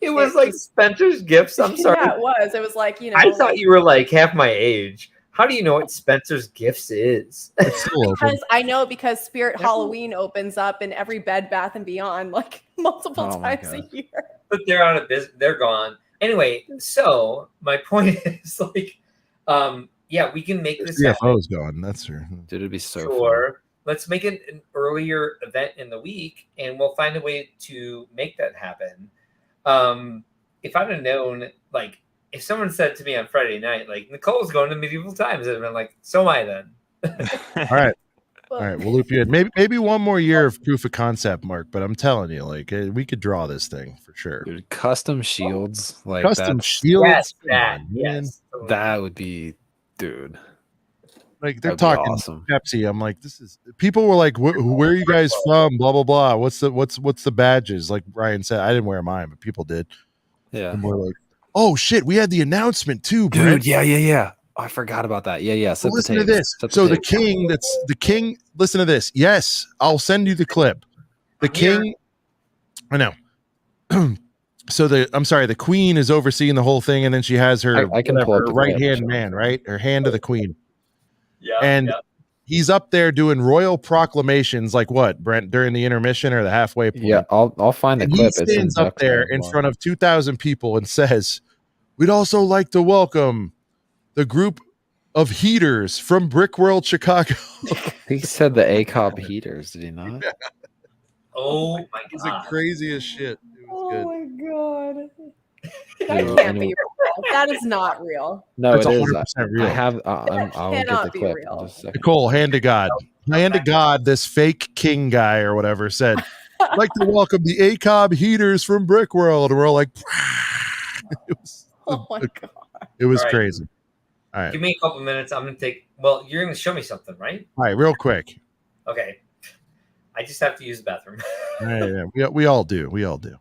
It was like Spencer's Gifts. I'm sorry. Yeah, it was. It was like I thought you were like half my age. How do you know what Spencer's Gifts is? Because I know because Spirit Halloween opens up in every Bed Bath and Beyond multiple times a year. But they're out of business. They're gone. Anyway, so my point is like, yeah, we can make this happen. CFO's going. That's true. Dude, it'd be so Sure. Fun. Let's make it an earlier event in the week, and we'll find a way to make that happen. If I'd have known, like, if someone said to me on Friday night, like, Nicole's going to Medieval Times, I'd have been like, so am I then. All right. All right, we'll loop you in. Maybe one more year of proof of concept, Mark. But I'm telling you, like, we could draw this thing for sure. Dude, custom shields, like custom shields. Yes, that would be, dude. Like they're talking awesome. Pepsi. I'm like, this is. People were like, where are you guys from? Blah blah blah. What's the badges? Like Ryan said, I didn't wear mine, but people did. Yeah. And we're like, oh shit, we had the announcement too, dude. Yeah. I forgot about that. Yeah. So listen to this. So the king. Listen to this. Yes, I'll send you the clip. The king. I know. So the queen is overseeing the whole thing, and then she has her, I can pull up the right hand man, right? Her hand of the queen. He's up there doing royal proclamations, like what, Brent, during the intermission or the halfway point. Yeah, I'll find the clip. He stands up there in front of 2,000 people and says, "We'd also like to welcome the group of heaters from Brickworld, Chicago." He said the ACOB heaters, did he not? Oh my god. It was the craziest shit. It was good. Oh my god. That can't be real. That is not real. No, it's it is. 100% real. I have. I'll get the clip. Nicole, hand to God. Hand to God. This fake king guy or whatever said, "I'd like to welcome the ACOB heaters from Brickworld." And we're all like, oh my god. It was crazy. All right. Give me a couple minutes. I'm going to take. Well, you're going to show me something, right? All right, real quick. Okay. I just have to use the bathroom. Yeah, we all do. We all do.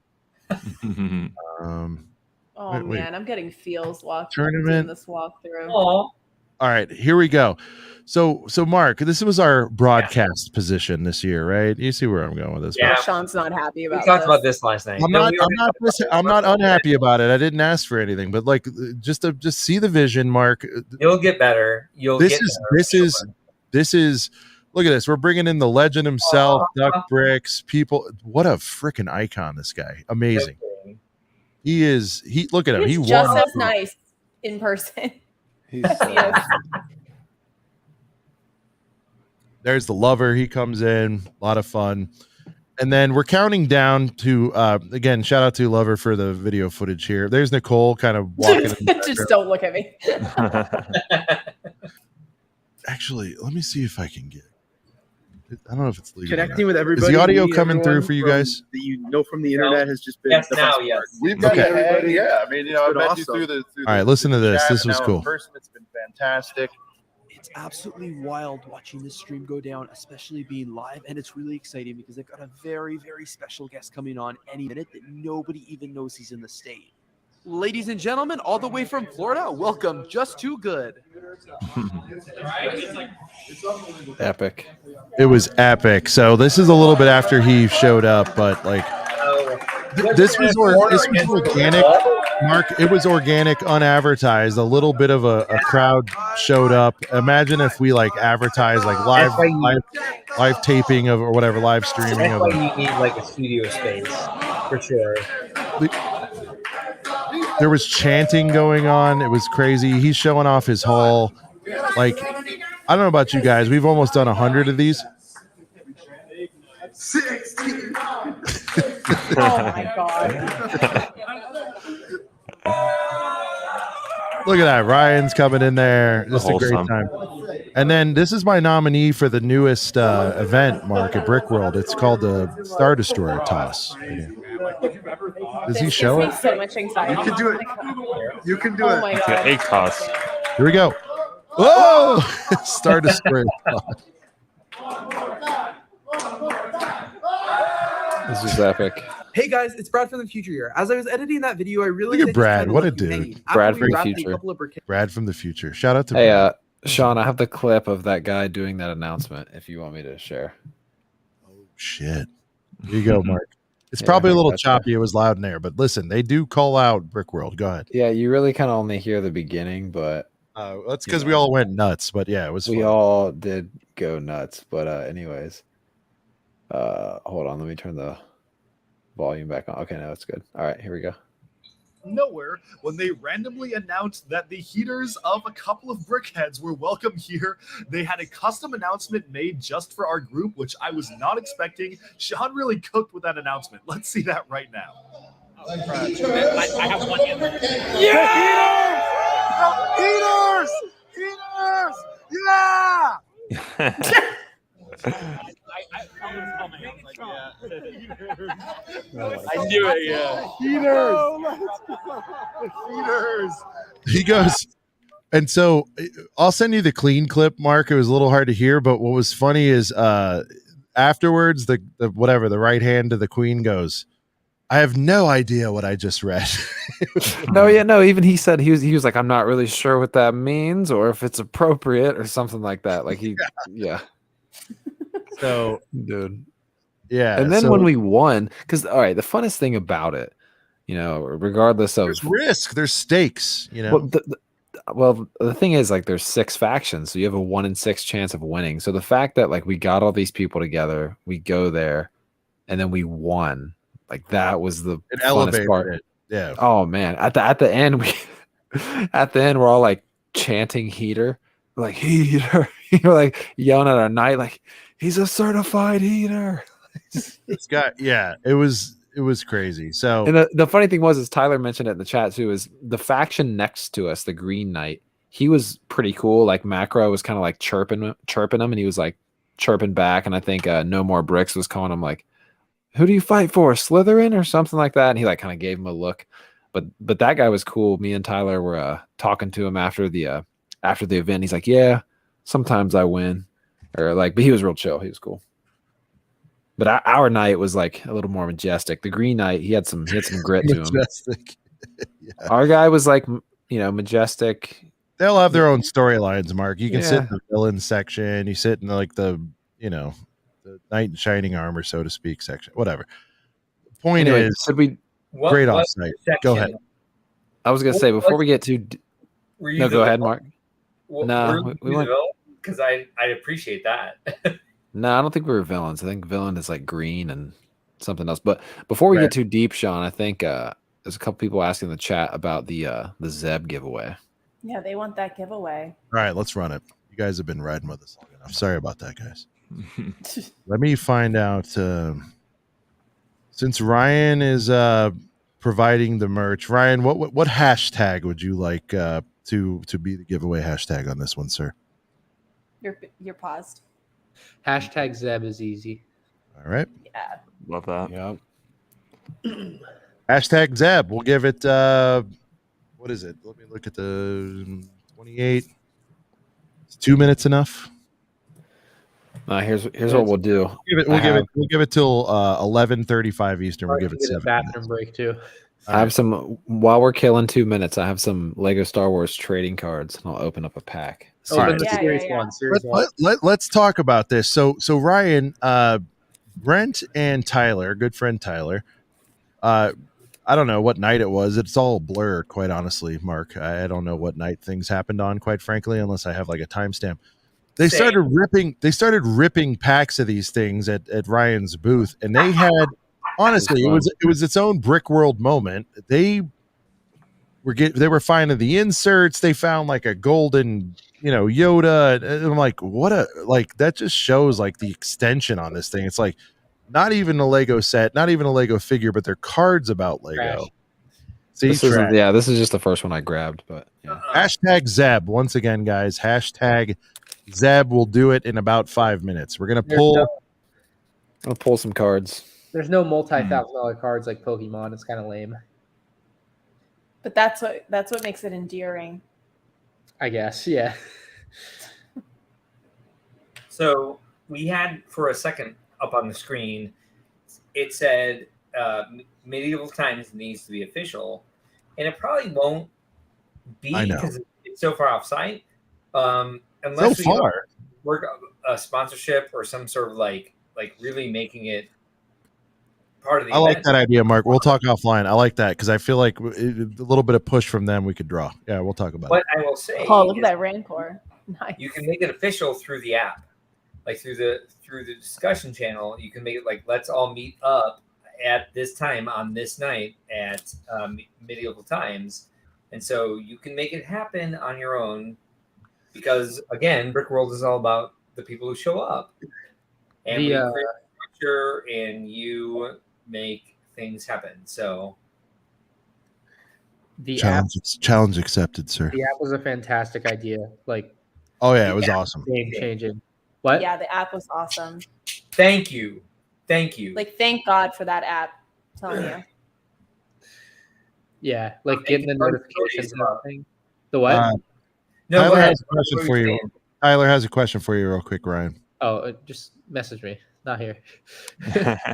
Man, I'm getting feels tournament. This walkthrough. All right, here we go. So Mark, this was our broadcast position this year, right? You see where I'm going with this? Yeah, Sean's not happy about. We talked about this last night. I'm not unhappy about it. I didn't ask for anything, but like just see the vision, Mark. You'll get better. This is. Look at this. We're bringing in the legend himself, Duck Bricks. People, what a freaking icon! This guy, amazing. He is. Look at him. He's just as nice in person. There's the lover. He comes in. A lot of fun. And then we're counting down to again. Shout out to Lover for the video footage here. There's Nicole, kind of walking. Just don't look at me. Actually, let me see if I can get. I don't know if it's legal. Connecting with everybody. Is the audio coming through for you guys? That you know from the internet has just been. Yes, now, yes. We've got everybody. Yeah, I mean, I met you through the. All right, listen to this. This was cool. In person, it's been fantastic. It's absolutely wild watching this stream go down, especially being live, and it's really exciting because I've got a very, very special guest coming on any minute that nobody even knows he's in the state. Ladies and gentlemen, all the way from Florida, welcome Just Too Good. Epic. It was epic. So this is a little bit after he showed up, but like this was organic. Mark, it was organic, unadvertised. A little bit of a crowd showed up. Imagine if we like advertised like live taping of or whatever, live streaming. That's why you need like a studio space for sure. There was chanting going on. It was crazy. He's showing off his haul. Like, I don't know about you guys. We've almost done 100 of these. 60. Oh my god. Look at that. Ryan's coming in there. Just a great time. And then this is my nominee for the newest event, Mark, at Brickworld. It's called the Star Destroyer Toss. Does he show it? So much anxiety. You can do it. You can do it. My god. A toss. Here we go. Whoa! Star Destroyer Toss. This is epic. Hey guys, it's Brad from the future here. As I was editing that video, I realized Look at Brad. What a dude. Brad from the future. Brad from the future. Shout out to Brad. Sean, I have the clip of that guy doing that announcement if you want me to share. Oh, shit. Here you go, Mark. It's probably a little choppy. It was loud in there, but listen, they do call out Brickworld. Go ahead. Yeah, you really kind of only hear the beginning, but that's because we all went nuts. But yeah, it was. We fun. All did go nuts, but anyways, hold on, let me turn the volume back on. Okay, now it's good. All right, here we go. nowhere when they randomly announced that the heaters of a couple of brickheads were welcome here. They had a custom announcement made just for our group, which I was not expecting. Sean really cooked with that announcement. Let's see that right now. I have one answer. Yeah! Heaters! Heaters! Yeah! I knew it, yeah. Heaters! He goes, and so I'll send you the clean clip, Mark. It was a little hard to hear, but what was funny is afterwards, the right hand to the queen goes, I have no idea what I just read. No, even he said he was like, I'm not really sure what that means or if it's appropriate or something like that. Like yeah. So, dude. Yeah. And then when we won, because all right, the funnest thing about it, regardless of there's risk, there's stakes, Well, the thing is, like, there's 6 factions, so you have a 1 in 6 chance of winning. So the fact that like we got all these people together, we go there, and then we won, like that was the funnest part. It. Yeah. Oh man, at the end we're all like chanting heater, like heater, like yelling at our knight, like he's a certified heater. This guy, yeah, it was crazy. So, and the funny thing was, as Tyler mentioned it in the chat too, is the faction next to us, the Green Knight. He was pretty cool. Like Macro was kind of like chirping him, and he was like chirping back. And I think No More Bricks was calling him like, "Who do you fight for, Slytherin or something like that?" And he like kind of gave him a look. But that guy was cool. Me and Tyler were talking to him after the event. He's like, "Yeah, sometimes I win," or like, but he was real chill. He was cool. But our knight was like a little more majestic. The Green Knight, he had some grit to him. Yeah. Our guy was like, majestic. They'll have their own storylines, Mark. You can sit in the villain section. You sit in like the knight in shining armor, so to speak, section. Whatever. The point is, should we? Great offsite. Go ahead. I was gonna say before we get to. No, go ahead, Mark. No, we went because I appreciate that. No, I don't think we were villains. I think villain is like green and something else. But before we get too deep, Sean, I think there's a couple people asking in the chat about the Zeb giveaway. Yeah, they want that giveaway. All right, let's run it. You guys have been riding with us long enough. Sorry about that, guys. Let me find out. Since Ryan is providing the merch, Ryan, what hashtag would you like to be the giveaway hashtag on this one, sir? You're paused. Hashtag Zeb is easy. All right. Yeah. Love that. Yeah. Hashtag Zeb. We'll give it. What is it? Let me look at the 28. Is 2 minutes enough? Here's what we'll do. We'll give it till 11:35 Eastern. We'll give it 7 bathroom break too. I have some while we're killing 2 minutes. I have some Lego Star Wars trading cards, and I'll open up a pack. Let's talk about this. So Ryan, Brent, and Tyler, good friend Tyler. I don't know what night it was. It's all a blur, quite honestly, Mark. I don't know what night things happened on, quite frankly, unless I have like a timestamp. They started ripping packs of these things at Ryan's booth, and they had honestly, it was its own Brick World moment. They were finding the inserts. They found like a golden, Yoda. And I'm like, that just shows like the extension on this thing. It's like not even a Lego set, not even a Lego figure, but they're cards about Lego. This is just the first one I grabbed, but yeah. Hashtag Zeb once again, guys. Hashtag Zeb will do it in about 5 minutes. We're gonna I'll pull some cards. There's no multi-$1,000 cards like Pokemon. It's kind of lame. But that's what makes it endearing. I guess, yeah. So we had for a second up on the screen, it said medieval times needs to be official, and it probably won't be because it's so far off site. Unless we work a sponsorship or some sort of like really making it part of the event. Like that idea, Mark. We'll talk offline. I like that because I feel like a little bit of push from them we could draw. Yeah, we'll talk about it. What I will say, look at that Rancor. Nice. You can make it official through the app, like through the discussion channel. You can make it like let's all meet up at this time on this night at medieval times, and so you can make it happen on your own. Because again, Brick World is all about the people who show up, and we create structure, and you make things happen. So the challenge accepted, sir. The app was a fantastic idea. Like, oh yeah, it was awesome, game changing. What? Yeah, the app was awesome. Thank you. Like, thank God for that app. I'm telling you. Yeah, like getting the notifications and everything. The what? No, Tyler has a question for you. Tyler has a question for you, real quick, Ryan. Oh, just message me. Not here.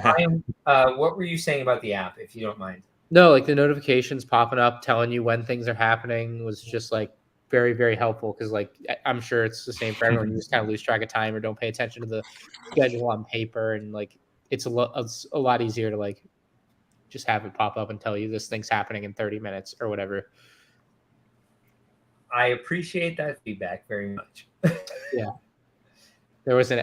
Ryan, what were you saying about the app, if you don't mind? No, like the notifications popping up, telling you when things are happening was just like very, very helpful. Because like I'm sure it's the same for everyone. You just kind of lose track of time or don't pay attention to the schedule on paper, and like it's a lot easier to like just have it pop up and tell you this thing's happening in 30 minutes or whatever. I appreciate that feedback very much. Yeah. There was an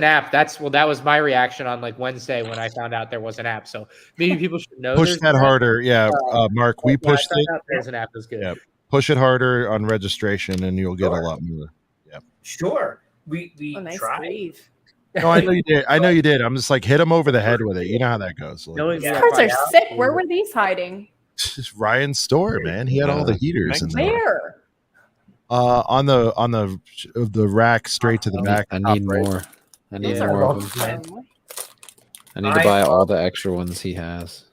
app. That was my reaction on like Wednesday when I found out there was an app. So maybe people should know. Push that harder. Yeah, Mark, we pushed it. There's an app is good. Yeah. Push it harder on registration and you'll get a lot more. Yeah. Sure. We tried. No, I know you did. I know you did. I'm just like, hit them over the head with it. You know how that goes. Like, These cards are sick. Where were these hiding? Ryan's store, man. He had all the heaters in there. Where? On the rack straight to the back. I need more. I need more of them. I need to buy all the extra ones he has.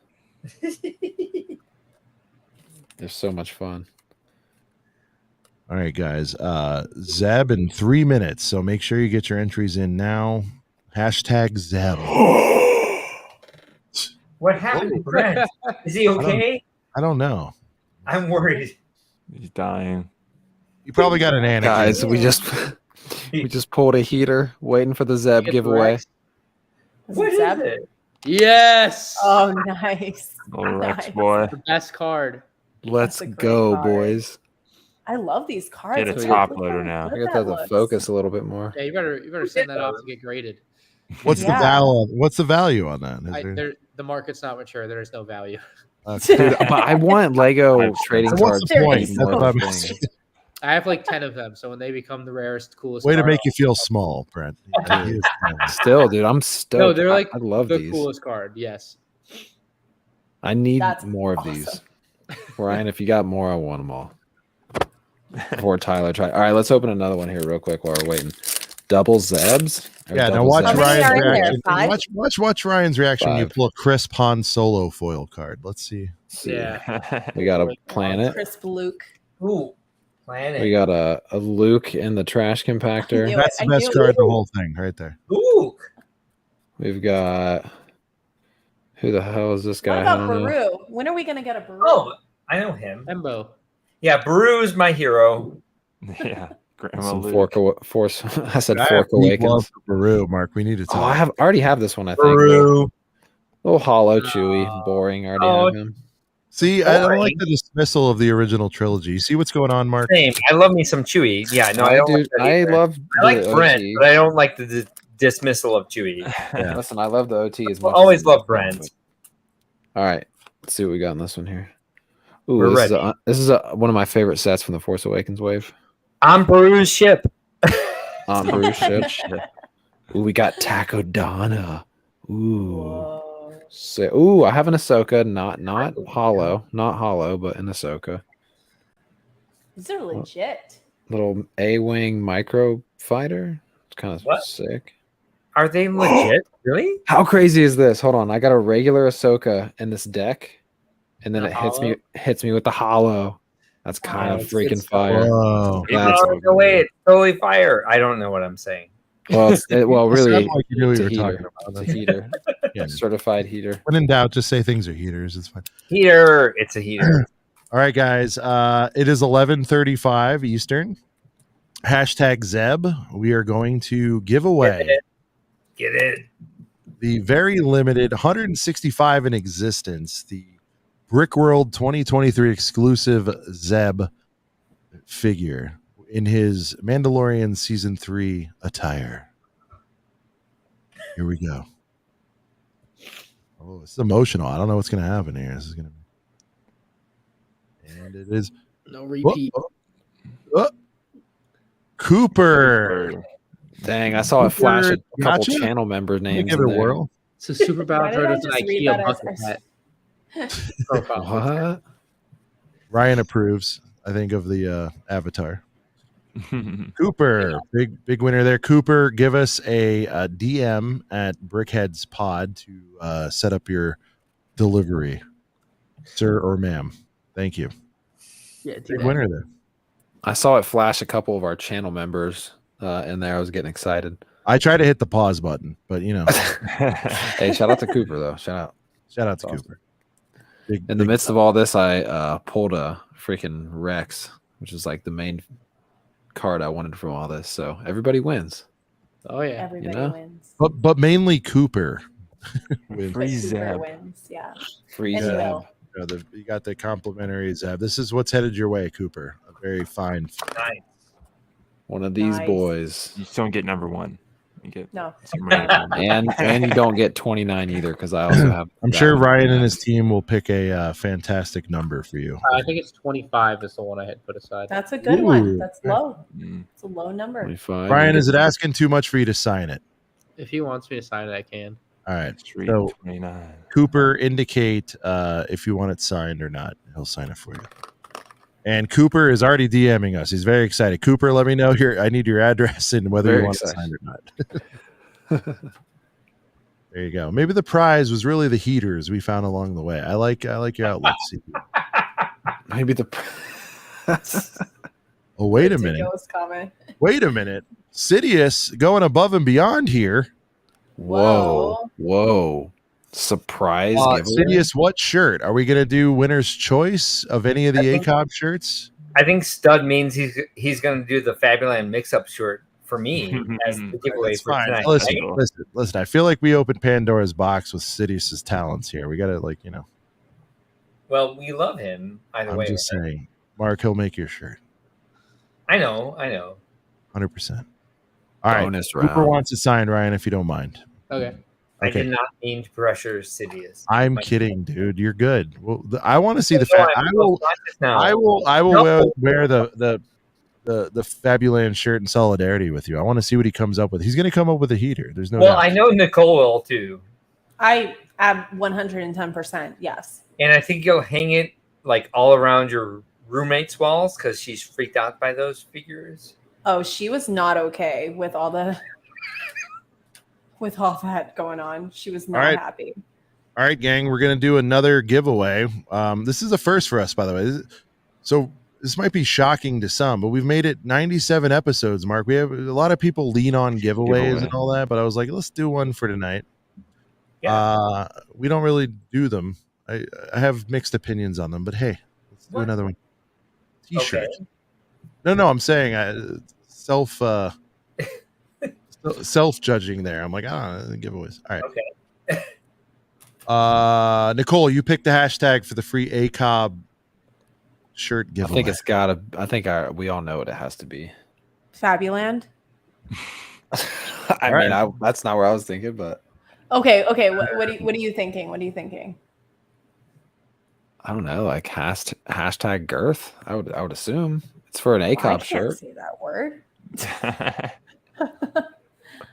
They're so much fun. All right, guys. Zeb in 3 minutes. So make sure you get your entries in now. Hashtag Zeb. What happened to Brent? Is he okay? I don't know. I'm worried. He's dying. You probably got an anakin. Guys, we just pulled a heater waiting for the Zeb giveaway. What is it? Yes. Oh, nice. Little Rex boy. The best card. Let's go, card. boys. I love these cards. Get a top loader now. I got to have the focus a little bit more. Yeah, you better send that off to get graded. What's the value? What's the value on that? The market's not mature. There is no value. Dude, but I want Lego trading cards. I have like 10 of them, so when they become the rarest, coolest. Way to make you feel small, Brent. Still, dude, I'm stoked. No, they're like I love the these. coolest card. Yes. I need more of these. Ryan, if you got more, I want them all. Before Tyler try. All right, let's open another one here real quick while we're waiting. Double Zebs. Yeah, now watch Ryan's reaction. Watch Ryan's reaction when you pull a crisp Han Solo foil card. Let's see. Yeah. We got a planet. Crisp Luke. Ooh, planet. We got a Luke in the trash compactor. That's the best card in the whole thing right there. Luke. We've got who the hell is this guy? What about Baru? When are we gonna get a Baru? Oh, I know him. Embo. Yeah, Baru is my hero. Yeah. Some Force. I said Fork Awakens. Baru, Mark. We need to talk. Oh, I already have this one. I think. Baru. Little hollow, chewy, boring. I already have him. See, I don't like the dismissal of the original trilogy. You see what's going on, Mark? Same. I love me some Chewie. Yeah, no, I don't. Dude, I love. I like Brent, but I don't like the dismissal of Chewie. Yeah. Listen, I love the OT as much. Always love Brent. All right, let's see what we got in this one here. Ooh, We're this is one of my favorite sets from the Force Awakens wave. On Baru's ship. On Baru's ship. Ooh, we got Takodana. Ooh. So, ooh, I have an Ahsoka, not hollow, but an Ahsoka. These are legit. Little A-wing micro fighter. It's kind of sick. Are they legit? Really? How crazy is this? Hold on, I got a regular Ahsoka in this deck, and then it hits me with the hollow. That's kind of freaking fire. No way, it's totally fire. I don't know what I'm saying. Well, really, like you knew it's you a were heater. talking about. It's a heater. Yeah. Certified heater. When in doubt, just say things are heaters. It's fine. Heater. It's a heater. All right, guys. It is 11:35 Eastern. Hashtag Zeb. We are going to give away. Get it. The very limited 165 in existence. The Brick World 2023 exclusive Zeb figure in his Mandalorian Season 3 attire. Here we go. Oh, it's emotional. I don't know what's going to happen here. This is going to be. And it is. No repeat. Cooper. Dang, I saw it flash a couple Gotcha. channel member names. Give it a whirl. So Super Why did Bowser I is an just read IKEA that bucket as- hat profile. What? Ryan approves, I think, of the avatar. Cooper, big winner there. Cooper, give us a DM at Brickhead's Pod to set up your delivery, sir or ma'am. Thank you. Yeah, Big winner there. I saw it flash a couple of our channel members in there. I was getting excited. I tried to hit the pause button, but you know. Hey, shout out to Cooper though. Shout out to awesome. Cooper. In the midst of all this, I pulled a freaking Rex, which is like the main card I wanted from all this. So everybody wins. Oh yeah, everybody wins. But mainly Cooper wins. Free Cooper wins. Yeah. Free Zeb. You got the complimentary Zeb. This is what's headed your way, Cooper. A very fine. Nice. One of these boys. You just don't get number 1. You get no. and you don't get 29 either because I also have. I'm sure Ryan and his team will pick a fantastic number for you. I think it's 25 is the one I had put aside. That's a good one. That's low. It's a low number. 25. Ryan, is it asking too much for you to sign it? If he wants me to sign it, I can. All right. Street So 29. Cooper, indicate if you want it signed or not. He'll sign it for you. And Cooper is already DMing us. He's very excited. Cooper, let me know here. I need your address and whether Very you want excited. it signed or not. There you go. Maybe the prize was really the heaters we found along the way. I like your outlook. Maybe the. Oh, wait a minute. Ridiculous comment. Wait a minute. Sidious going above and beyond here. Whoa. Surprise. Sidious, what shirt? Are we going to do winner's choice of any of the ACOB shirts? I think Stud means he's going to do the Fabuland mix-up shirt for me as the giveaway That's for fine. tonight. Listen. I feel like we opened Pandora's box with Sidious's talents here. We got to, Well, we love him either way. I'm just saying. Mark, he'll make your shirt. I know. 100%. All right. Bonus Cooper round. wants to sign, Ryan, if you don't mind. Okay. I did not mean to pressure Sidious. I'm kidding, dude. You're good. Well, I want to see the. No, I will wear the Fabuland shirt in solidarity with you. I want to see what he comes up with. He's going to come up with a heater. There's no. Well, doubt. I know Nicole will too. I am 110%. Yes. And I think you'll hang it like all around your roommate's walls because she's freaked out by those figures. Oh, she was not okay with all that going on. She was not happy. All right, gang, we're going to do another giveaway. This is a first for us, by the way. So this might be shocking to some, but we've made it 97 episodes, Mark. We have a lot of people lean on giveaways and all that, but I was like, let's do one for tonight. Yeah. We don't really do them. I have mixed opinions on them, but hey, let's do another one. T-shirt. Okay. No, I'm saying self-judging there. I'm like, I don't know, giveaways. All right. Okay. Nicole, you picked the hashtag for the free ACOB shirt giveaway. We all know what it has to be. Fabuland. That's not where I was thinking, but okay. What are you thinking? What are you thinking? I don't know, like hashtag girth. I would assume it's for an ACOB shirt. I can't say that word.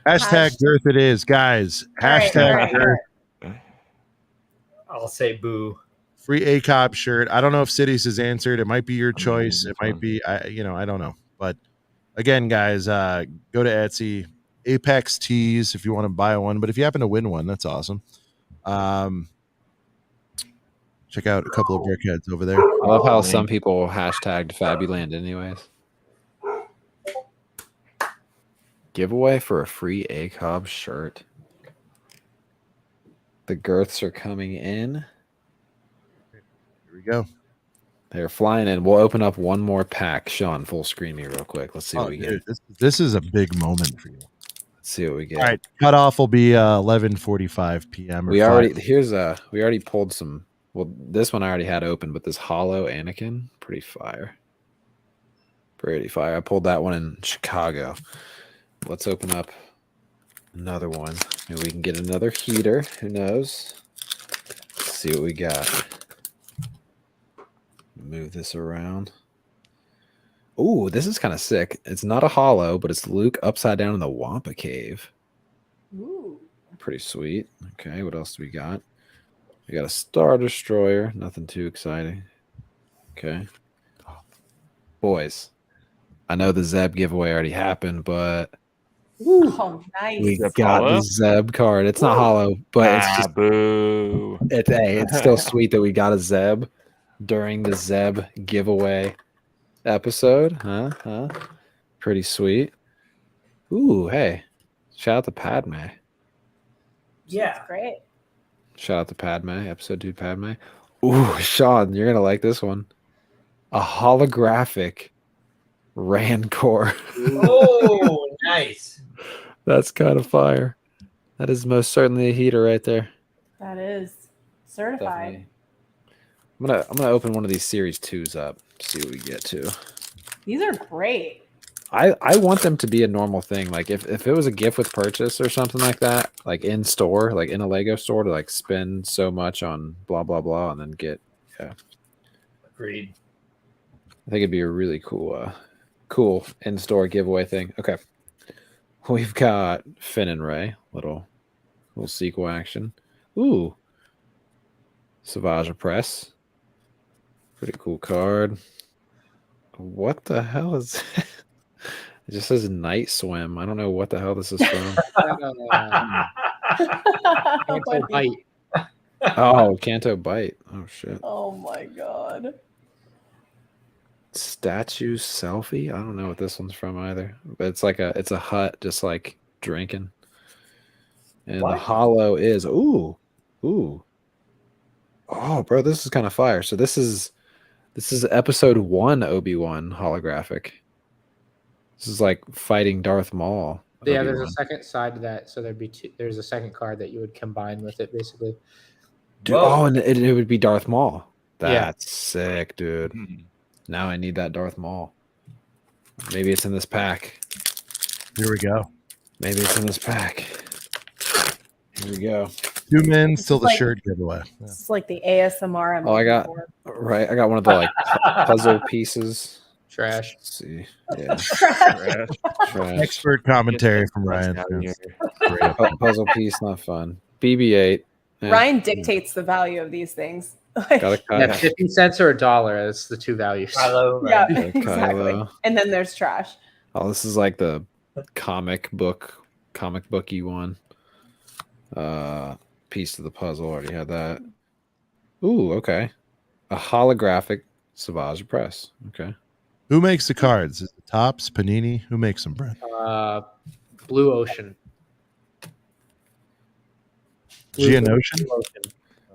Hashtag girth it is, guys. Hashtag girth. I'll say boo. Free ACOB shirt. I don't know if Cities has answered. It might be your choice. It might be, I don't know. But again, guys, go to Etsy, Apex Tees if you want to buy one. But if you happen to win one, that's awesome. Check out a couple of brickheads over there. I love how some people hashtagged Fabuland anyways. Giveaway for a free ACOB shirt. The girths are coming in. Here we go. They're flying in. We'll open up one more pack. Sean, full screen me real quick. Let's see what we get. This is a big moment for you. Let's see what we get. All right, cutoff will be 11:45 p.m. We already pulled some. Well, this one I already had open, but this hollow Anakin, pretty fire. Pretty fire. I pulled that one in Chicago. Let's open up another one. Maybe we can get another heater. Who knows? see what we got. Move this around. Ooh, this is kind of sick. It's not a hollow, but it's Luke upside down in the Wampa Cave. Ooh. Pretty sweet. Okay, what else do we got? We got a Star Destroyer. Nothing too exciting. Okay. Boys, I know the Zeb giveaway already happened, but Oh, nice. we got the Zeb card. It's not hollow, but it's just boo. It's still sweet that we got a Zeb during the Zeb giveaway episode. Huh? Pretty sweet. Ooh, hey. Shout out to Padme. Yeah. That's great. Shout out to Padme, episode 2 Padme. Ooh, Sean, you're gonna like this one. A holographic Rancor. Oh, nice. That's kind of fire. That is most certainly a heater right there. That is certified. Definitely. I'm gonna open one of these series 2s up, see what we get to. These are great. I want them to be a normal thing. Like if it was a gift with purchase or something like that, like in store, like in a Lego store, to like spend so much on blah blah blah and then get Agreed. I think it'd be a really cool in-store giveaway thing. Okay. We've got Finn and Ray, little sequel action. Ooh. Savage Press. Pretty cool card. What the hell is it? It just says Night Swim. I don't know what the hell this is from. Canto Bite. Oh, Canto Bite. Oh shit. Oh my god. Statue selfie. I don't know what this one's from either. But it's a hut just like drinking. And the hollow is ooh. Oh, bro, this is kind of fire. So this is episode 1 Obi-Wan holographic. This is like fighting Darth Maul. Yeah, Obi-Wan. there's a second side to that, so there's a second card that you would combine with it, basically. Dude, oh, and it would be Darth Maul. Yeah. That's sick, dude. Now I need that Darth Maul. Maybe it's in this pack. Here we go. Maybe it's in this pack. Here we go. 2 minutes till the like- shirt giveaway. Yeah. It's like the ASMR. I'm Oh, I got looking I got one of the like puzzle pieces. Trash. Let's see. Yeah. Trash. Trash. Expert commentary from Ryan. Puzzle piece, not fun. BB-8. for. Ryan dictates the value of these things. Gotta cut. Yeah, 50 cents or $1. That's the two values. Yeah, Kylo. exactly. And then there's trash. Oh, this is like the comic booky one. Piece of the puzzle. Already had that. Ooh, okay. A holographic Savage Press. Okay. Who makes the cards? Is it Topps, Panini? Who makes them, Brent? Blue Ocean. Geonosian?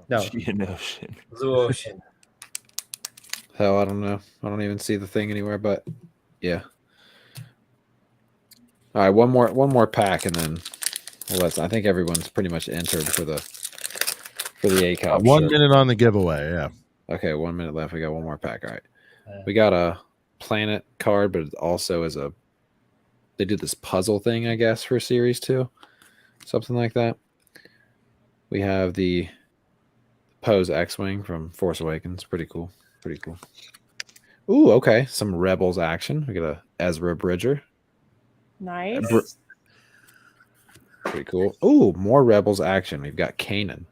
No. Geonosian. Blue Ocean. Hell, I don't know. I don't even see the thing anywhere, but yeah. All right, one more pack, and then I think everyone's pretty much entered for the ACOP. 1 minute on the giveaway. Yeah. Okay, 1 minute left. We got one more pack. All right, we got a planet card, but it also is they did this puzzle thing, I guess, for series 2, something like that. We have the Poe's X-Wing from Force Awakens. Pretty cool. Ooh, okay. Some Rebels action. We got a Ezra Bridger. Nice. Pretty cool. Ooh, more Rebels action. We've got Kanan.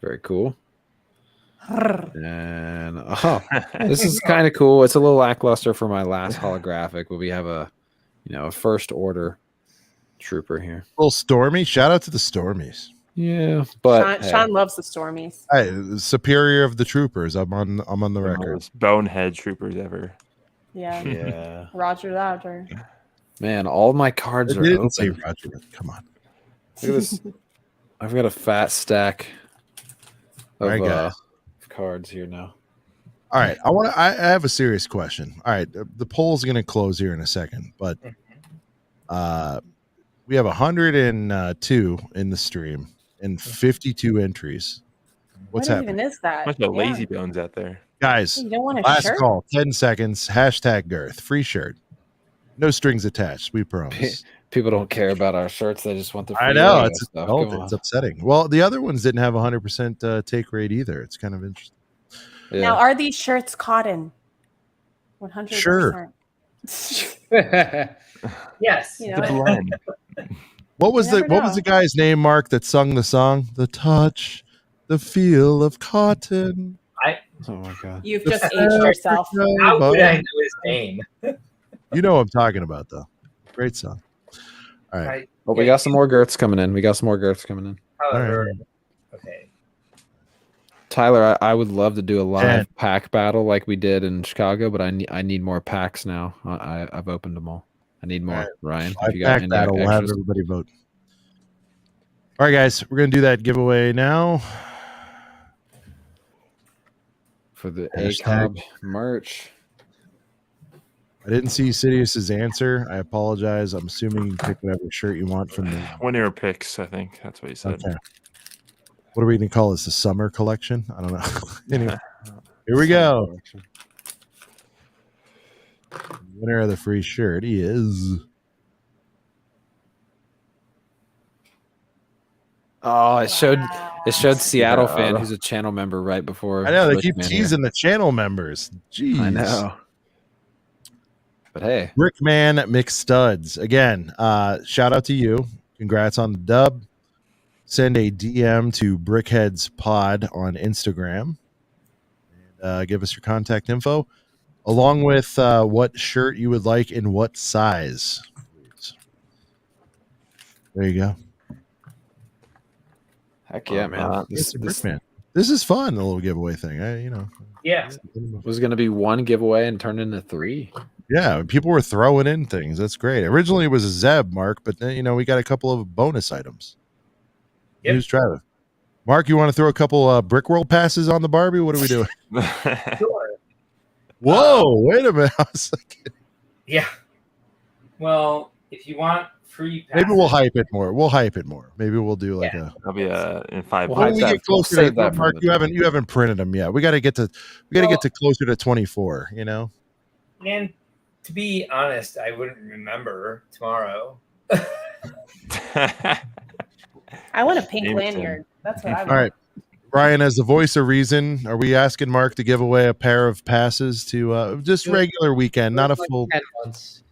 Very cool. And this is kind of cool. It's a little lackluster for my last holographic, but we have a first order trooper here. A little Stormy. Shout out to the Stormies. Yeah, but Sean loves the Stormies. Hey, the superior of the troopers. I'm on the record. Most bonehead troopers ever. Yeah. Yeah. Roger. Man, all my cards I are didn't open. say Roger. Come on. Look at this. I've got a fat stack of All right, guys. cards here now. All right, I have a serious question. All right, the poll's going to close here in a second, but we have 102 in the stream and 52 entries. What's what happening? even is that? Bunch of lazy bones out there. Guys, You don't want a last shirt? call, 10 seconds, #girth, free shirt. No strings attached. We promise. People don't care about our shirts. They just want the free I know logo it's stuff. oh, Come it's on. upsetting. Well, the other ones didn't have 100% take rate either. It's kind of interesting. Yeah. Now, are these shirts cotton? 100%. Sure. Yes. You The know, blend. What was You the never what was know. the guy's name, Mark, that sung the song? The touch, the feel of cotton. Oh my god. you've just aged yourself. How would I know his name? You know what I'm talking about, though. Great song. All right. Oh, we got some more Gerts coming in. However, All okay. Tyler, I would love to do a live pack battle like we did in Chicago, but I need more packs now. I've opened them all. I need more. All right. Ryan, Live if you got pack any battle. We'll have extras. everybody vote. All right, guys, we're gonna do that giveaway now For the Hashtag. ACOB merch. I didn't see Sidious's answer. I apologize. I'm assuming you can pick whatever shirt you want from the. Winner picks, I think. That's what he said. Okay. What are we gonna call this? The summer collection? I don't know. Anyway, here we go. Winner of the free shirt. He is. Oh, it showed Seattle fan Yeah. who's a channel member right before. I know they Glitch keep Man here. teasing the channel members. Jeez. I know. But hey, Brickman McStuds. Again, shout out to you. Congrats on the dub. Send a DM to Brickheads Pod on Instagram. And give us your contact info, along with what shirt you would like in what size. There you go. heck yeah, man. Brickman. This is fun, the little giveaway thing. Yeah. Was going to be one giveaway and turned into 3. Yeah, people were throwing in things. That's great. Originally it was a Zeb, Mark, but then we got a couple of bonus items. Yep. Who's Travis? Mark, you want to throw a couple Brick World passes on the Barbie? What are we doing? Sure. Whoa, wait a minute. I was like, Yeah. Well, if you want free passes, maybe we'll hype it more. Maybe we'll do like a. That'll be in 5 Well, when months. we get closer to Mark, for you haven't printed them yet. We got to get to closer to 24. And to be honest, I wouldn't remember tomorrow. I want a pink Name it, Tim. lanyard. That's what I want. All right, Ryan, as the voice of reason, are we asking Mark to give away a pair of passes to just regular weekend, not a Like full? 10 months.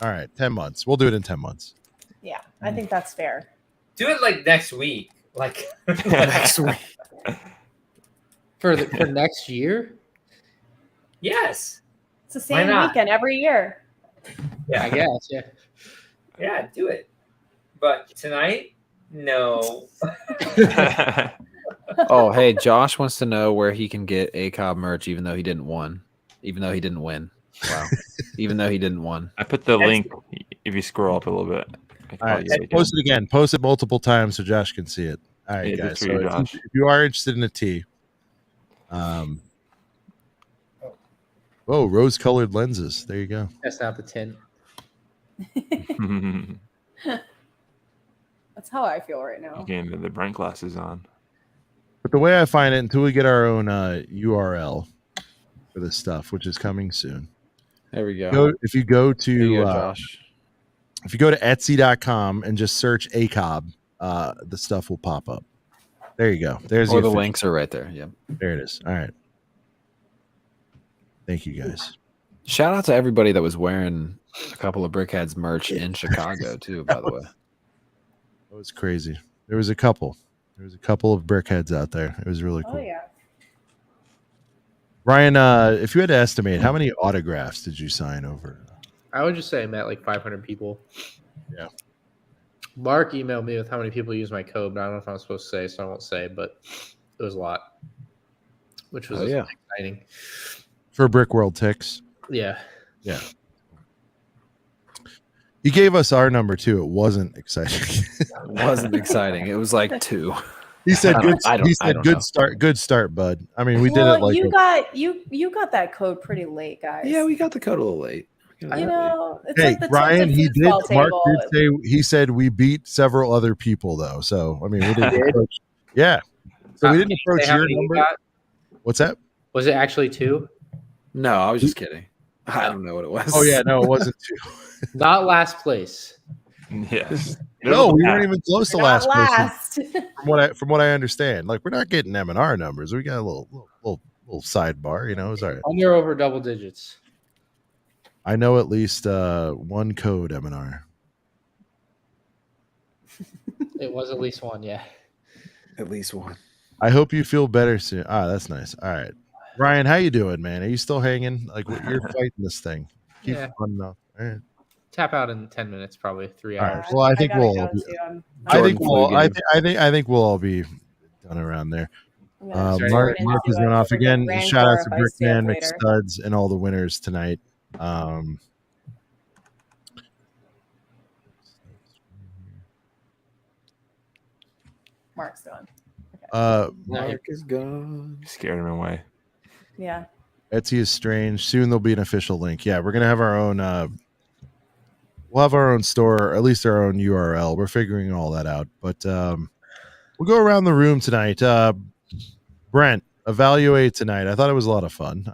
All right, 10 months. We'll do it in 10 months. Yeah, I think that's fair. Do it like next week. Like Next week. For next year? Yes. It's the Why same not? weekend every year. Yeah. I guess, yeah. Yeah, do it. But tonight, no. Oh, hey, Josh wants to know where he can get ACOB merch, even though he didn't win. Wow. Even though he didn't win. I put the link if you scroll up a little bit. All right, post it again. Post it multiple times so Josh can see it. All right, Yeah, guys. good for you, So Josh. if you are interested in a tee, rose-colored lenses. There you go. That's not the tint. That's how I feel right now. Getting the Brent glasses on. But the way I find it, until we get our own URL for this stuff, which is coming soon. There we go. If you go to There you go, Josh. if you go to Etsy.com and just search ACOB, the stuff will pop up. There you go. There's Or the official- links are right there. Yep. There it is. All right. Thank you, guys. Shout out to everybody that was wearing a couple of Brickheads merch in Chicago too, by the way. That was crazy. There was a couple of Brickheads out there. It was really cool. Oh yeah. Ryan, if you had to estimate, how many autographs did you sign over? I would just say I met like 500 people. Yeah. Mark emailed me with how many people use my code, but I don't know if I'm supposed to say, so I won't say, but it was a lot, which was exciting. For Brick World Ticks. Yeah. Yeah. He gave us our number too. It wasn't exciting. It wasn't exciting. It was like 2. He said I don't know. Good start, bud. I mean, we did it like you got that code pretty late, guys. Yeah, we got the code a little late. You know, it's hey, like the Ryan, tilted he did. foosball Mark table. did say he said we beat several other people though. So I mean, we didn't approach. Yeah. So we didn't approach Say how your many you number. got? What's that? Was it actually 2? No, I was just kidding. I don't know what it was. Oh yeah, no, it wasn't 2. Not last place. Yes. No, we weren't even close to Not last. Place. last. From what I understand, like we're not getting M&R numbers. We got a little sidebar. You know, it's all right. Under over double digits. I know at least one code M&R. It was at least one, yeah. At least one. I hope you feel better soon. That's nice. All right, Ryan, how you doing, man? Are you still hanging? Like you're fighting this thing. Keep fun enough. All right. Tap out in 10 minutes, probably 3 hours. Well, I think we'll. I think we'll all be done around there. Mark is going off again. Shout out to Brickman, McStuds, and all the winners tonight. Mark's gone. Okay. Mark is gone. Scared him away. Yeah. Etsy is strange. Soon there'll be an official link. Yeah, we're gonna have our own. We'll have our own store, or at least our own URL. We're figuring all that out. But we'll go around the room tonight. Brent, evaluate tonight. I thought it was a lot of fun.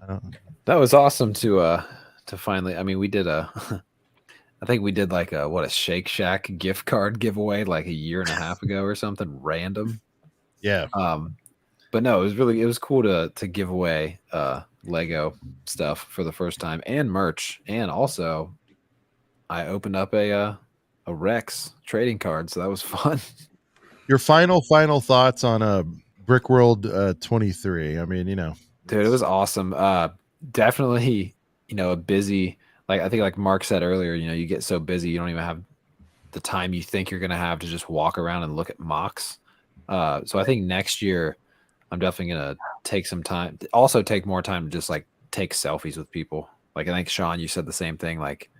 That was awesome to finally. I mean, we did I think we did like a Shake Shack gift card giveaway like a year and a half ago or something random. Yeah. But no, it was cool to give away Lego stuff for the first time and merch, and also I opened up a Rex trading card, so that was fun. Your final thoughts on a Brick World 23? I mean, dude, it was awesome. Definitely, a busy. Like I think, like Mark said earlier, you get so busy you don't even have the time you think you're gonna have to just walk around and look at mocks. So I think next year I'm definitely gonna take some time. Also, take more time to just like take selfies with people. Like I think Sean, you said the same thing. Like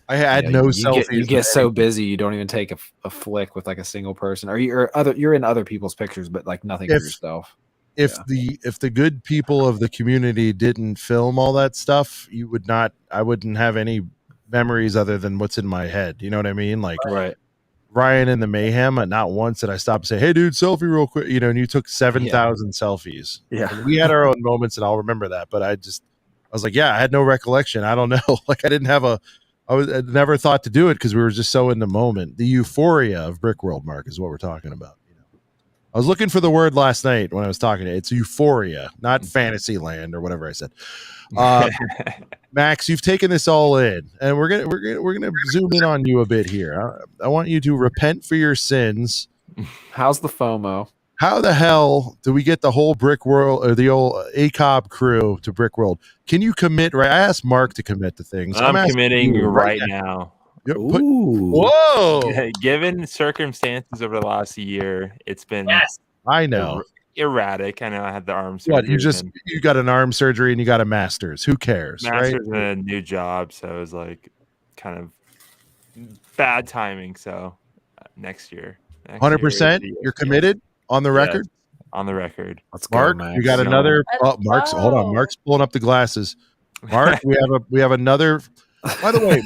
I had no selfies. You get so busy you don't even take a flick with like a single person, or you're in other people's pictures, but like nothing for yourself. If the good people of the community didn't film all that stuff, I wouldn't have any memories other than what's in my head. You know what I mean? Like right. Ryan and the Mayhem, not once did I stop and say, "Hey dude, selfie real quick." And you took 7,000 selfies. Yeah. And we had our own moments, and I'll remember that. But I was like, yeah, I had no recollection. I don't know. Like I never thought to do it because we were just so in the moment. The euphoria of Brick World, Mark, is what we're talking about. I was looking for the word last night when I was talking to you. It's euphoria, not fantasy land or whatever I said. Max, you've taken this all in, and we're gonna zoom in on you a bit here. I want you to repent for your sins. How's the FOMO? How the hell do we get the whole Brick World or the old ACOB crew to Brick World? Can you commit? Right, I asked Mark to commit to things. I'm committing right now. Whoa! Given circumstances over the last year, it's been I know erratic. I know I had the arm surgery. What you got an arm surgery and you got a master's. Who cares? Master's right? and a new job, so it was like kind of bad timing. So next year, 100%. You're committed on the record. On the record. Let's go, Mark. Max. We got another. Mark's hold on. Mark's pulling up the glasses. Mark, we have another. By the way,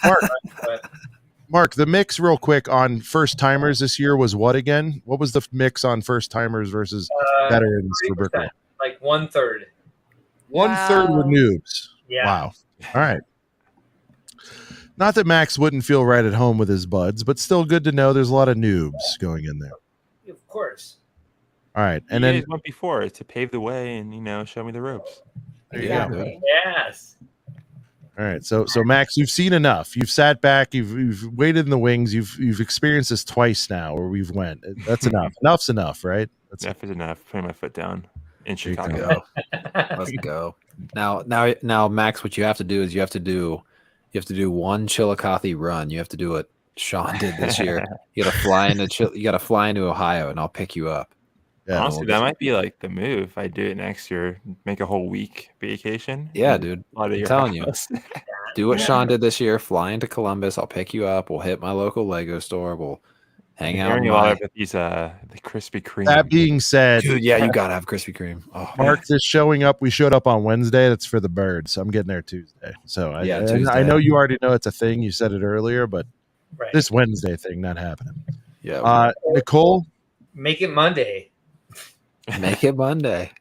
Mark, the mix real quick on first timers this year was what again? What was the mix on first timers versus veterans for Brick World? Like 1/3. 1/3 were noobs. Yeah. Wow. All right. Not that Max wouldn't feel right at home with his buds, but still good to know there's a lot of noobs going in there. Of course. All right. And you then guys went before to pave the way and show me the ropes. There you go. Yes. All right, so Max, you've seen enough. You've sat back. You've waited in the wings. You've experienced this twice now, where we've went. That's enough. Enough's enough, right? Enough is enough. Putting my foot down in Chicago. Let's go. Now, Max, what you have to do is you have to do one Chillicothe run. You have to do what Sean did this year. You got to fly into Ohio, and I'll pick you up. Yeah, honestly, that might be like the move. I do it next year, make a whole week vacation. Yeah, dude. I'm telling you. Do what Sean did this year. Fly into Columbus. I'll pick you up. We'll hit my local Lego store. We'll hang out. With these the Krispy Kreme. That being said, dude, yeah, you gotta have Krispy Kreme. Oh, Mark is showing up. We showed up on Wednesday. That's for the birds. I'm getting there Tuesday. So Tuesday. I know you already know it's a thing. You said it earlier, but this Wednesday thing not happening. Yeah. Nicole, make it Monday. Make it Monday.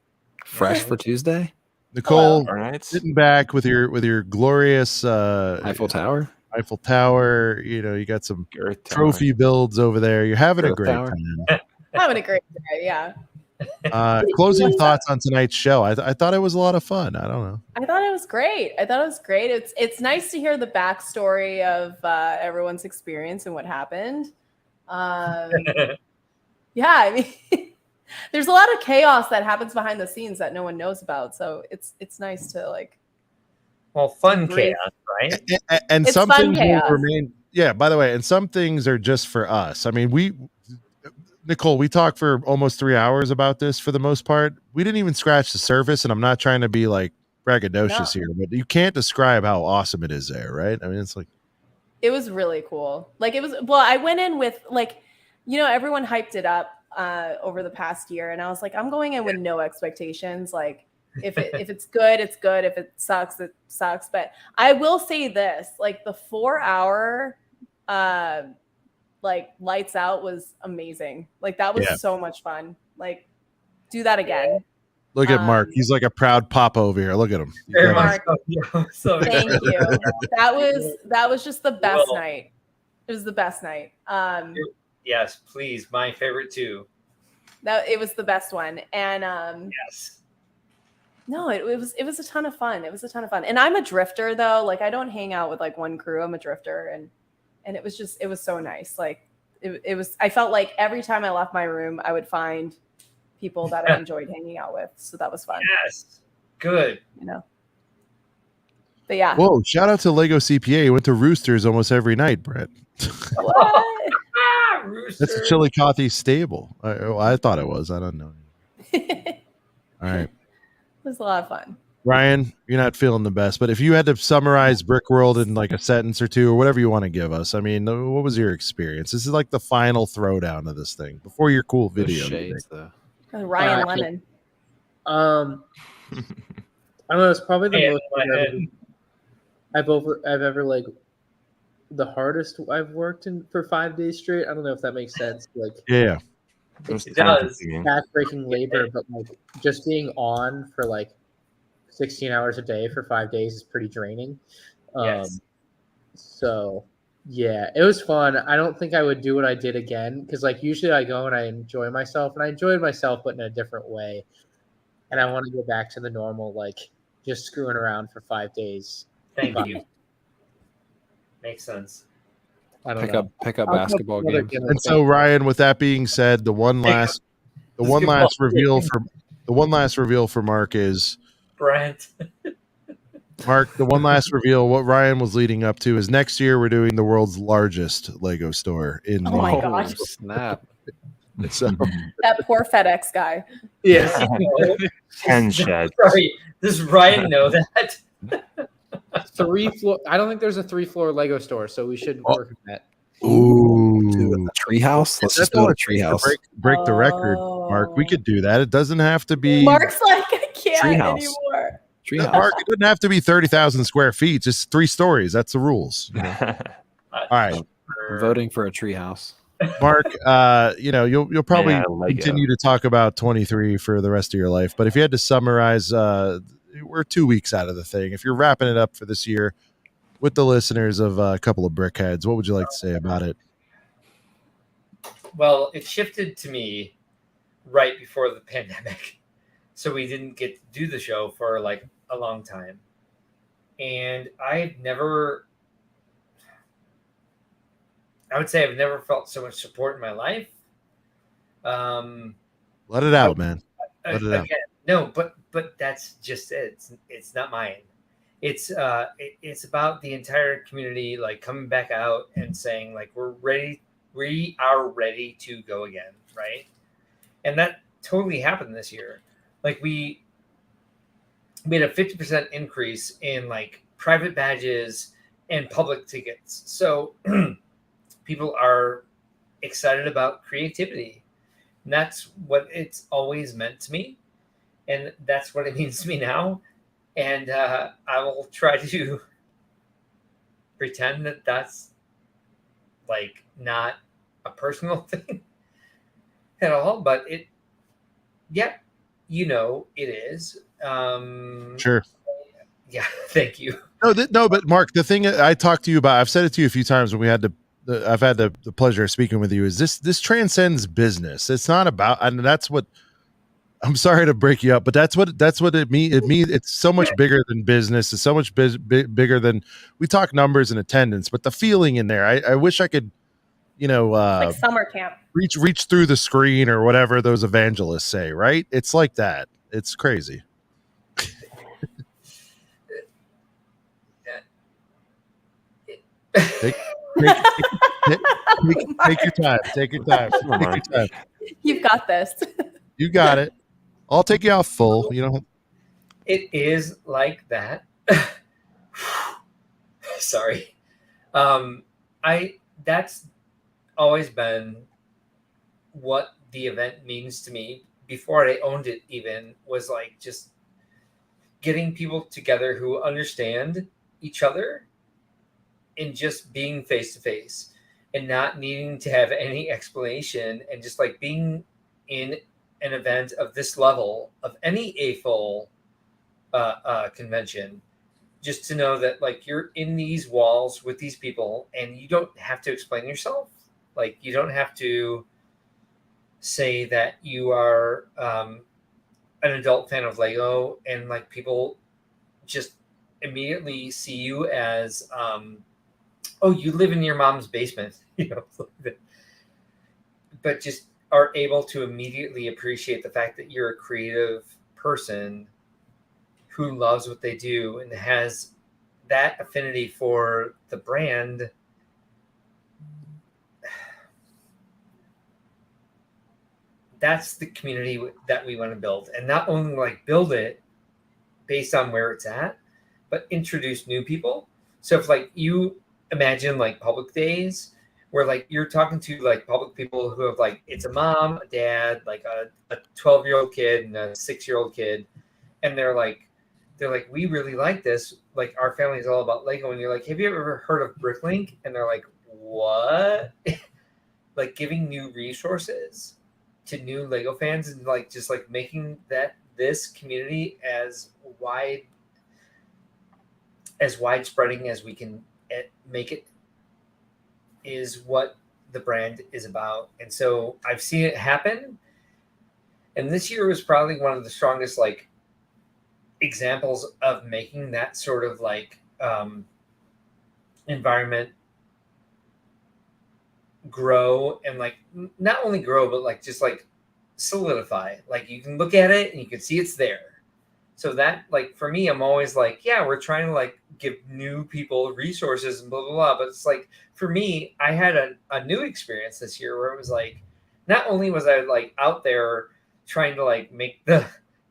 Fresh for Tuesday? Nicole, Alright. sitting back with your glorious Eiffel Tower. Eiffel Tower. You know, you got some Girth Tower. trophy builds over there. You're having a Girth great Tower. time. Having a great day, yeah. Closing thoughts on tonight's show. I thought it was a lot of fun. I don't know. I thought it was great. It's nice to hear the backstory of everyone's experience and what happened. Yeah, I mean, there's a lot of chaos that happens behind the scenes that no one knows about. So it's nice to like. Well, fun chaos, right? And It's some fun things will chaos. remain. Yeah. By the way, and some things are just for us. I mean, Nicole, we talked for almost 3 hours about this for the most part. We didn't even scratch the surface, and I'm not trying to be like braggadocious here, but you can't describe how awesome it is there, right? I mean, it's like It was really cool. Like it was. Well, I went in with like, everyone hyped it up over the past year, and I was like, I'm going in with no expectations. Like, if it's good, it's good. If it sucks, it sucks. But I will say this: like the 4-hour, like lights out was amazing. Like that was so much fun. Like, do that again. look at Mark. He's like a proud papa over here. Look at him. Mark, thank you. That was just the best night. It was the best night. Yes, please. My favorite too. It was the best one. And yes. No, it was a ton of fun. It was a ton of fun. And I'm a drifter though. Like I don't hang out with like one crew. I'm a drifter and it was so nice. Like it was I felt like every time I left my room, I would find people that I enjoyed hanging out with. So that was fun. Yes. Good. But yeah. Whoa, shout out to Lego CPA. He went to Roosters almost every night, Brett. What? That's a Chillicothe stable. I thought it was. I don't know. All right. It was a lot of fun. Ryan, you're not feeling the best, but if you had to summarize Brick World in like a sentence or two or whatever you want to give us, I mean, what was your experience? This is like the final throwdown of this thing before your cool video. Shades, though. Ryan Lemon. I don't know. It's probably the most I've ever like the hardest I've worked in for 5 days straight. I don't know if that makes sense. Like, yeah, it does. Backbreaking labor, but like just being on for like 16 hours a day for 5 days is pretty draining. Yes. So yeah, it was fun. I don't think I would do what I did again because like usually I go and I enjoy myself, and I enjoyed myself, but in a different way. And I want to go back to the normal, like just screwing around for 5 days. Thank you. Makes sense. I don't pick up basketball games. And so, Ryan, with that being said, the one last reveal for Mark is Brent. Mark. The one last reveal, what Ryan was leading up to, is next year we're doing the world's largest Lego store in. Oh my gosh! Snap! So that poor FedEx guy. Yes. 10 sheds. Sorry, does Ryan know that? 3 floor. I don't think there's a 3-floor Lego store, so we should work on that. Ooh, treehouse. Let's just build a treehouse. Break the record, Mark. We could do that. It doesn't have to be. Mark's like, I can't Treehouse. anymore. Treehouse. Mark, it doesn't have to be 30,000 square feet. Just 3 stories. That's the rules. All right. I'm voting for a treehouse. Mark, you'll probably continue to talk about 23 for the rest of your life. But if you had to summarize, we're 2 weeks out of the thing. If you're wrapping it up for this year with the listeners of a couple of Brickheads, what would you like to say about it? Well, it shifted to me right before the pandemic. So we didn't get to do the show for like a long time. And I would say I've never felt so much support in my life. Let it out, man. Let it out. No, but that's just it. It's not mine. It's about the entire community like coming back out and saying like we are ready to go again, right? And that totally happened this year. Like we made a 50% increase in like private badges and public tickets. So people are excited about creativity. And that's what it's always meant to me. And that's what it means to me now. And I will try to pretend that that's like not a personal thing at all. But it is. Sure. Yeah, thank you. No, but Mark, the thing I talked to you about, I've said it to you a few times when we had I've had the pleasure of speaking with you, is this transcends business. It's not about, and that's what, I'm sorry to break you up, but that's what it means. It's so much bigger than business. It's so much bigger than, we talk numbers and attendance, but the feeling in there, I wish I could, like summer camp. Reach through the screen or whatever those evangelists say, right? It's like that. It's crazy. Take your time. Take your time. You've got this. You got it. I'll take you out full. It is like that. Sorry. That's always been what the event means to me. Before I owned it, even, was like just getting people together who understand each other and just being face to face and not needing to have any explanation, and just like being in an event of this level of any AFOL convention, just to know that like you're in these walls with these people and you don't have to explain yourself. Like you don't have to say that you are an adult fan of Lego, and like people just immediately see you as oh, you live in your mom's basement, but just are able to immediately appreciate the fact that you're a creative person who loves what they do and has that affinity for the brand. That's the community that we want to build, and not only like build it based on where it's at, but introduce new people. So if like you imagine like public days where like you're talking to like public people who have like, it's a mom, a dad, like a 12-year-old kid and a 6-year-old kid, and they're like, we really like this. Like our family is all about Lego, and you're like, have you ever heard of Bricklink? And they're like, what? Like giving new resources to new Lego fans, and like just like making this community as widespreading as we can make it is what the brand is about. And so I've seen it happen, and this year was probably one of the strongest like examples of making that sort of like environment grow, and like not only grow but like just like solidify. Like you can look at it and you can see it's there. So that, like, for me, I'm always like, yeah, we're trying to like give new people resources and blah blah blah, but it's like, for me, I had a new experience this year where it was like, not only was I like out there trying to like make the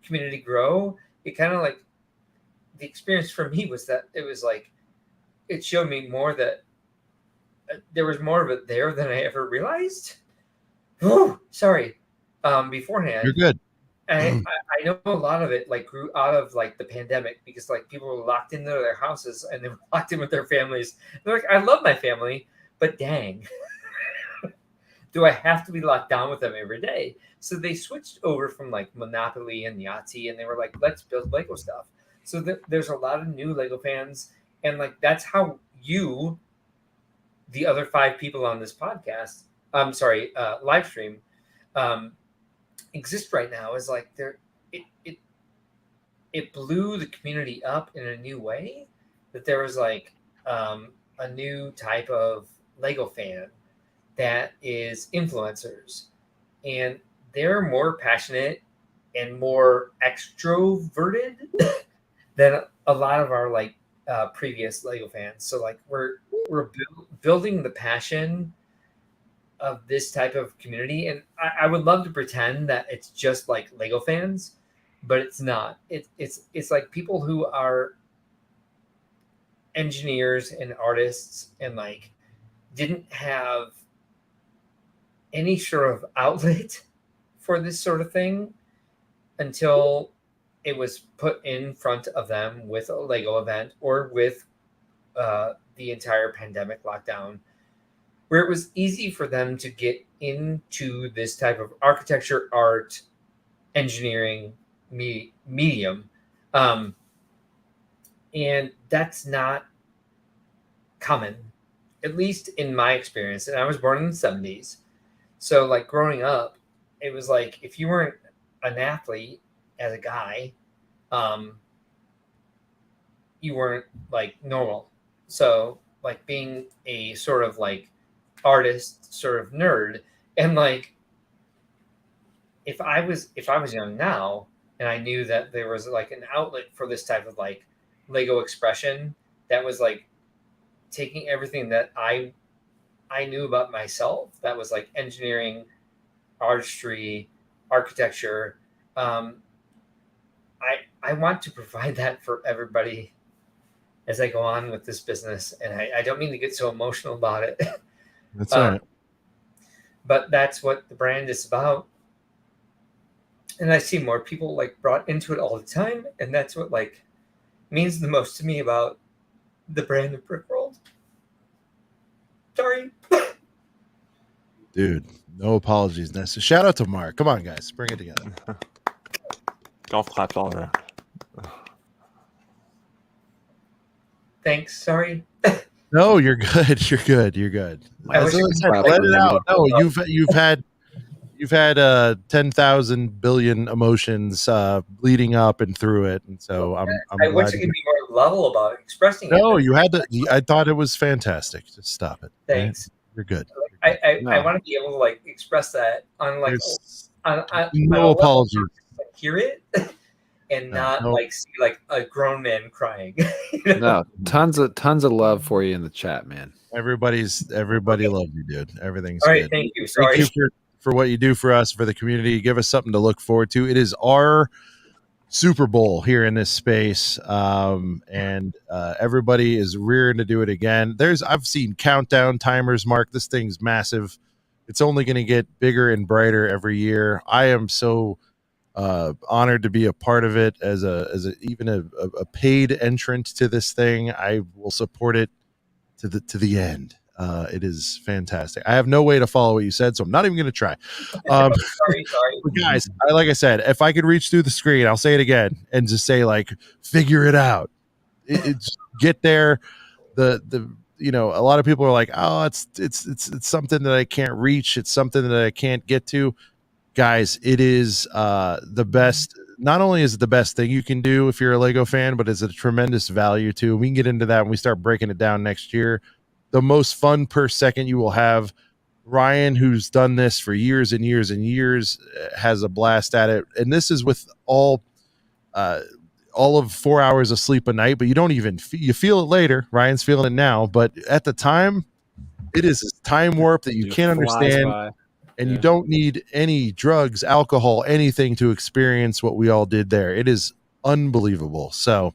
community grow, it kind of like, the experience for me was that it was like, it showed me more that there was more of it there than I ever realized. Oh, sorry. Beforehand. You're good. I know a lot of it like grew out of like the pandemic, because like people were locked into their houses and they were locked in with their families. They're like, I love my family, but dang, do I have to be locked down with them every day? So they switched over from like Monopoly and Yahtzee, and they were like, let's build Lego stuff. So there's a lot of new Lego fans, and like that's how you, the other 5 people on this podcast, live stream, exist right now, is like it blew the community up in a new way, that there was like a new type of Lego fan that is influencers, and they're more passionate and more extroverted than a lot of our like previous Lego fans. So like we're building the passion of this type of community, and I would love to pretend that it's just like Lego fans, but it's not. It's like people who are engineers and artists, and like didn't have any sort of outlet for this sort of thing until it was put in front of them with a Lego event, or with the entire pandemic lockdown, where it was easy for them to get into this type of architecture, art, engineering, medium, and that's not common, at least in my experience. And I was born in the 70s, so like growing up, it was like if you weren't an athlete as a guy, you weren't like normal. So like being a sort of like artist, sort of nerd, and like if I was young now and I knew that there was like an outlet for this type of like Lego expression that was like taking everything that I knew about myself, that was like engineering, artistry, architecture. I want to provide that for everybody as I go on with this business. And I don't mean to get so emotional about it. That's all right. But that's what the brand is about. And I see more people like brought into it all the time. And that's what like means the most to me about the brand of Brick World. Sorry. Dude, no apologies necessary. Shout out to Mark. Come on, guys. Bring it together. Golf claps all around. Thanks. Sorry. No, you're good. You're good. You're good. I wish I could Let it out. No, you've had 10,000 billion emotions leading up and through it, and so I'm I wish I could be more level about expressing it. No, you had to. I thought it was fantastic. Just stop it. Thanks. Right? You're good. I want to be able to like express that on like no apologies. Like, hear it and not like see like a grown man crying. No, tons of love for you in the chat, man. Everybody loves you, dude. Everything's all right. good. Thank you. Sorry. Thank you for what you do for us, for the community. Give us something to look forward to. It is our Super Bowl here in this space, and everybody is rearing to do it again. I've seen countdown timers, Mark. This thing's massive. It's only going to get bigger and brighter every year. I am so honored to be a part of it as even a paid entrant to this thing. I will support it to the end. It is fantastic. I have no way to follow what you said, so I'm not even going to try. Sorry. But guys, like I said, if I could reach through the screen, I'll say it again and just say like, figure it out. It's get there. A lot of people are like, oh, it's something that I can't reach. It's something that I can't get to. Guys, it is the best. Not only is it the best thing you can do if you're a Lego fan, but it's a tremendous value too. We can get into that when we start breaking it down next year. The most fun per second you will have. Ryan, who's done this for years and years and years, has a blast at it. And this is with all of 4 hours of sleep a night, but you don't even you feel it later. Ryan's feeling it now, but at the time, it is a time warp that you can't understand. And you don't need any drugs, alcohol, anything to experience what we all did there. It is unbelievable. So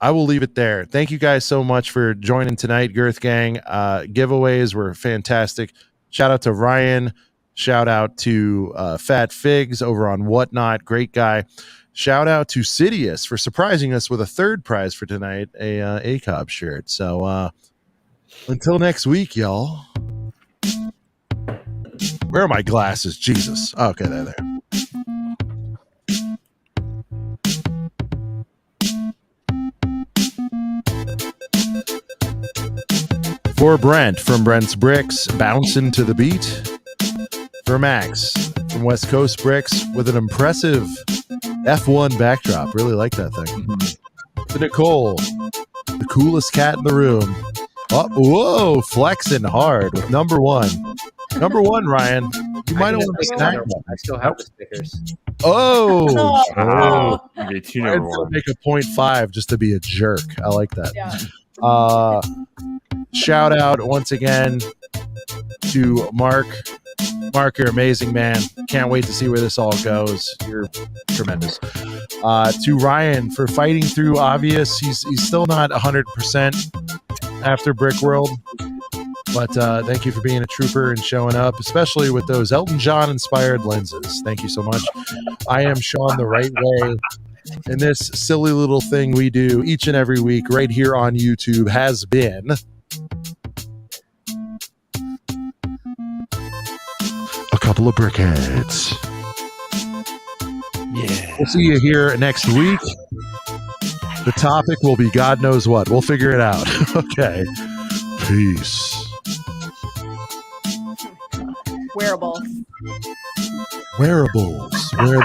I will leave it there. Thank you guys so much for joining tonight, Girth Gang. Giveaways were fantastic. Shout out to Ryan. Shout out to Fat Figs over on Whatnot. Great guy. Shout out to Sidious for surprising us with a third prize for tonight, a ACOB shirt. So until next week, y'all. Where are my glasses? Jesus. Okay, there. For Brent from Brent's Bricks, bouncing to the beat. For Max from West Coast Bricks with an impressive F1 backdrop. Really like that thing. To Nicole, the coolest cat in the room. Oh, whoa, flexing hard with number one. Number one, Ryan. You might have want to snack. I still have the stickers. Oh, Make a 0.5 just to be a jerk. I like that. Yeah. Shout out once again to Mark. Mark, you're amazing, man. Can't wait to see where this all goes. You're tremendous. To Ryan for fighting through obvious. He's still not 100% after Brick World. But thank you for being a trooper and showing up, especially with those Elton John inspired lenses. Thank you so much. I am Sean the right way. And this silly little thing we do each and every week right here on YouTube has been a couple of brickheads. Yeah. We'll see you here next week. The topic will be God knows what. We'll figure it out. Okay. Peace. Wearables. Wearables. Where are